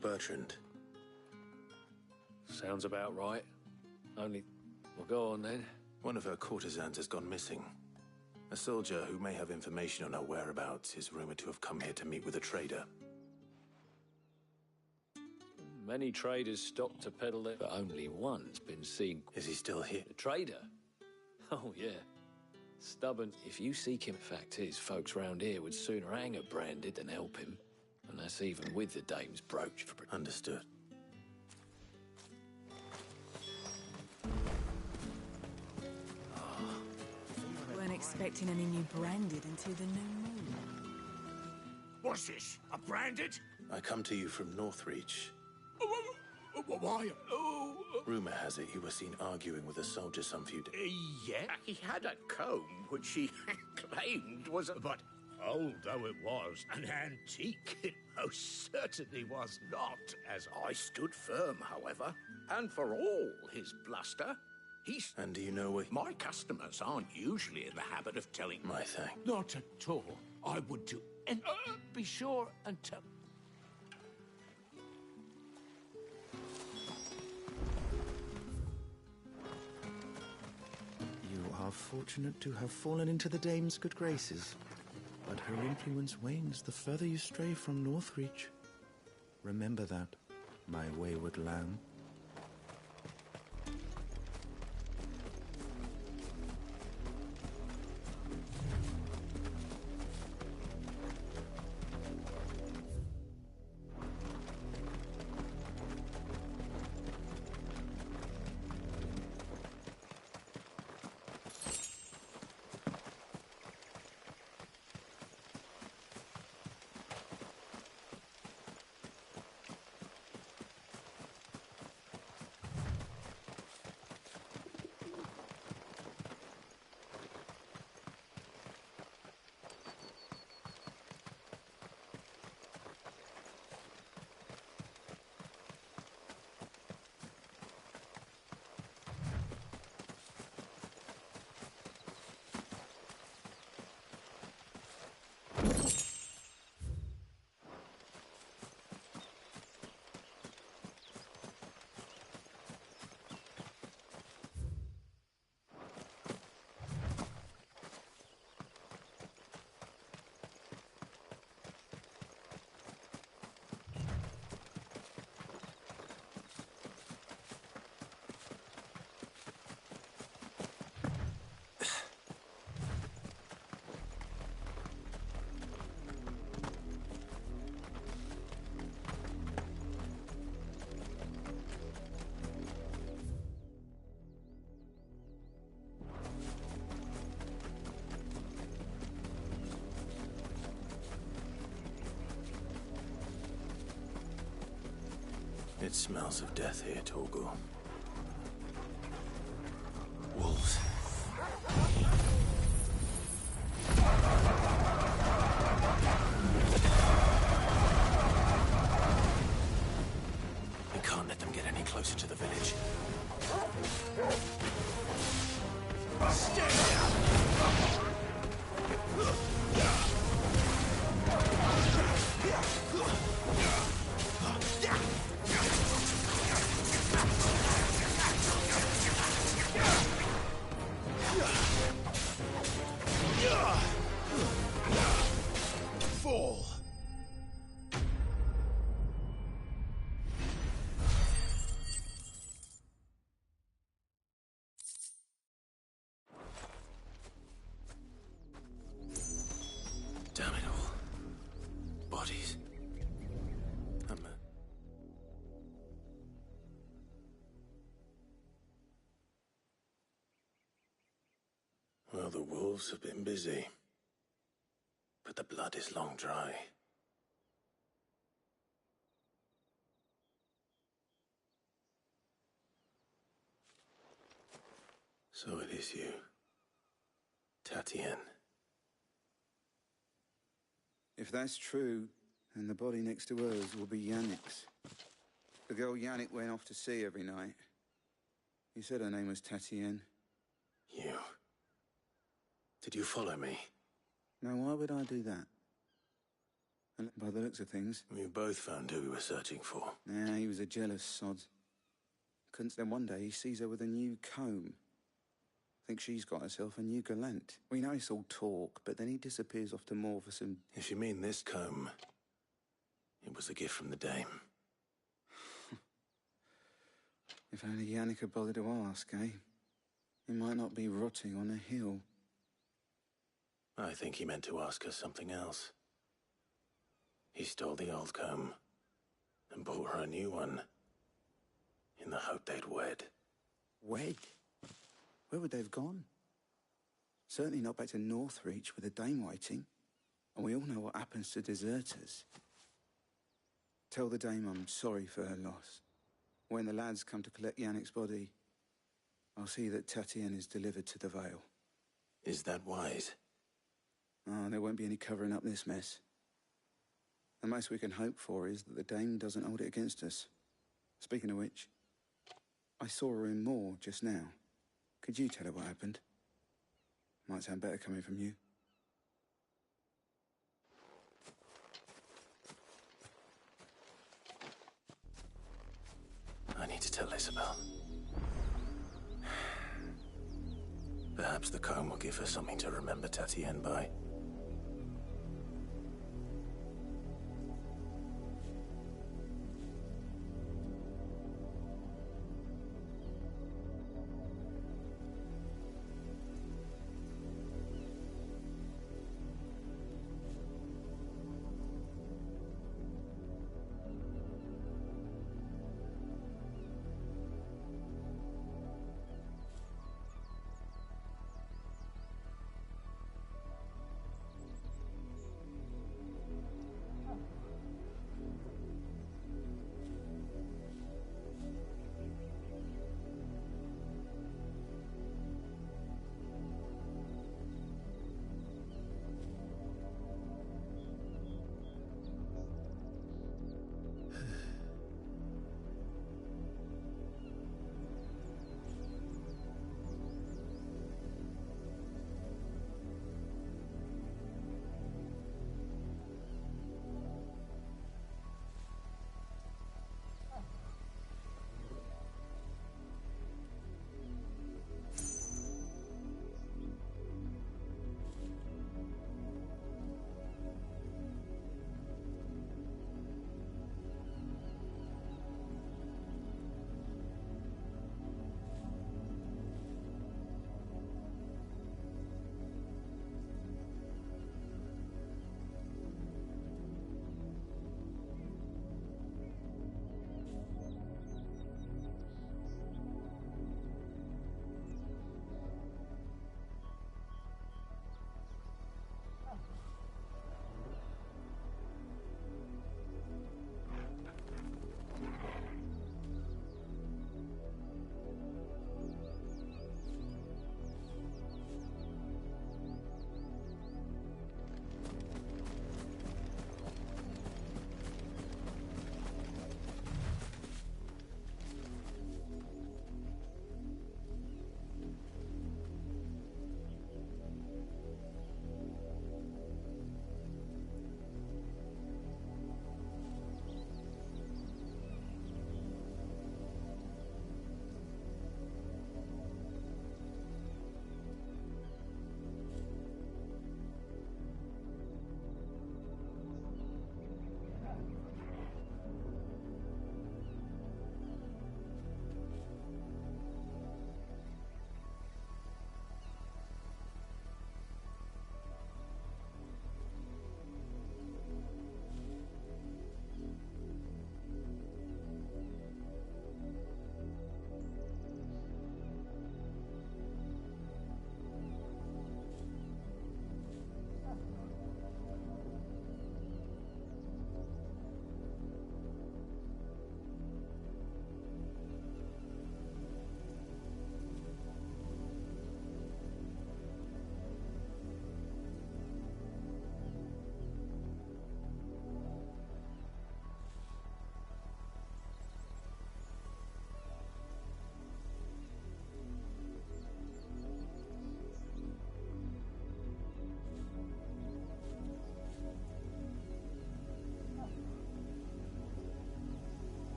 Bertrand? Sounds about right. Only... Well, go on then. One of her courtesans has gone missing. A soldier who may have information on her whereabouts is rumored to have come here to meet with a trader. Many traders stop to peddle it, but only one's been seen. Is he still here? The trader? Oh, yeah. Stubborn. If you seek him, fact is, folks round here would sooner hang a branded than help him. And that's even with the dame's brooch for... Understood. Weren't expecting any new branded until the new moon. What's this? A branded? I come to you from Northreach. Why? Rumor has it you were seen arguing with a soldier some few days. Yeah, he had a comb which he claimed was a... But old though it was, an antique, it most certainly was not. As I stood firm, however, and for all his bluster, he's... And do you know where... My customers aren't usually in the habit of telling... My thanks. Not at all. I would do... And be sure and tell... You are fortunate to have fallen into the dame's good graces, but her influence wanes the further you stray from Northreach. Remember that, my wayward lamb. It smells of death here, Torgal. Wolves. We can't let them get any closer to the village. Stay down! Fall! Damn it all. Bodies. Well, the wolves have been busy. But the blood is long dry. So it is you, Tatienne. If that's true, then the body next to hers will be Yannick's. The girl Yannick went off to sea every night. He said her name was Tatienne. You. Did you follow me? Now, why would I do that? And by the looks of things... We both found who we were searching for. Yeah, he was a jealous sod. Couldn't then one day he sees her with a new comb. Think she's got herself a new gallant. We know it's all talk, but then he disappears off to more for some... If you mean this comb, it was a gift from the dame. If only Yannick had bothered to ask, eh? He might not be rotting on a hill. I think he meant to ask her something else. He stole the old comb and bought her a new one in the hope they'd wed. Wed? Where would they have gone? Certainly not back to Northreach with a dame waiting. And we all know what happens to deserters. Tell the dame I'm sorry for her loss. When the lads come to collect Yannick's body, I'll see that Tatienne is delivered to the Vale. Is that wise? Oh, there won't be any covering up this mess. The most we can hope for is that the dame doesn't hold it against us. Speaking of which, I saw her in Moor just now. Could you tell her what happened? Might sound better coming from you. I need to tell Isabel. Perhaps the comb will give her something to remember Tatienne by.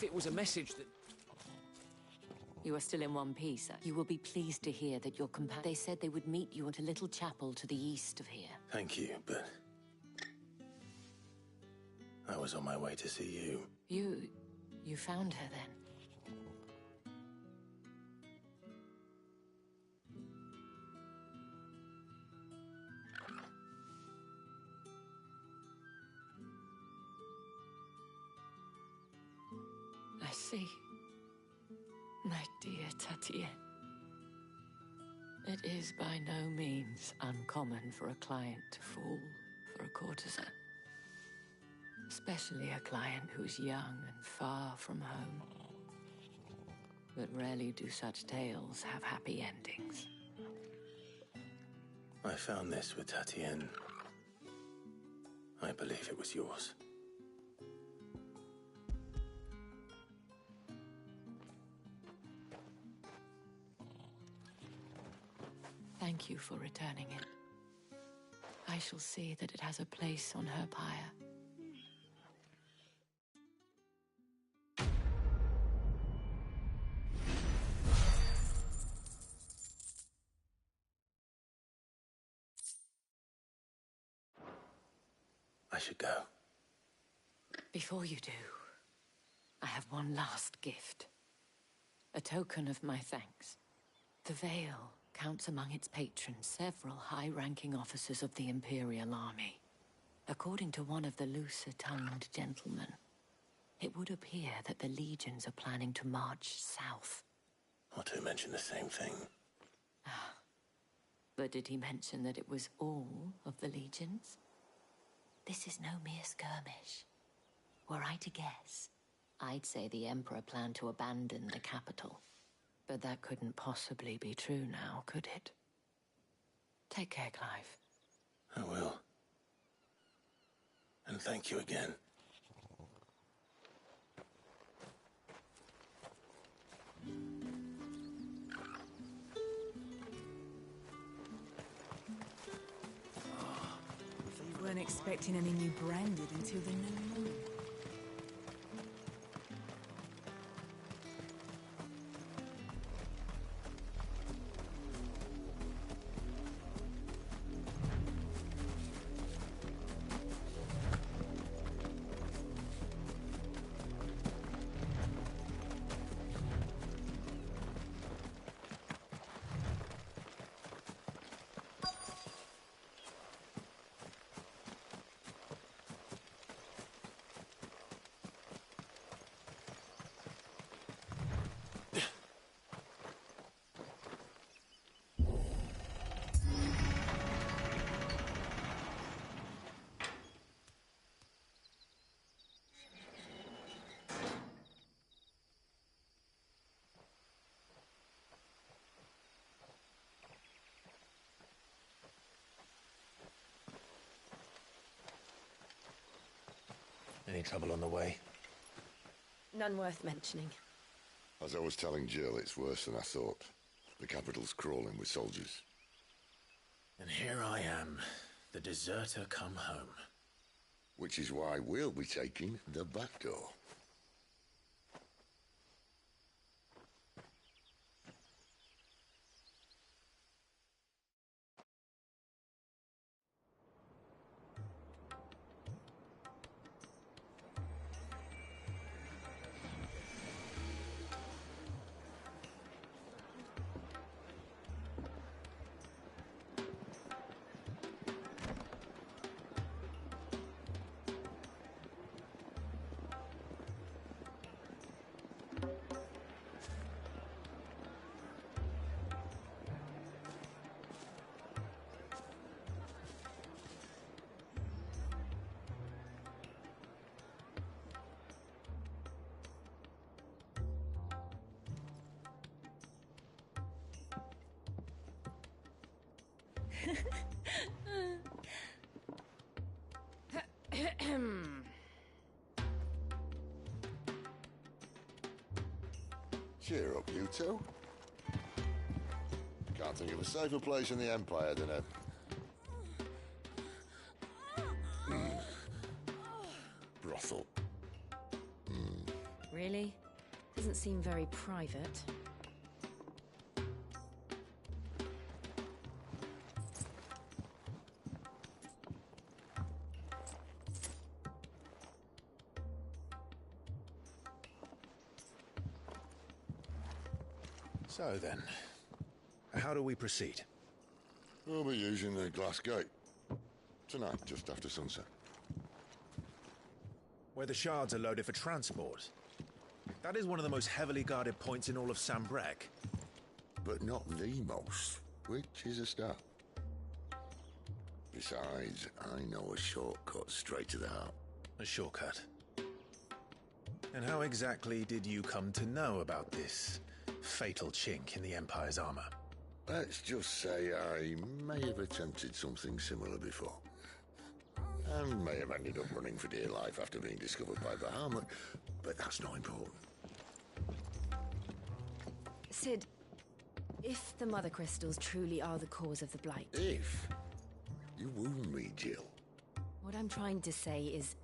if it was a message that... You are still in one piece. You will be pleased to hear that your They said they would meet you at a little chapel to the east of here. Thank you, but... I was on my way to see you. You found her then? I see. My dear Tatienne. It is by no means uncommon for a client to fall for a courtesan. Especially a client who's young and far from home. But rarely do such tales have happy endings. I found this with Tatienne. I believe it was yours. Thank you for returning it. I shall see that it has a place on her pyre. I should go. Before you do, I have one last gift. A token of my thanks. The Veil counts among its patrons several high-ranking officers of the Imperial Army. According to one of the looser-tongued gentlemen, it would appear that the legions are planning to march south. Or to mention the same thing. But did he mention that it was all of the legions? This is no mere skirmish. Were I to guess, I'd say the Emperor planned to abandon the capital. But that couldn't possibly be true now, could it? Take care, Clive. I will. And thank you again. We weren't expecting any new branded until the new moon. Any trouble on the way? None worth mentioning. As I was telling Jill, it's worse than I thought. The capital's crawling with soldiers. And here I am, the deserter come home. Which is why we'll be taking the back door. Cheer up, you two. Can't think of a safer place in the Empire than a... brothel. Really? Doesn't seem very private. So then, how do we proceed? We'll be using the glass gate. Tonight, just after sunset. Where the shards are loaded for transport. That is one of the most heavily guarded points in all of Sambrec. But not the most, which is a start. Besides, I know a shortcut straight to the heart. A shortcut? And how exactly did you come to know about this fatal chink in the Empire's armor? Let's just say I may have attempted something similar before. And may have ended up running for dear life after being discovered by Bahamut, but that's not important. Sid, if the Mother Crystals truly are the cause of the Blight... If? You wound me, Jill. What I'm trying to say is,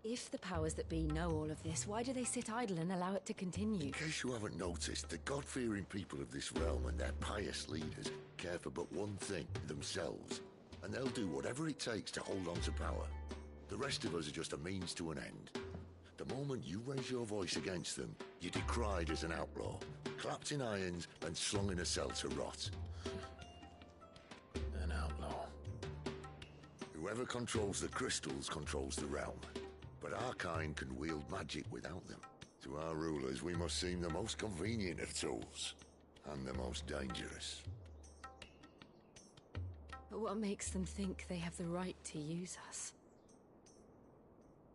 if the powers that be know all of this, why do they sit idle and allow it to continue? In case you haven't noticed, the God-fearing people of this realm and their pious leaders care for but one thing, themselves. And they'll do whatever it takes to hold on to power. The rest of us are just a means to an end. The moment you raise your voice against them, you're decried as an outlaw, clapped in irons and slung in a cell to rot. An outlaw. Whoever controls the crystals controls the realm. But our kind can wield magic without them. To our rulers, we must seem the most convenient of tools. And the most dangerous. But what makes them think they have the right to use us?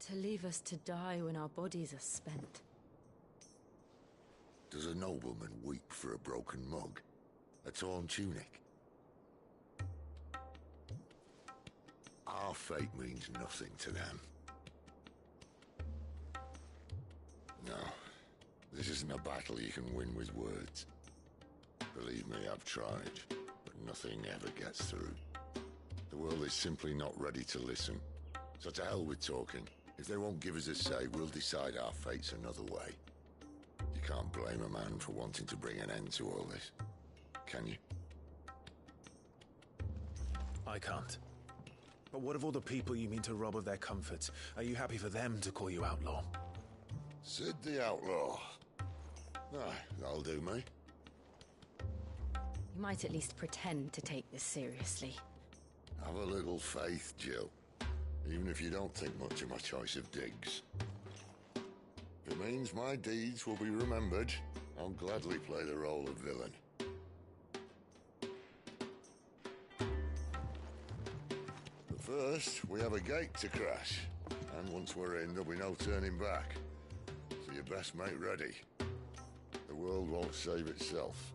To leave us to die when our bodies are spent? Does a nobleman weep for a broken mug? A torn tunic? Our fate means nothing to them. No, this isn't a battle you can win with words. Believe me, I've tried, but nothing ever gets through. The world is simply not ready to listen. So to hell with talking. If they won't give us a say, we'll decide our fates another way. You can't blame a man for wanting to bring an end to all this, can you? I can't. But what of all the people you mean to rob of their comforts? Are you happy for them to call you outlaw? Sid the Outlaw. Aye, that'll do me. You might at least pretend to take this seriously. Have a little faith, Jill. Even if you don't think much of my choice of digs. If it means my deeds will be remembered, I'll gladly play the role of villain. But first, we have a gate to crash. And once we're in, there'll be no turning back. So you best make ready. The world won't save itself.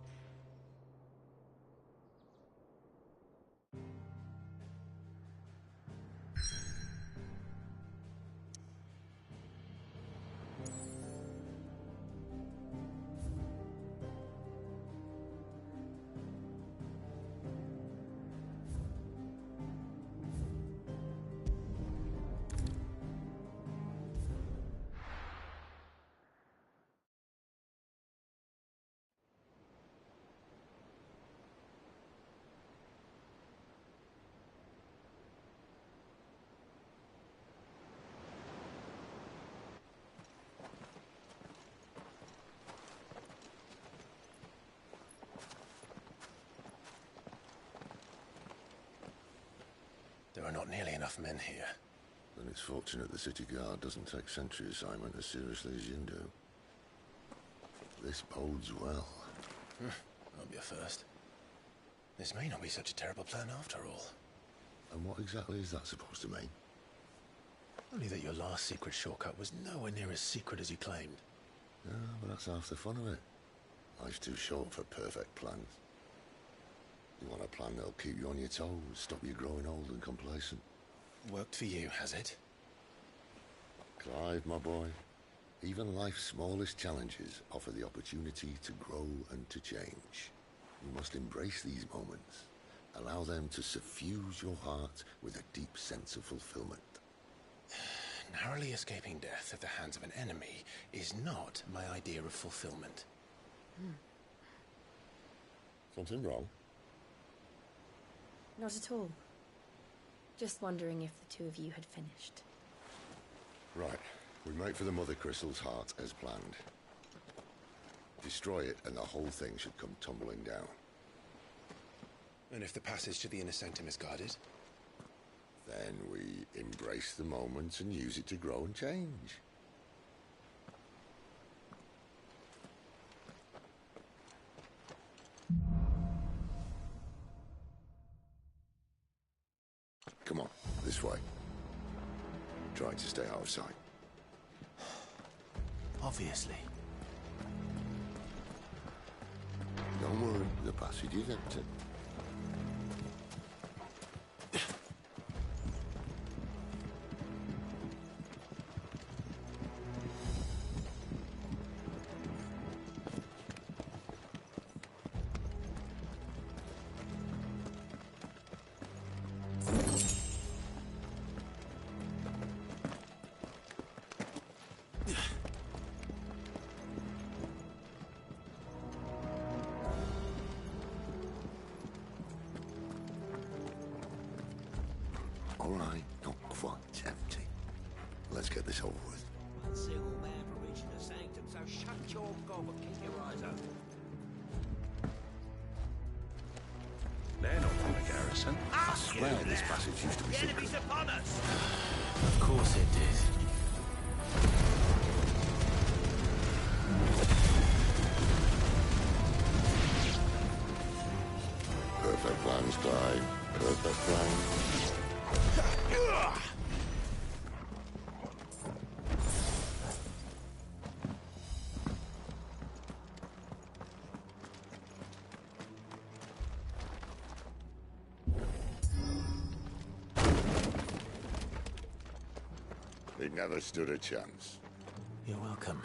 There are not nearly enough men here. Then it's fortunate the city guard doesn't take sentry assignment as seriously as you do. This bodes well. That'll be a first. This may not be such a terrible plan after all. And what exactly is that supposed to mean? Only that your last secret shortcut was nowhere near as secret as you claimed. Yeah, but that's half the fun of it. Life's too short for perfect plans. You want a plan that'll keep you on your toes, stop you growing old and complacent. Worked for you, has it? Clive, my boy, even life's smallest challenges offer the opportunity to grow and to change. You must embrace these moments. Allow them to suffuse your heart with a deep sense of fulfillment. Narrowly escaping death at the hands of an enemy is not my idea of fulfillment. Something wrong? Not at all. Just wondering if the two of you had finished. Right. We make for the Mother Crystal's heart as planned. Destroy it and the whole thing should come tumbling down. And if the passage to the inner sanctum is guarded? Then we embrace the moment and use it to grow and change. Come on, this way. Try to stay out of sight. Obviously. Don't worry, the passage is empty. All right, not quite empty. Let's get this over with. One single man for reaching the sanctum, so shut your gob and keep your eyes open. They're not from the garrison. I swear this passage used to be The secret. enemy's upon us! Of course it did. Perfect plans, Clive. Perfect plans. He never stood a chance. You're welcome.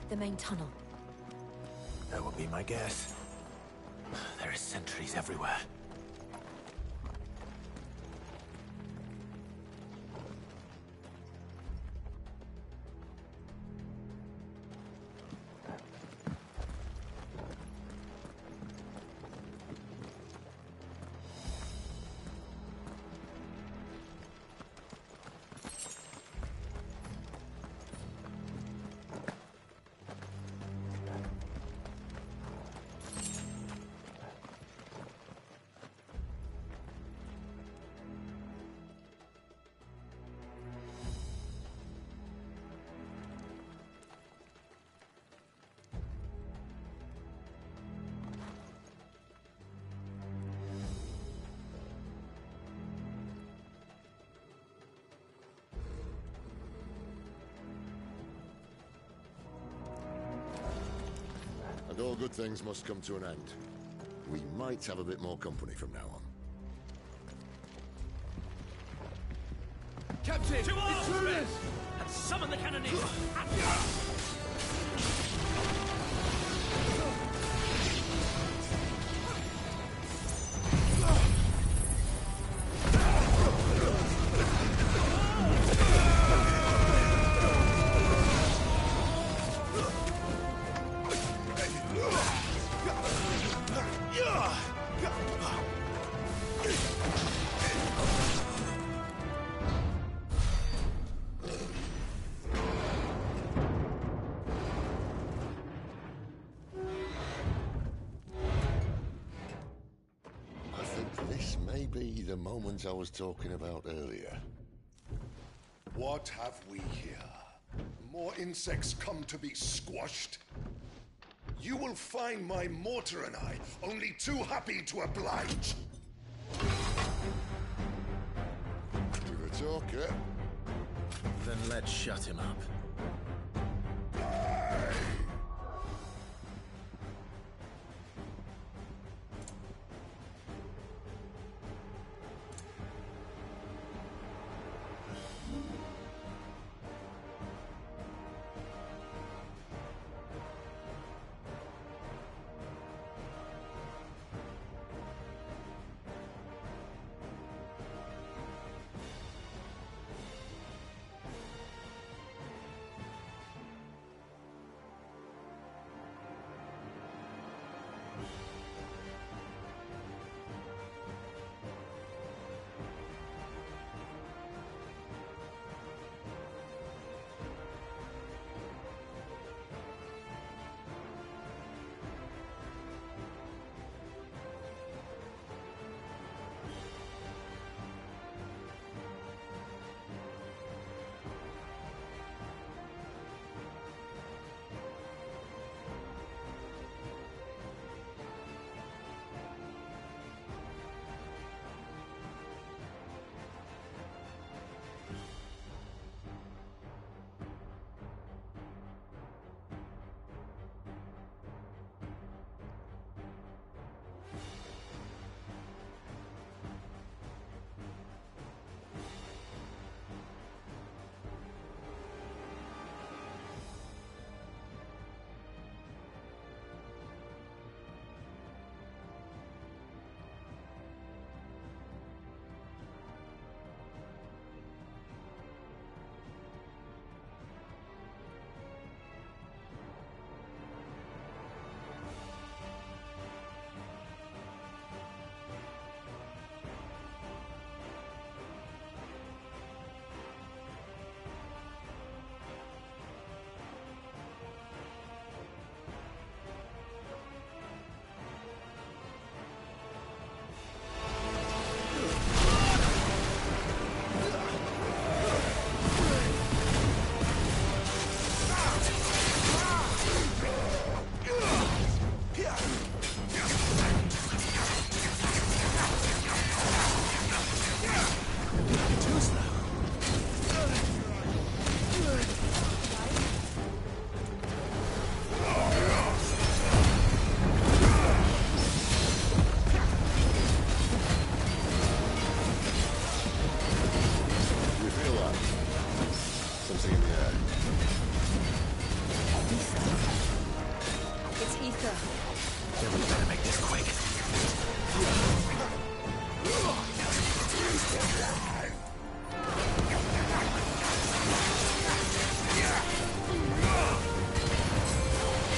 The main tunnel. That would be my guess. There are sentries everywhere. And all good things must come to an end. We might have a bit more company from now on. Captain! Intruders! And summon the cannoneers! I think this may be the moment I was talking about earlier. What have we here? More insects come to be squashed? You will find my mortar and I only too happy to oblige. You're a talker. Then let's shut him up. It's ether. Then we better make this quick.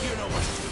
You know what to do.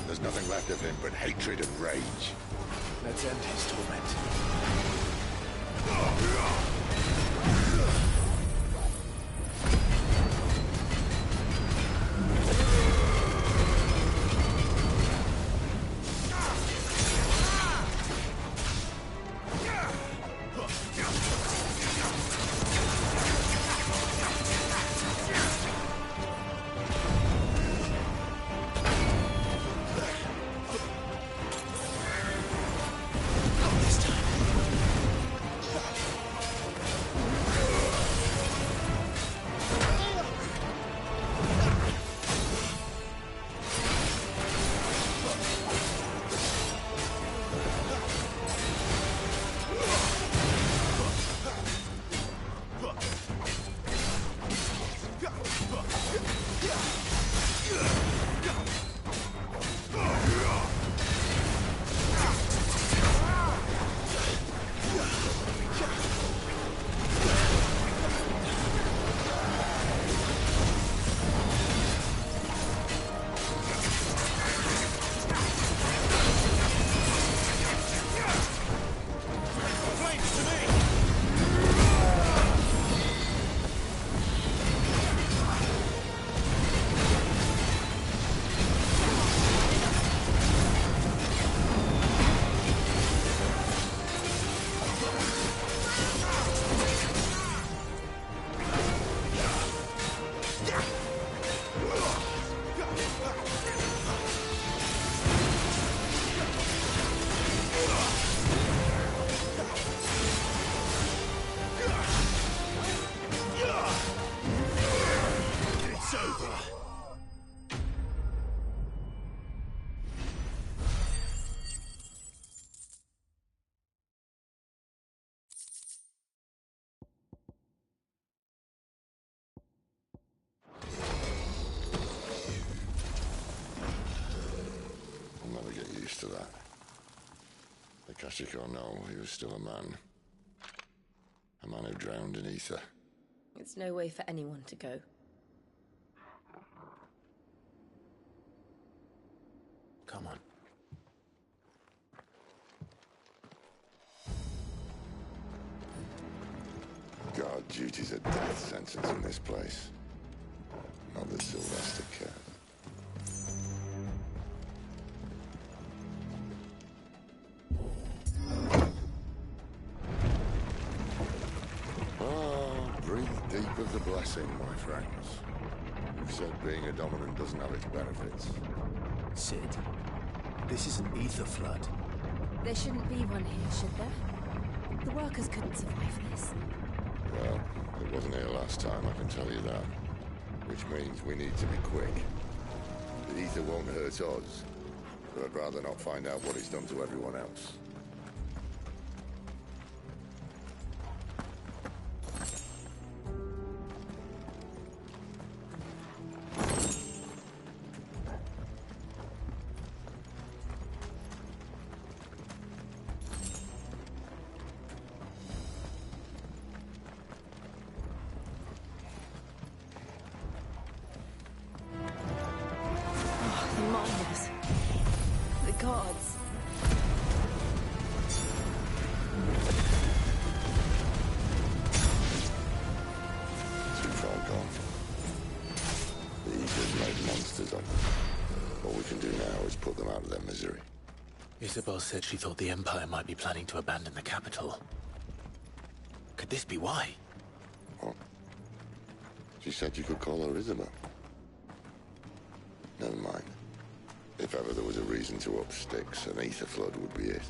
There's nothing left of him but hatred and rage. Let's end his torment. To that. Akashic or no, he was still a man. A man who drowned in ether. It's no way for anyone to go. Come on. God, duty's a death sentence in this place. Not that Sylvester cared. Deep of the blessing, my friends. You've said being a dominant doesn't have its benefits. Sid, this is an ether flood. There shouldn't be one here, should there? The workers couldn't survive this. Well, it wasn't here last time, I can tell you that. Which means we need to be quick. The ether won't hurt us, but I'd rather not find out what it's done to everyone else. can do now is put them out of their misery. Isabel said she thought the Empire might be planning to abandon the capital. Could this be why? What? She said you could call her Isabel. Never mind. If ever there was a reason to up sticks, an ether flood would be it.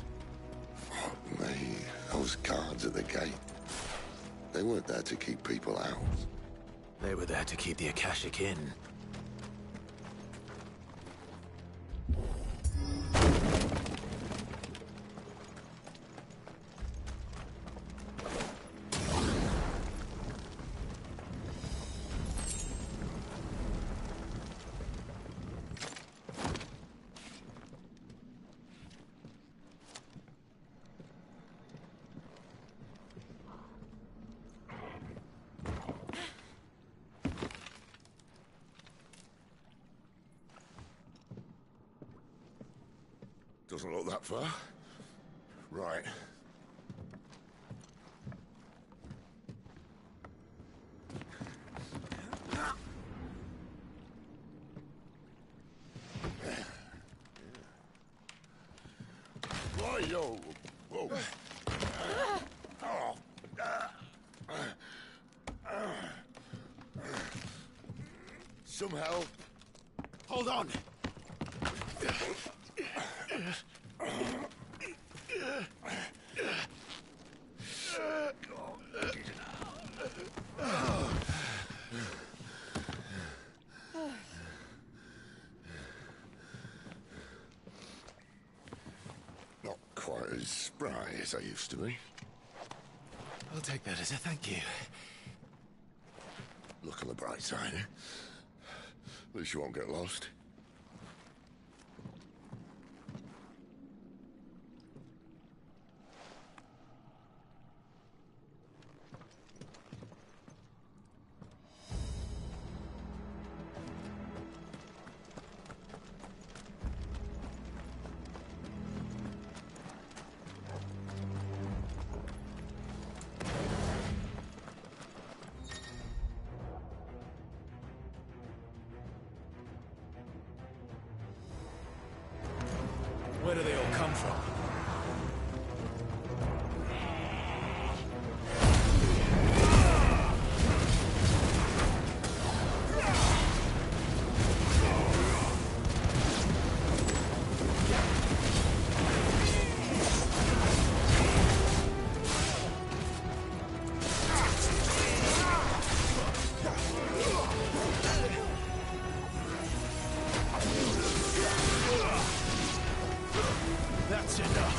Fuck me. Those guards at the gate. They weren't there to keep people out. They were there to keep the Akashic in. Doesn't look that far. Right. Why-yo! Whoa! Some help. Hold on! Not quite as spry as I used to be. I'll take that as a thank you. Look on the bright side, eh? At least you won't get lost. Where do they all come from? That's enough.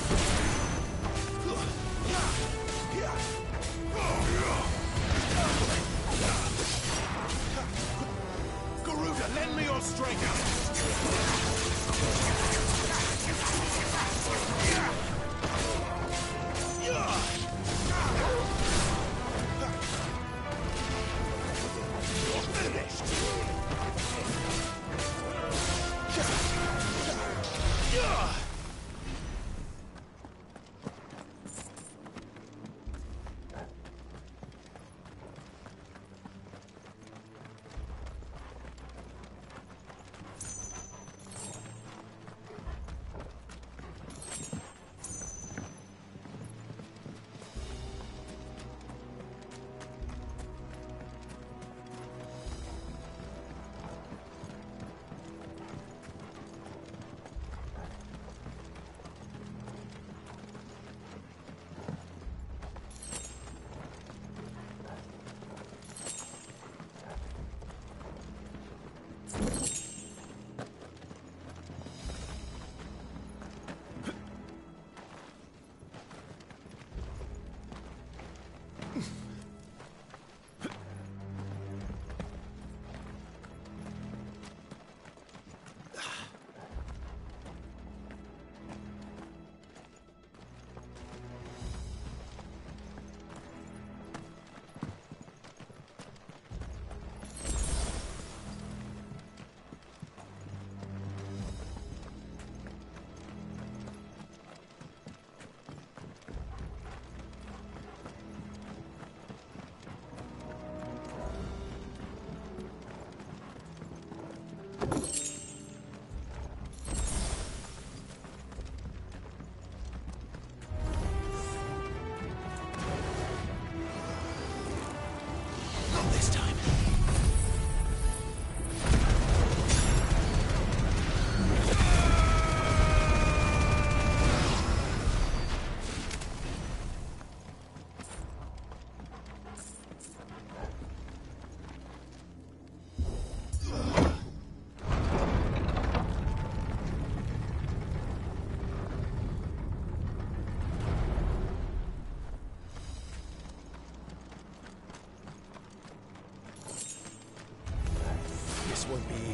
Garuda, lend me your strength. You're finished.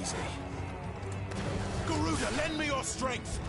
easy. Garuda, lend me your strength!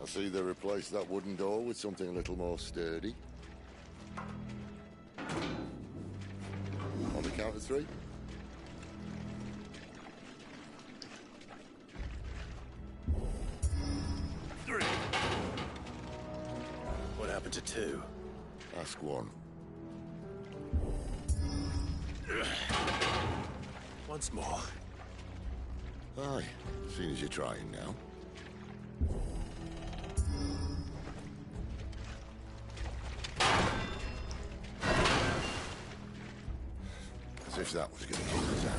I see they replaced that wooden door with something a little more sturdy. On the count of 3. What happened to 2? Ask 1. Once more. Aye, seeing as you're trying now. As if that was going to keep us out.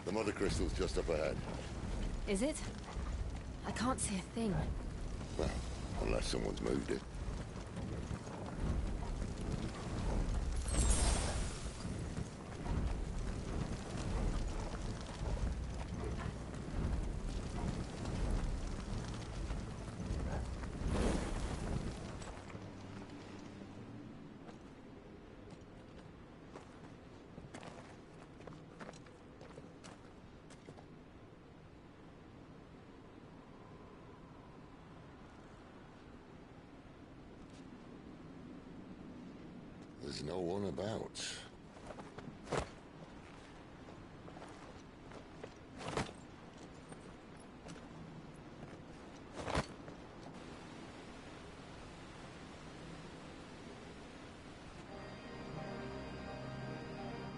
The mother crystal's just up ahead. Is it? I can't see a thing. Well, unless someone's moved it. There's no one about.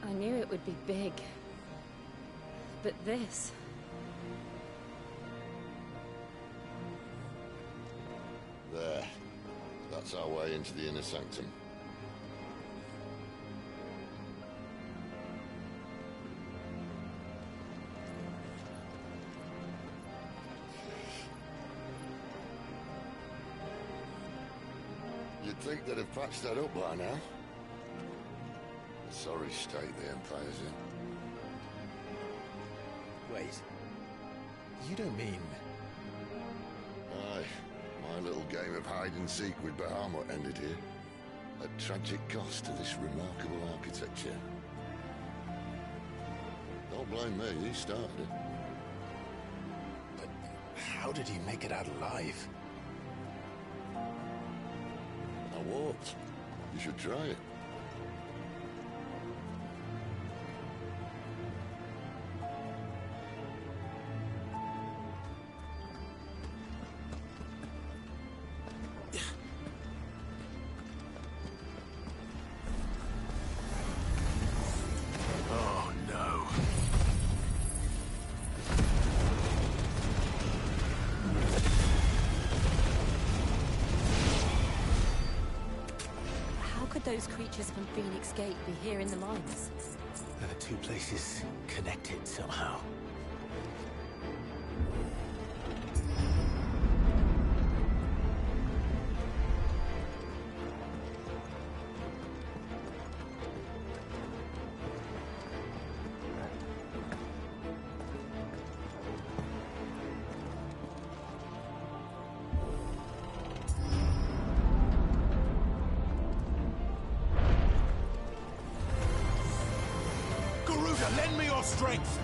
I knew it would be big. But this... That's our way into the inner sanctum. You'd think they'd have patched that up by now. Sorry state the Empire's in. Wait. You don't mean... Aye. My little game of hide-and-seek with Bahamut ended here. At tragic cost to this remarkable architecture. Don't blame me, he started it. But how did he make it out alive? I walked. You should try it. Oh, no. How could those creatures from Phoenix Gate be here in the mines? The two places connected somehow. Garuda, lend me your strength!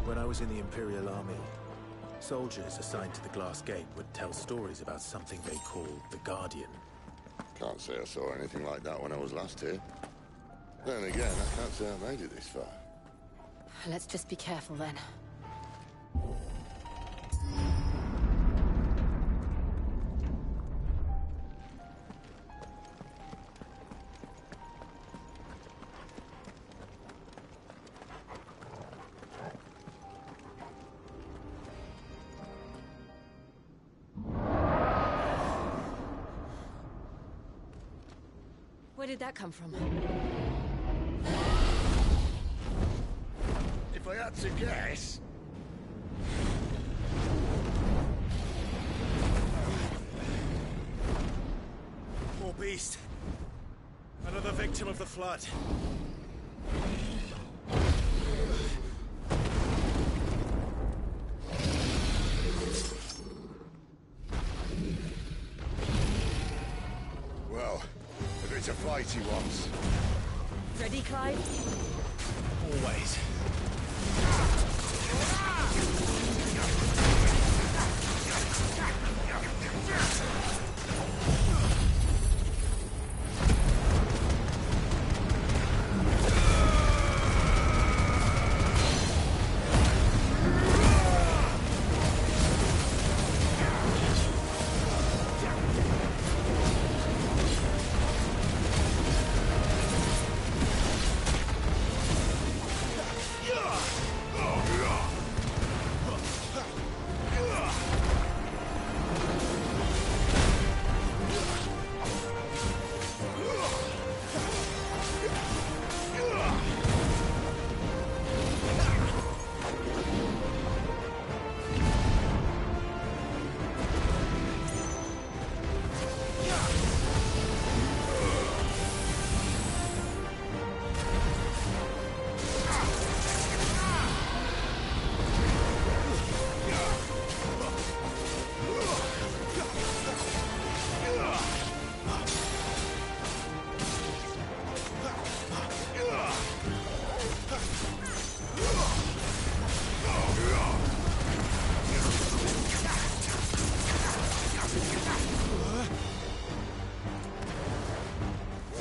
When I was in the Imperial Army, soldiers assigned to the Glass Gate would tell stories about something they called the Guardian. Can't say I saw anything like that when I was last here. Then again, I can't say I made it this far. Let's just be careful then. Where did that come from? If I had to guess... Poor beast. Another victim of the flood. Well, if it's a fight he wants. Ready, Clyde? Always.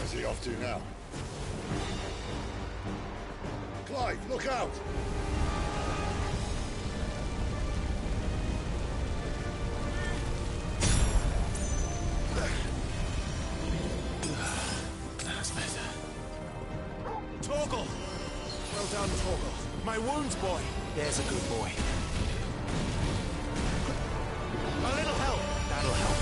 Where's he off to now? Clive, look out! That's better. Torgal! Well done, Torgal. My wounds, boy. There's a good boy. A little help. That'll help.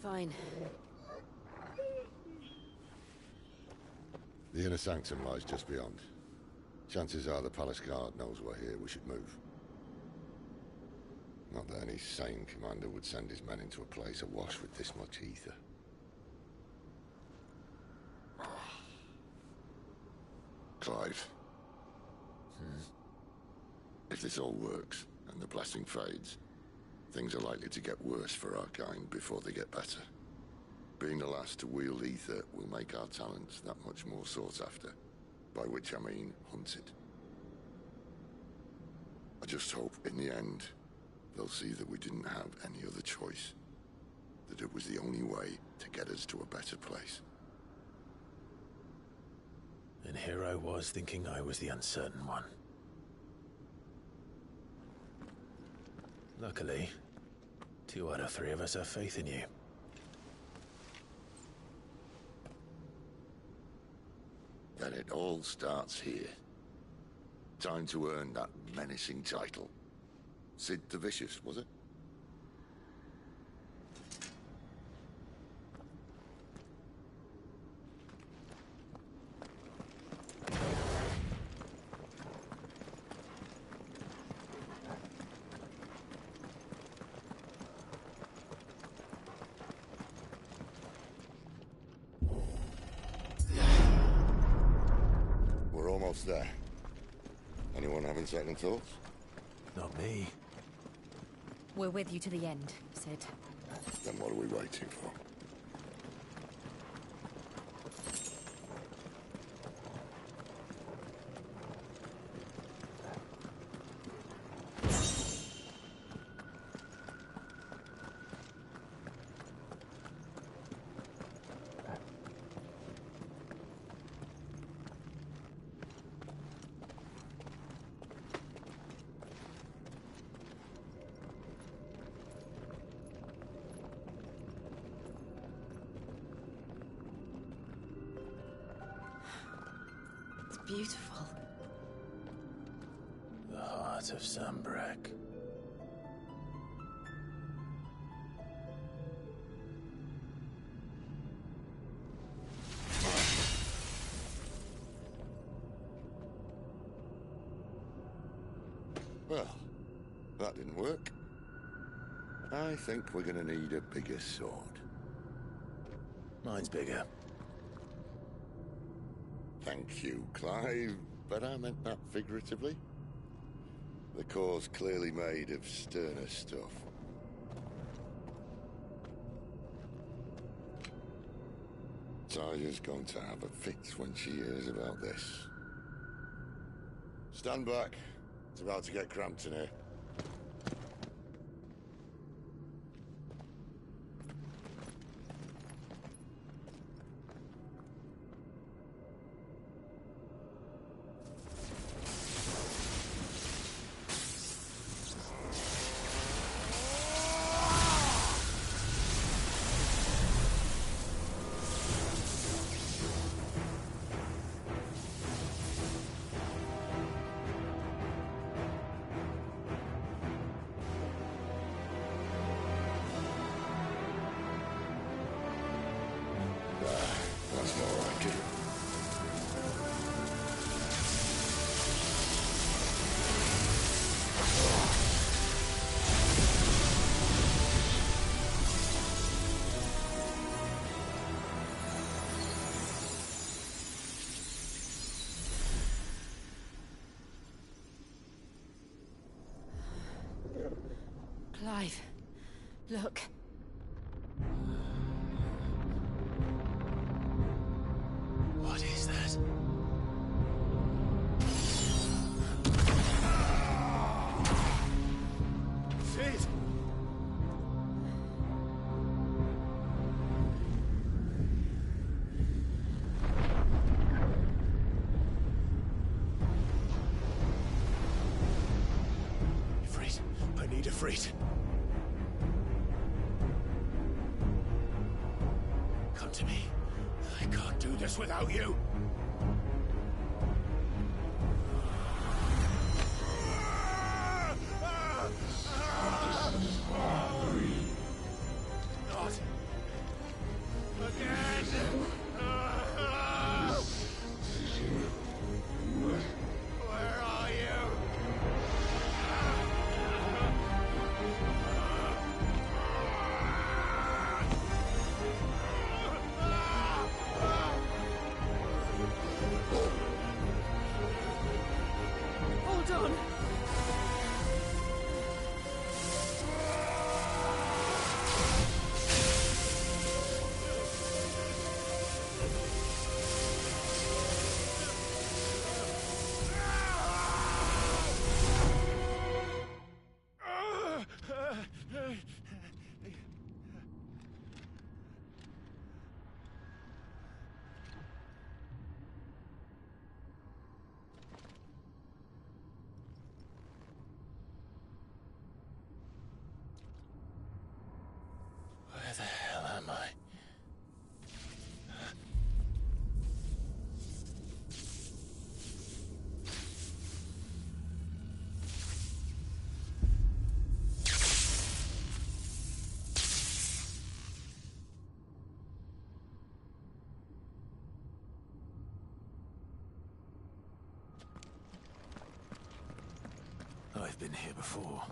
fine. The inner sanctum lies just beyond. Chances are the palace guard knows we're here. We should move. Not that any sane commander would send his men into a place awash with this much ether. Clive. If this all works, and the blessing fades, things are likely to get worse for our kind before they get better. Being the last to wield ether will make our talents that much more sought after, by which I mean hunted. I just hope, in the end, they'll see that we didn't have any other choice. That it was the only way to get us to a better place. And here I was thinking I was the uncertain one. Luckily, 2 out of 3 of us have faith in you. Then it all starts here. Time to earn that menacing title. Sid the Vicious, was it? We're almost there. Anyone having second thoughts? Not me. We're with you to the end, Sid. Then what are we waiting for? Beautiful. The heart of Sambrek. Well, that didn't work. I think we're gonna need a bigger sword. Mine's bigger. Thank you, Clive, but I meant that figuratively. The core's clearly made of sterner stuff. Taya's going to have a fit when she hears about this. Stand back. It's about to get cramped in here. That's more like it. Clive, look. What is that? Sid! Ifrit, I need Ifrit. Come to me. I can't do this without you. Not on! Where the hell am I? I've been here before.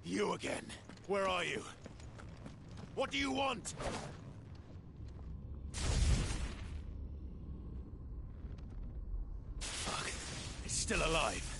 You again. Where are you? What do you want? Fuck. It's still alive.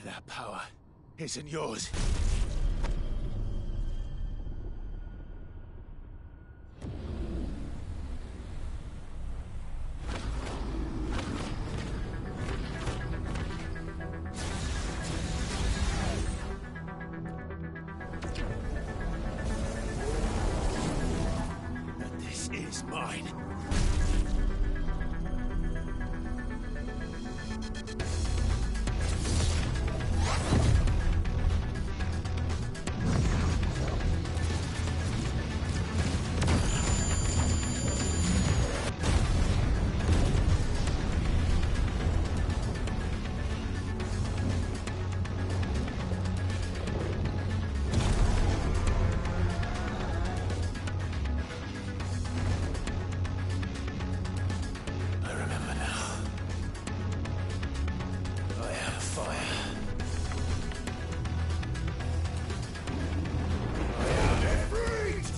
That power isn't yours. But this is mine. I remember now. I have fire. I have it freezed!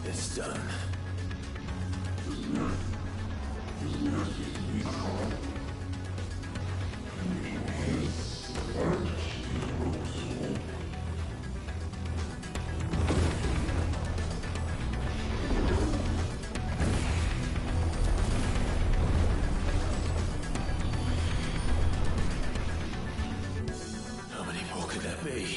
It's done. How many more could there be?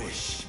finish.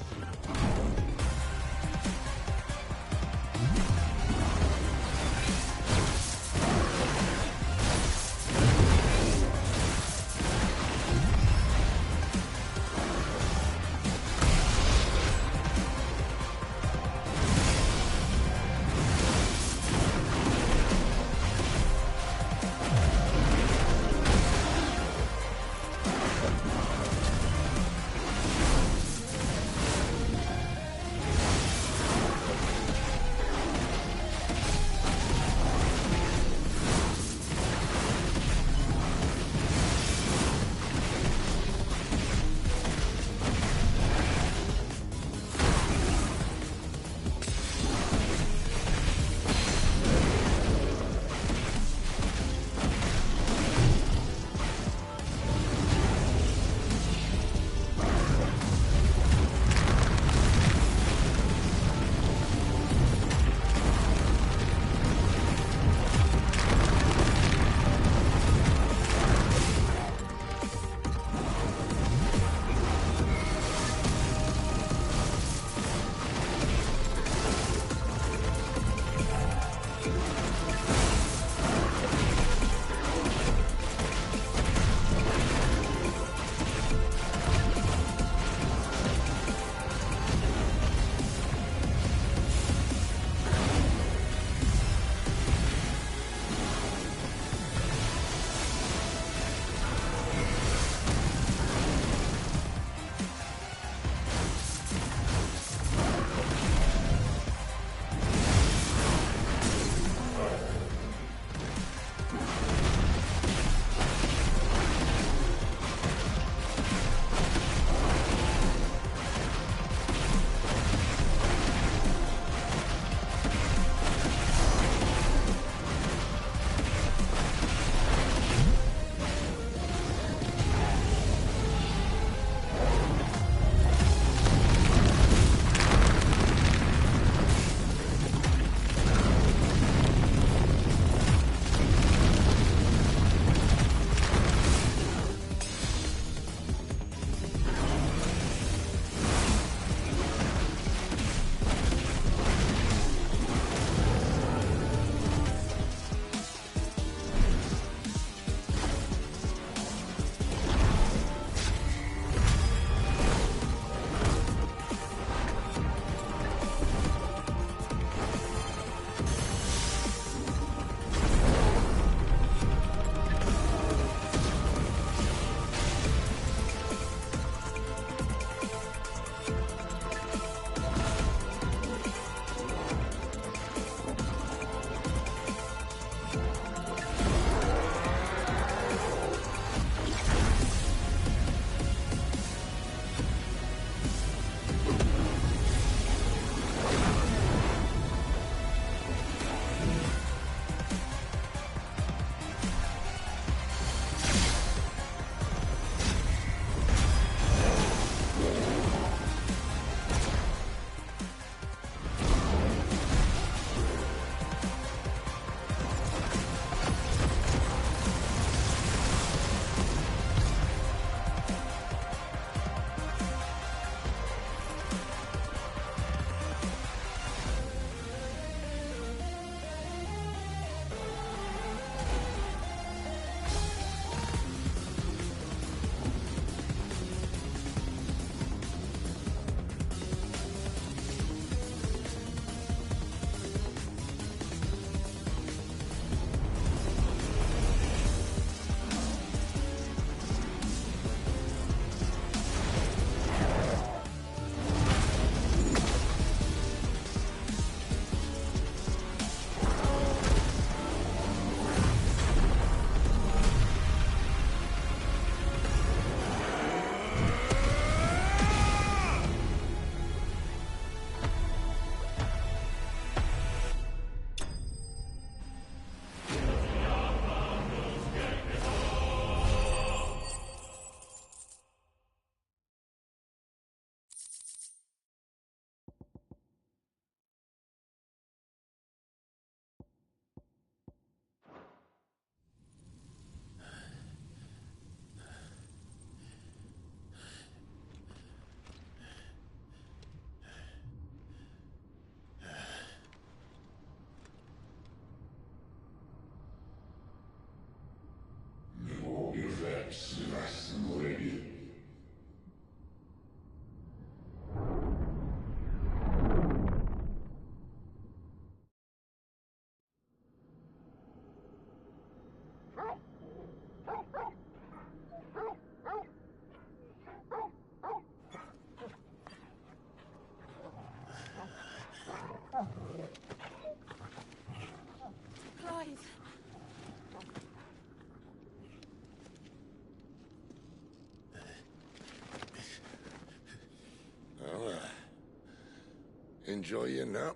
Enjoy your nap?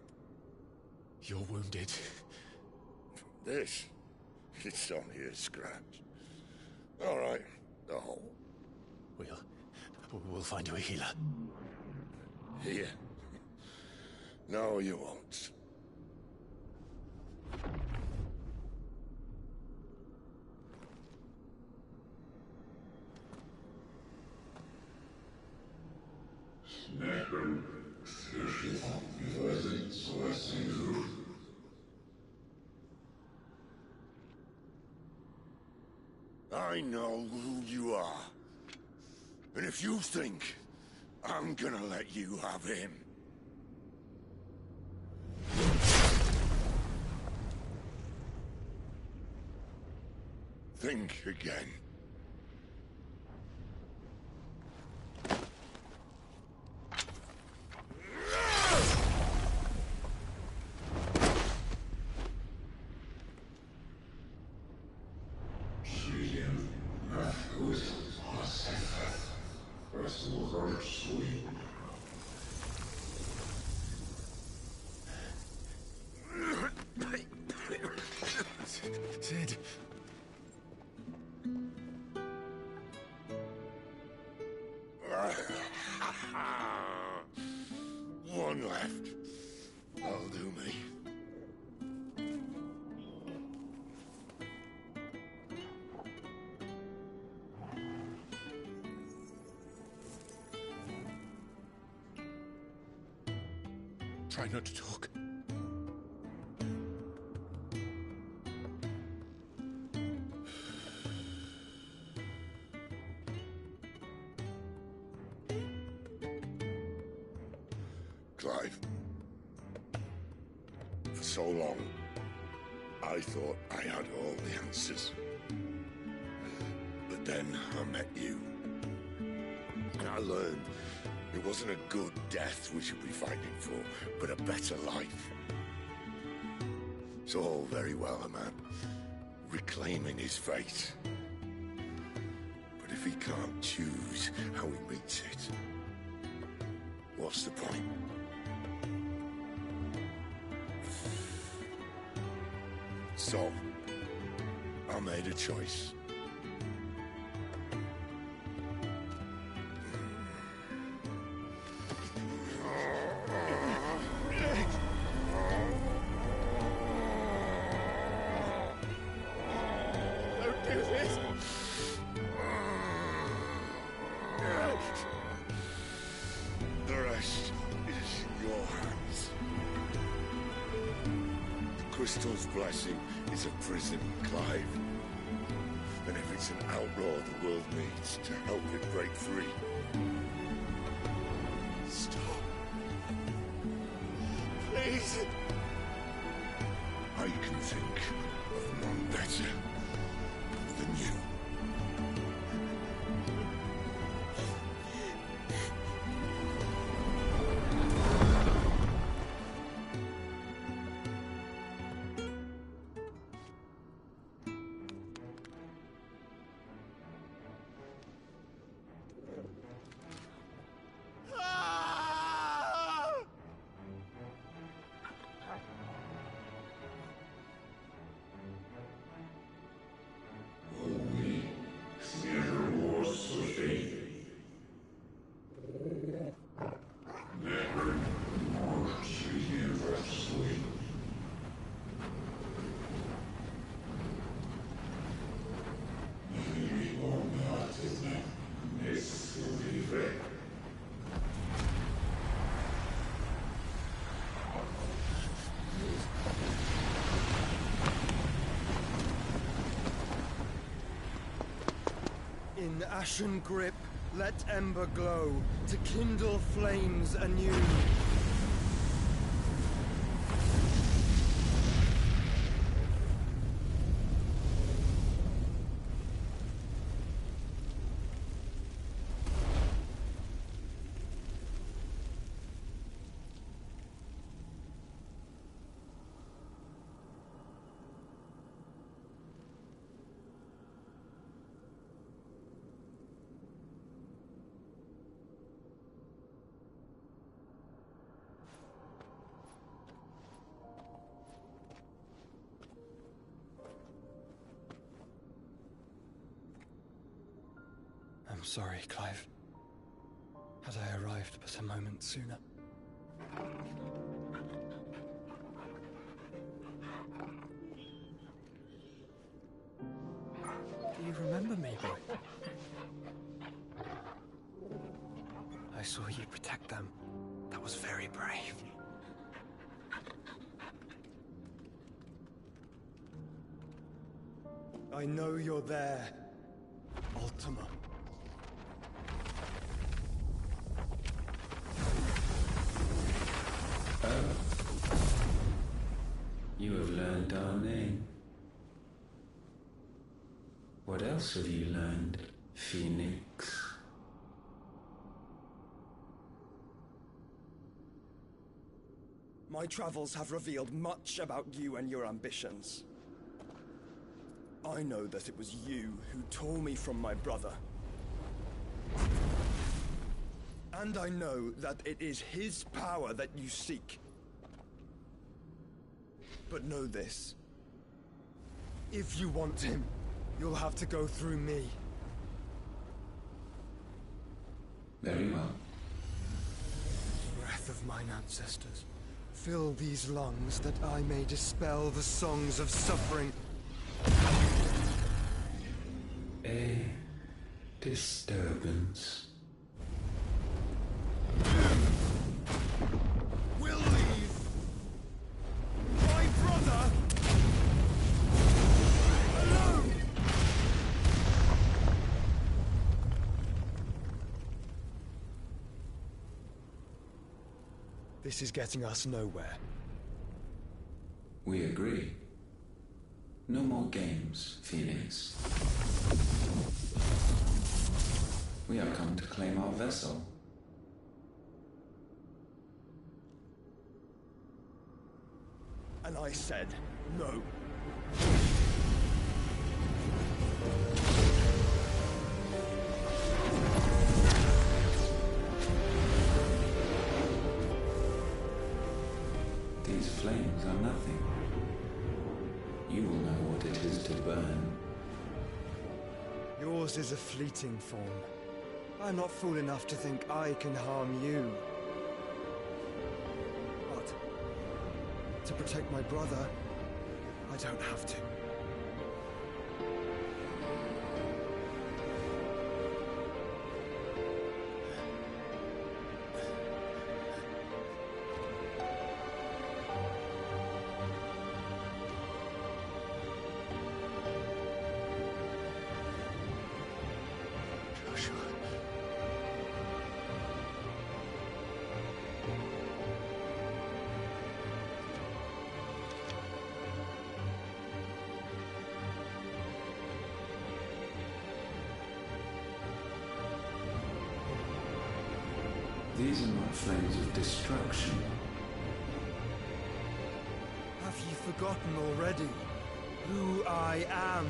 You're wounded. This? It's only a scratch. All right. Oh. We'll find you a healer. Here? No, you won't. I know who you are. And if you think I'm gonna let you have him... think again. Sid. One left. That'll do me. Try not to talk. Clive. For so long, I thought I had all the answers. But then I met you. And I learned it wasn't a good death we should be fighting for, but a better life. It's all very well, a man reclaiming his fate. But if he can't choose how he meets it, what's the point? So, I made a choice. Don't do this! The rest is in your hands. The Crystal's blessing is a prison, Clive. And if it's an outlaw the world needs to help it break free... Stop. Please. I can think of none better than you. In ashen grip, let ember glow, to kindle flames anew. I'm sorry, Clive. Had I arrived but a moment sooner. Do you remember me, boy? I saw you protect them. That was very brave. I know you're there, Ultima. You have learned our name. What else have you learned, Phoenix? My travels have revealed much about you and your ambitions. I know that it was you who tore me from my brother. And I know that it is his power that you seek. But know this. If you want him, you'll have to go through me. Very well. Breath of mine ancestors, fill these lungs that I may dispel the songs of suffering. A disturbance. We'll leave. My brother alone. This is getting us nowhere. We agree. No more games, Phoenix. We have come to claim our vessel. And I said no. These flames are nothing. You will know what it is to burn. Yours is a fleeting form. I'm not fool enough to think I can harm you. But to protect my brother, I don't have to. These are not flames of destruction. Have you forgotten already who I am?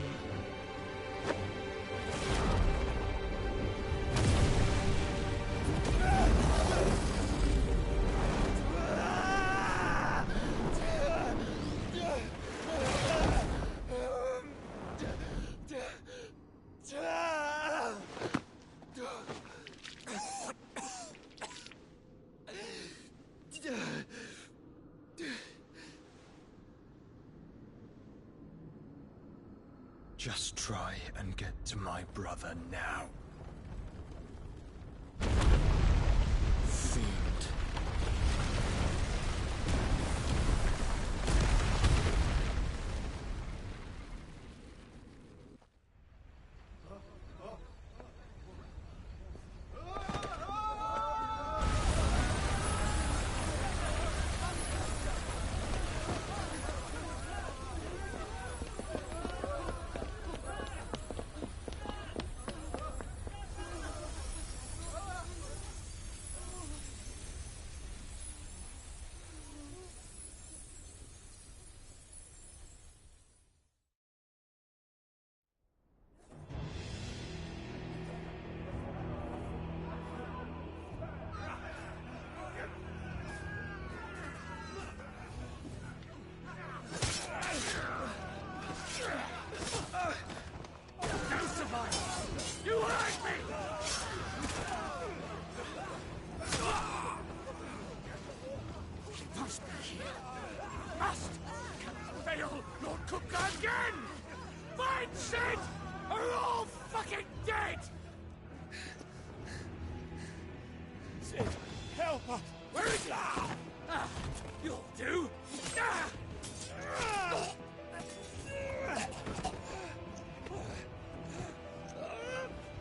Just try and get to my brother now. Fiend. You'll do!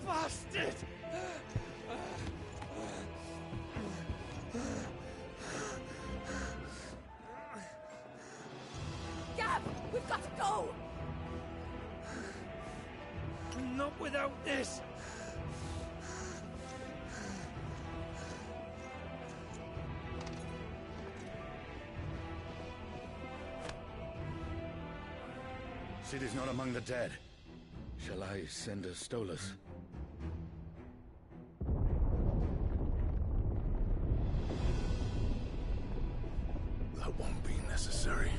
Bastard! Gab! We've got to go! Not without this! Sid is not among the dead. Shall I send a Stolas? That won't be necessary.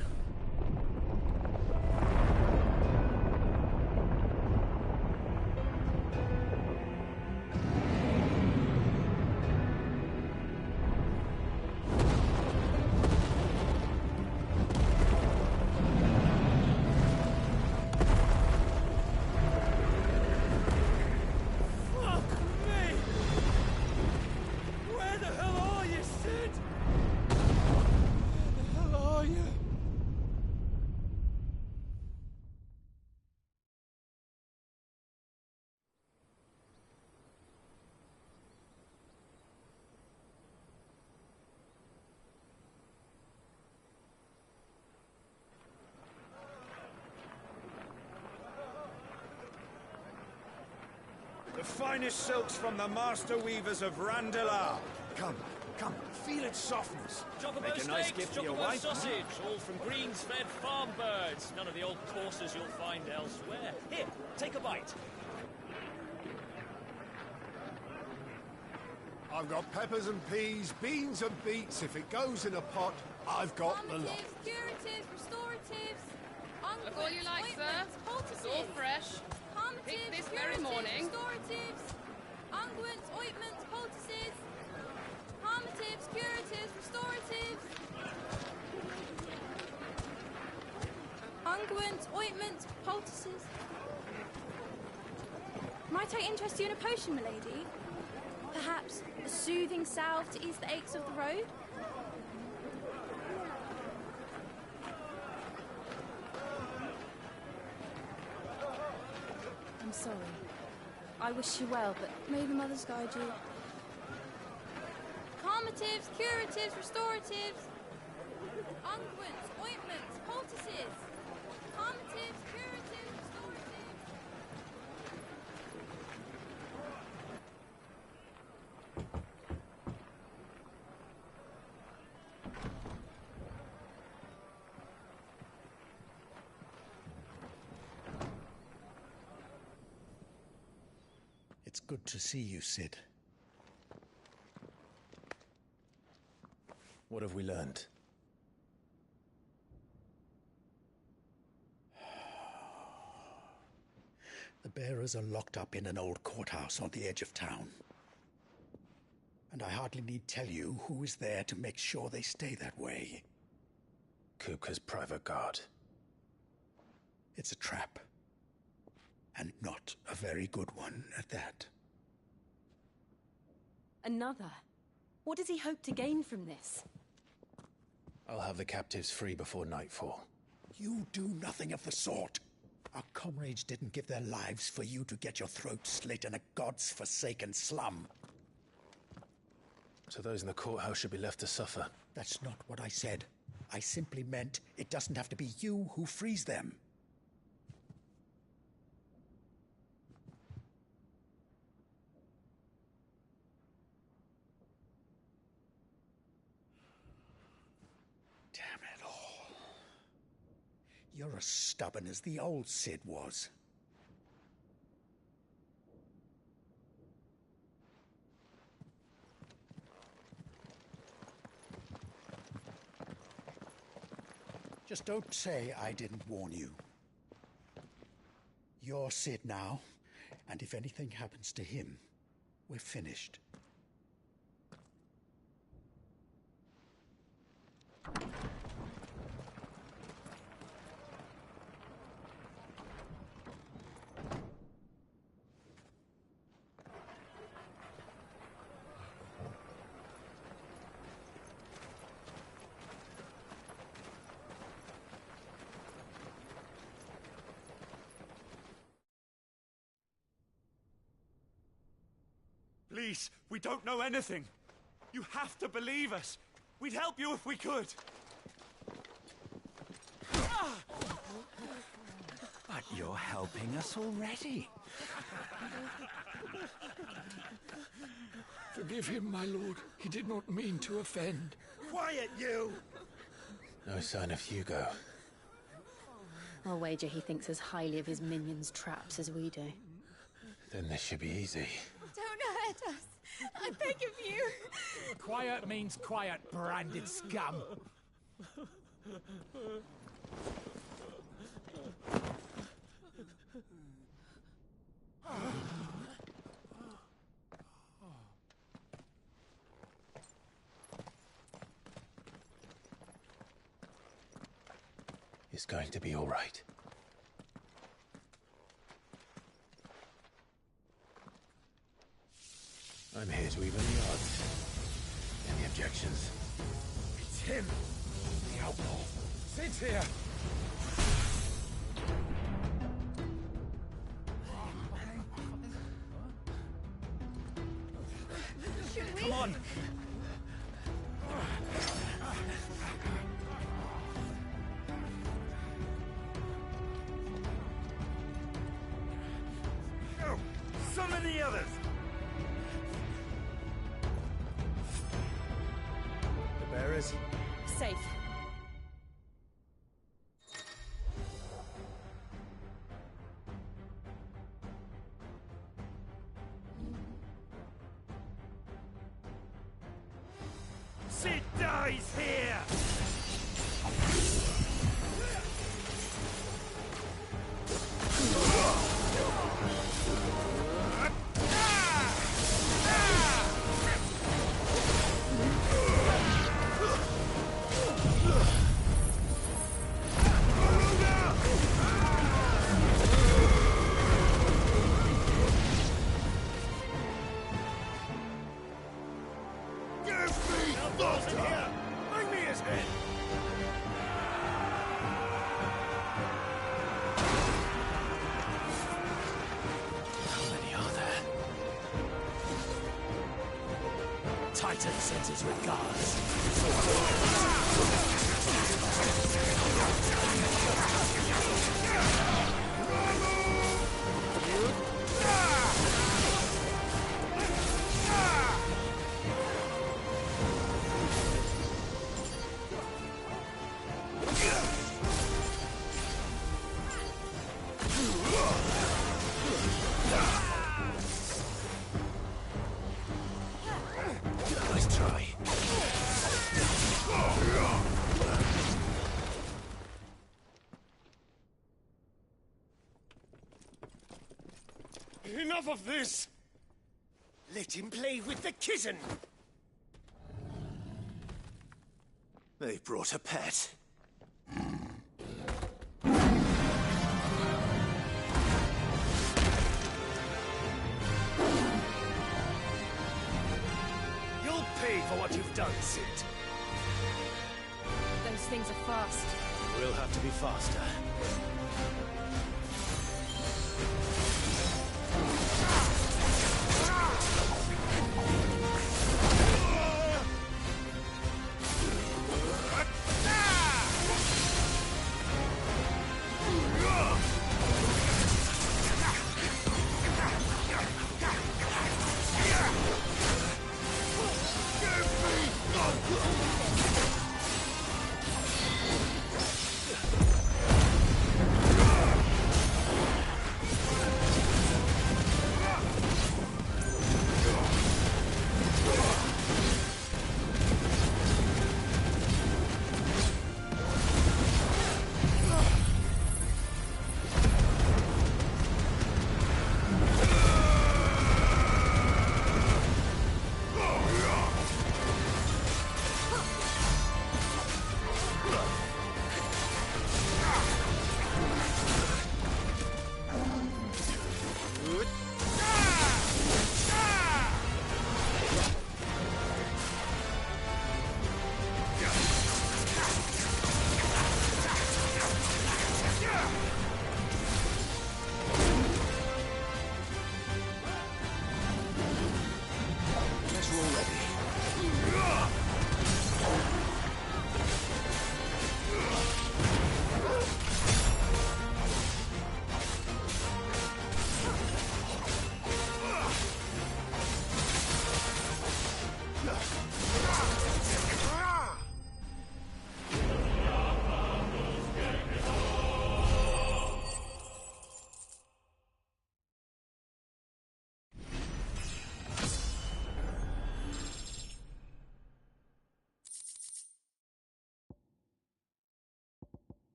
The finest silks from the master weavers of Randalar. Come, come, feel its softness. Chocobo Make a nice steaks, gift for your chocobo wife. sausage, all from greens-fed farm birds. None of the old courses you'll find elsewhere. Here, take a bite. I've got peppers and peas, beans and beets. If it goes in a pot, I've got the lot. Curatives, restoratives, Look all you like, sir. It's all fresh. Picked this very morning. Restoratives, unguents, ointments, poultices, palmatives, curatives, restoratives, unguents, ointments, poultices. Might I interest you in a potion, milady? Perhaps a soothing salve to ease the aches of the road? I'm sorry. I wish you well, but may the mothers guide you. Calmatives, curatives, restoratives, unguents, ointments, poultices. Calmatives, curatives, restoratives. It's good to see you, Sid. What have we learned? The bearers are locked up in an old courthouse on the edge of town. And I hardly need tell you who is there to make sure they stay that way. Kupka's private guard. It's a trap. And not a very good one at that. Another? What does he hope to gain from this? I'll have the captives free before nightfall. You do nothing of the sort. Our comrades didn't give their lives for you to get your throat slit in a god's forsaken slum. So those in the courthouse should be left to suffer. That's not what I said. I simply meant it doesn't have to be you who frees them. You're as stubborn as the old Sid was. Just don't say I didn't warn you. You're Sid now, and if anything happens to him, we're finished. Please, we don't know anything. You have to believe us. We'd help you if we could. But you're helping us already. Forgive him, my lord. He did not mean to offend. Quiet, you! No sign of Hugo. I'll wager he thinks as highly of his minions' traps as we do. Then this should be easy. Don't hurt us. I beg of you. Quiet means quiet, branded scum. It's going to be all right. I'm here to even the odds. Any objections? It's him, the outlaw. Sit here. Come on. Go! Summon the others! The bearers? Safe. Sid dies here! Titan sends his regards. Nice try. Enough of this! Let him play with the kitten! They brought a pet. You'll pay for what you've done, Sid. Those things are fast. We'll have to be faster.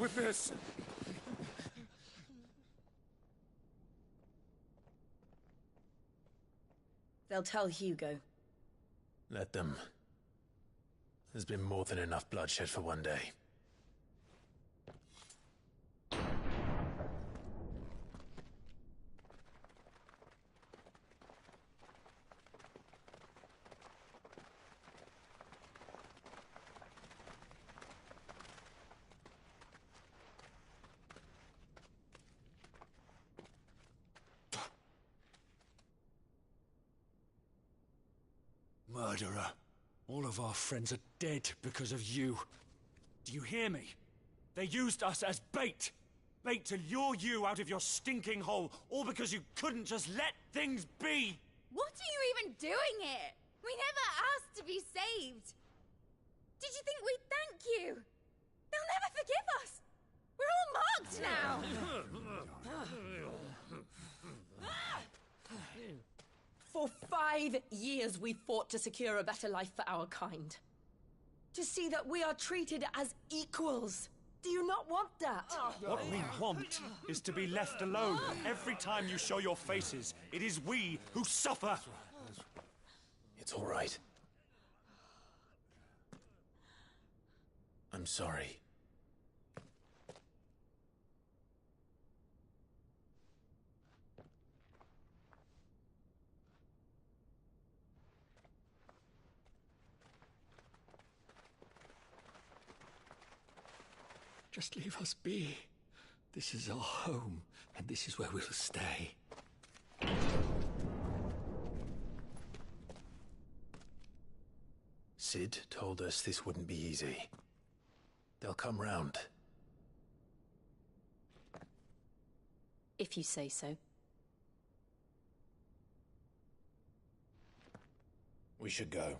with this. They'll tell Hugo. Let them. There's been more than enough bloodshed for one day. Murderer. All of our friends are dead because of you. Do you hear me? They used us as bait. Bait to lure you out of your stinking hole, all because you couldn't just let things be. What are you even doing here? We never asked to be saved. Did you think we'd thank you? They'll never forgive us. We're all marked now. For 5 years we fought to secure a better life for our kind. To see that we are treated as equals. Do you not want that? What we want is to be left alone. Every time you show your faces, it is we who suffer. It's all right. I'm sorry. Just leave us be. This is our home, and this is where we'll stay. Sid told us this wouldn't be easy. They'll come round. If you say so. We should go.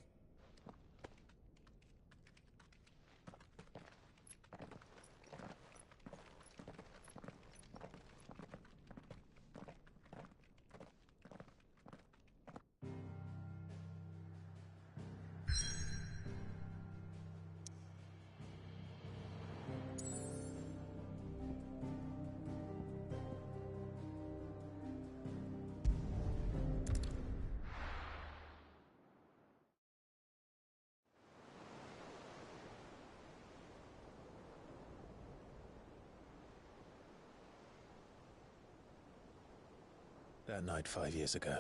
That night 5 years ago,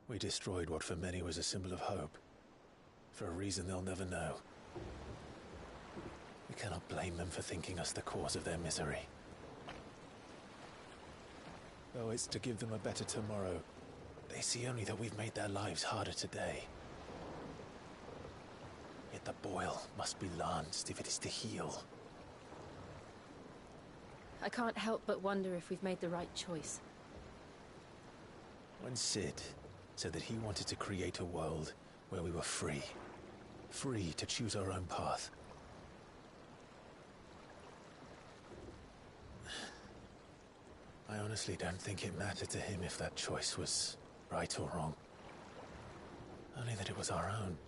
we destroyed what for many was a symbol of hope. For a reason they'll never know. We cannot blame them for thinking us the cause of their misery. Though it's to give them a better tomorrow, they see only that we've made their lives harder today. Yet the boil must be lanced if it is to heal. I can't help but wonder if we've made the right choice. When Sid said that he wanted to create a world where we were free. Free to choose our own path. I honestly don't think it mattered to him if that choice was right or wrong. Only that it was our own.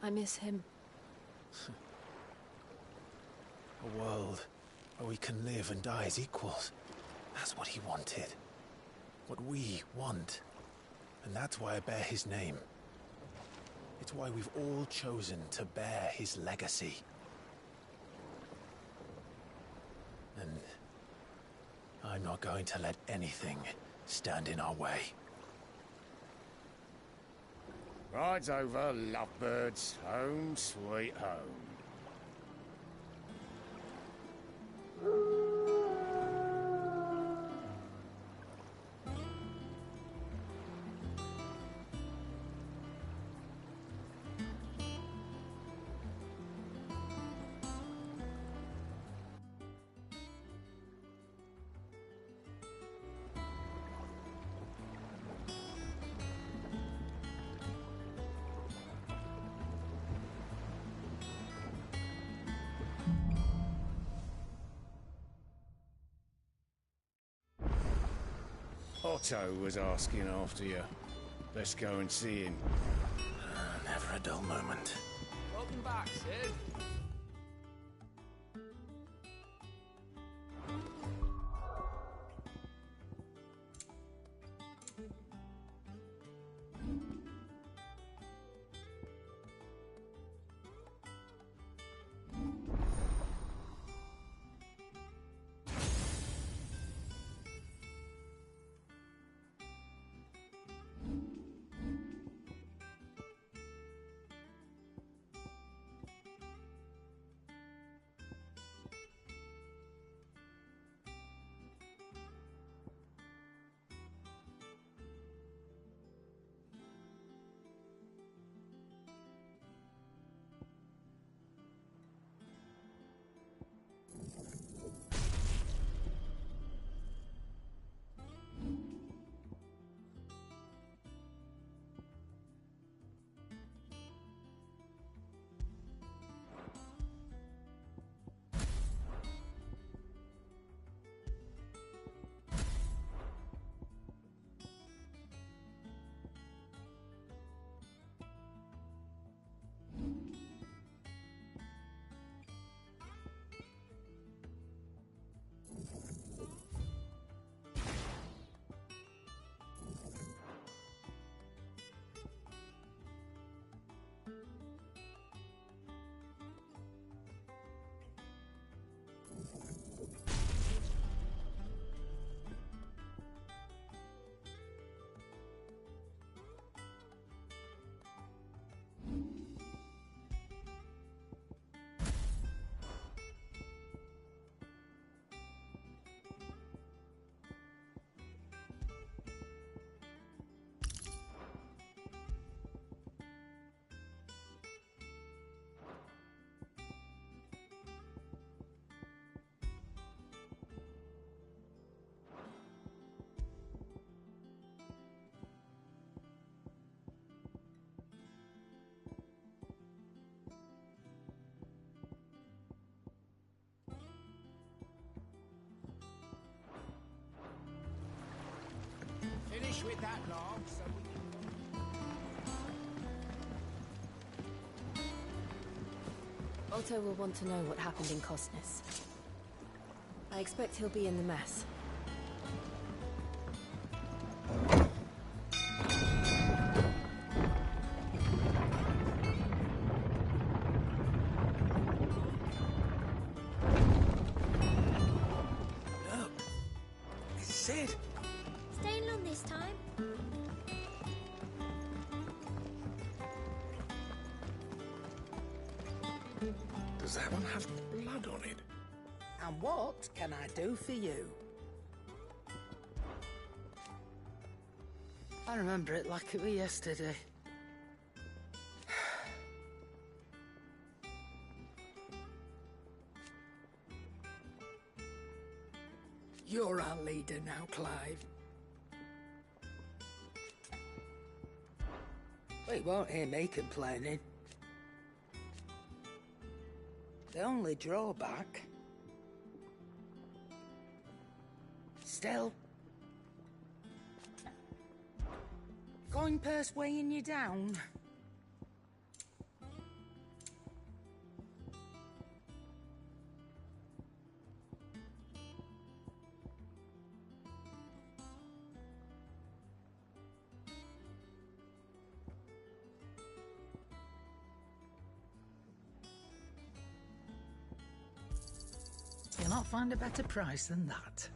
I miss him. A world where we can live and die as equals. That's what he wanted. What we want. And that's why I bear his name. It's why we've all chosen to bear his legacy. And I'm not going to let anything stand in our way. Rides over, lovebirds. Home, sweet home. Otto was asking after you. Let's go and see him. Never a dull moment. Welcome back, Sid. that long, so we Otto will want to know what happened in Cosnes. I expect he'll be in the mess. Look! It's Sid! Staying long this time? Does that one have blood on it? And what can I do for you? I remember it like it was yesterday. You're our leader now, Clive. Well, you won't hear me complaining. The only drawback... Still... Coin purse weighing you down. You'll not find a better price than that.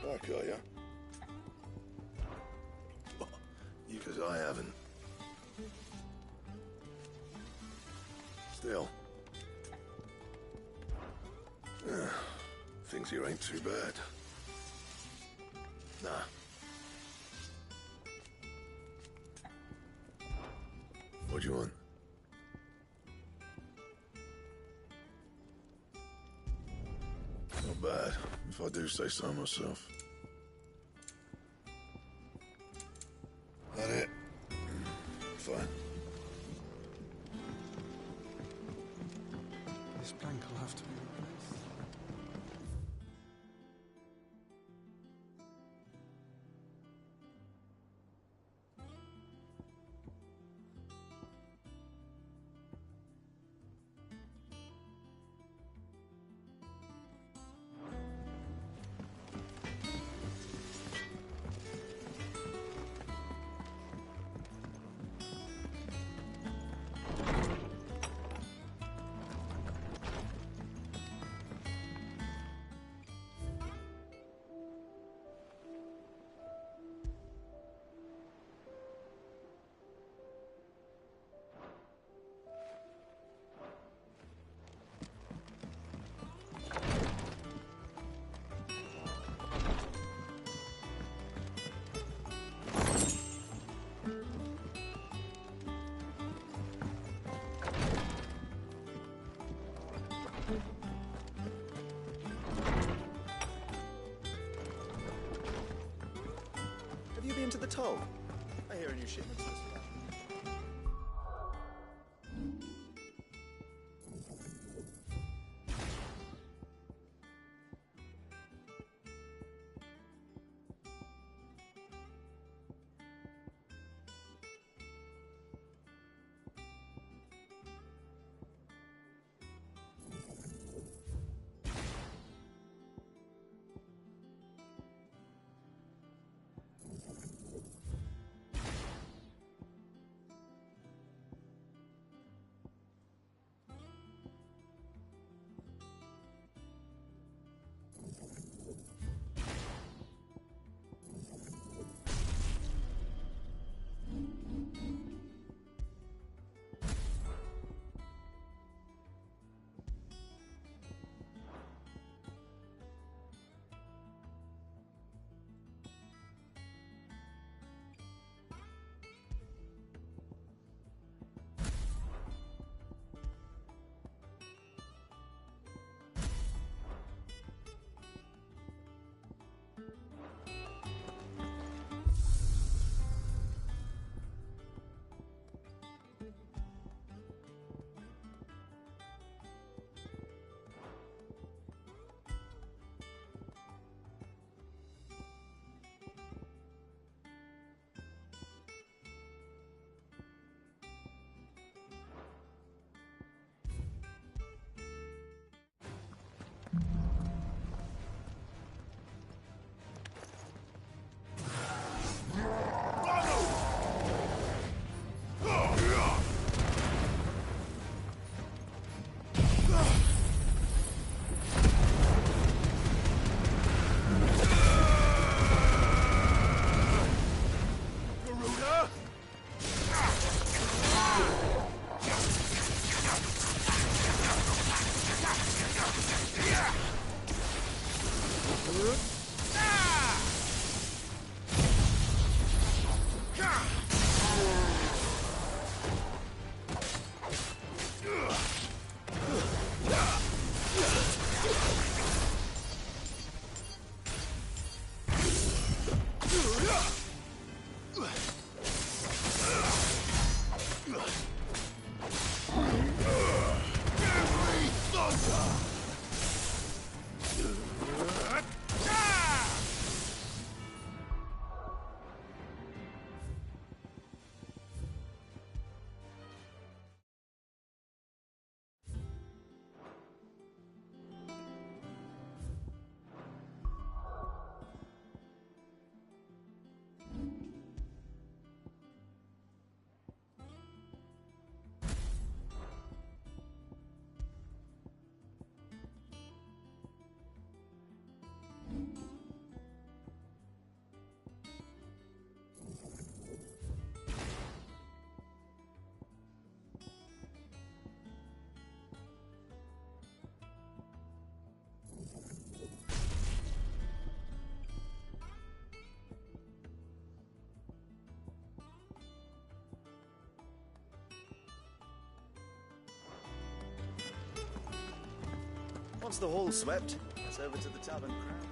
Back, are you? You, 'cause I haven't. Still. Things here ain't too bad. Nah. What do you want? Not bad, if I do say so myself. That it? Fine. This plank will have to be replaced. Have you been to the toll? I hear a new shipment's just arrived. Once the hall's swept, it's over to the tavern crowd.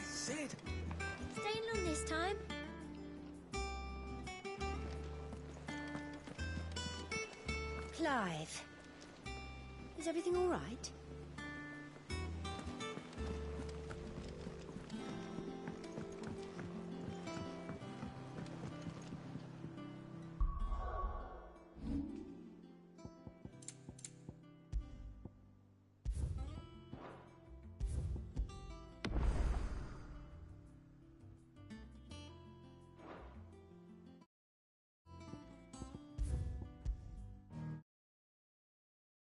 Sid! Staying long this time? Clive, is everything all right?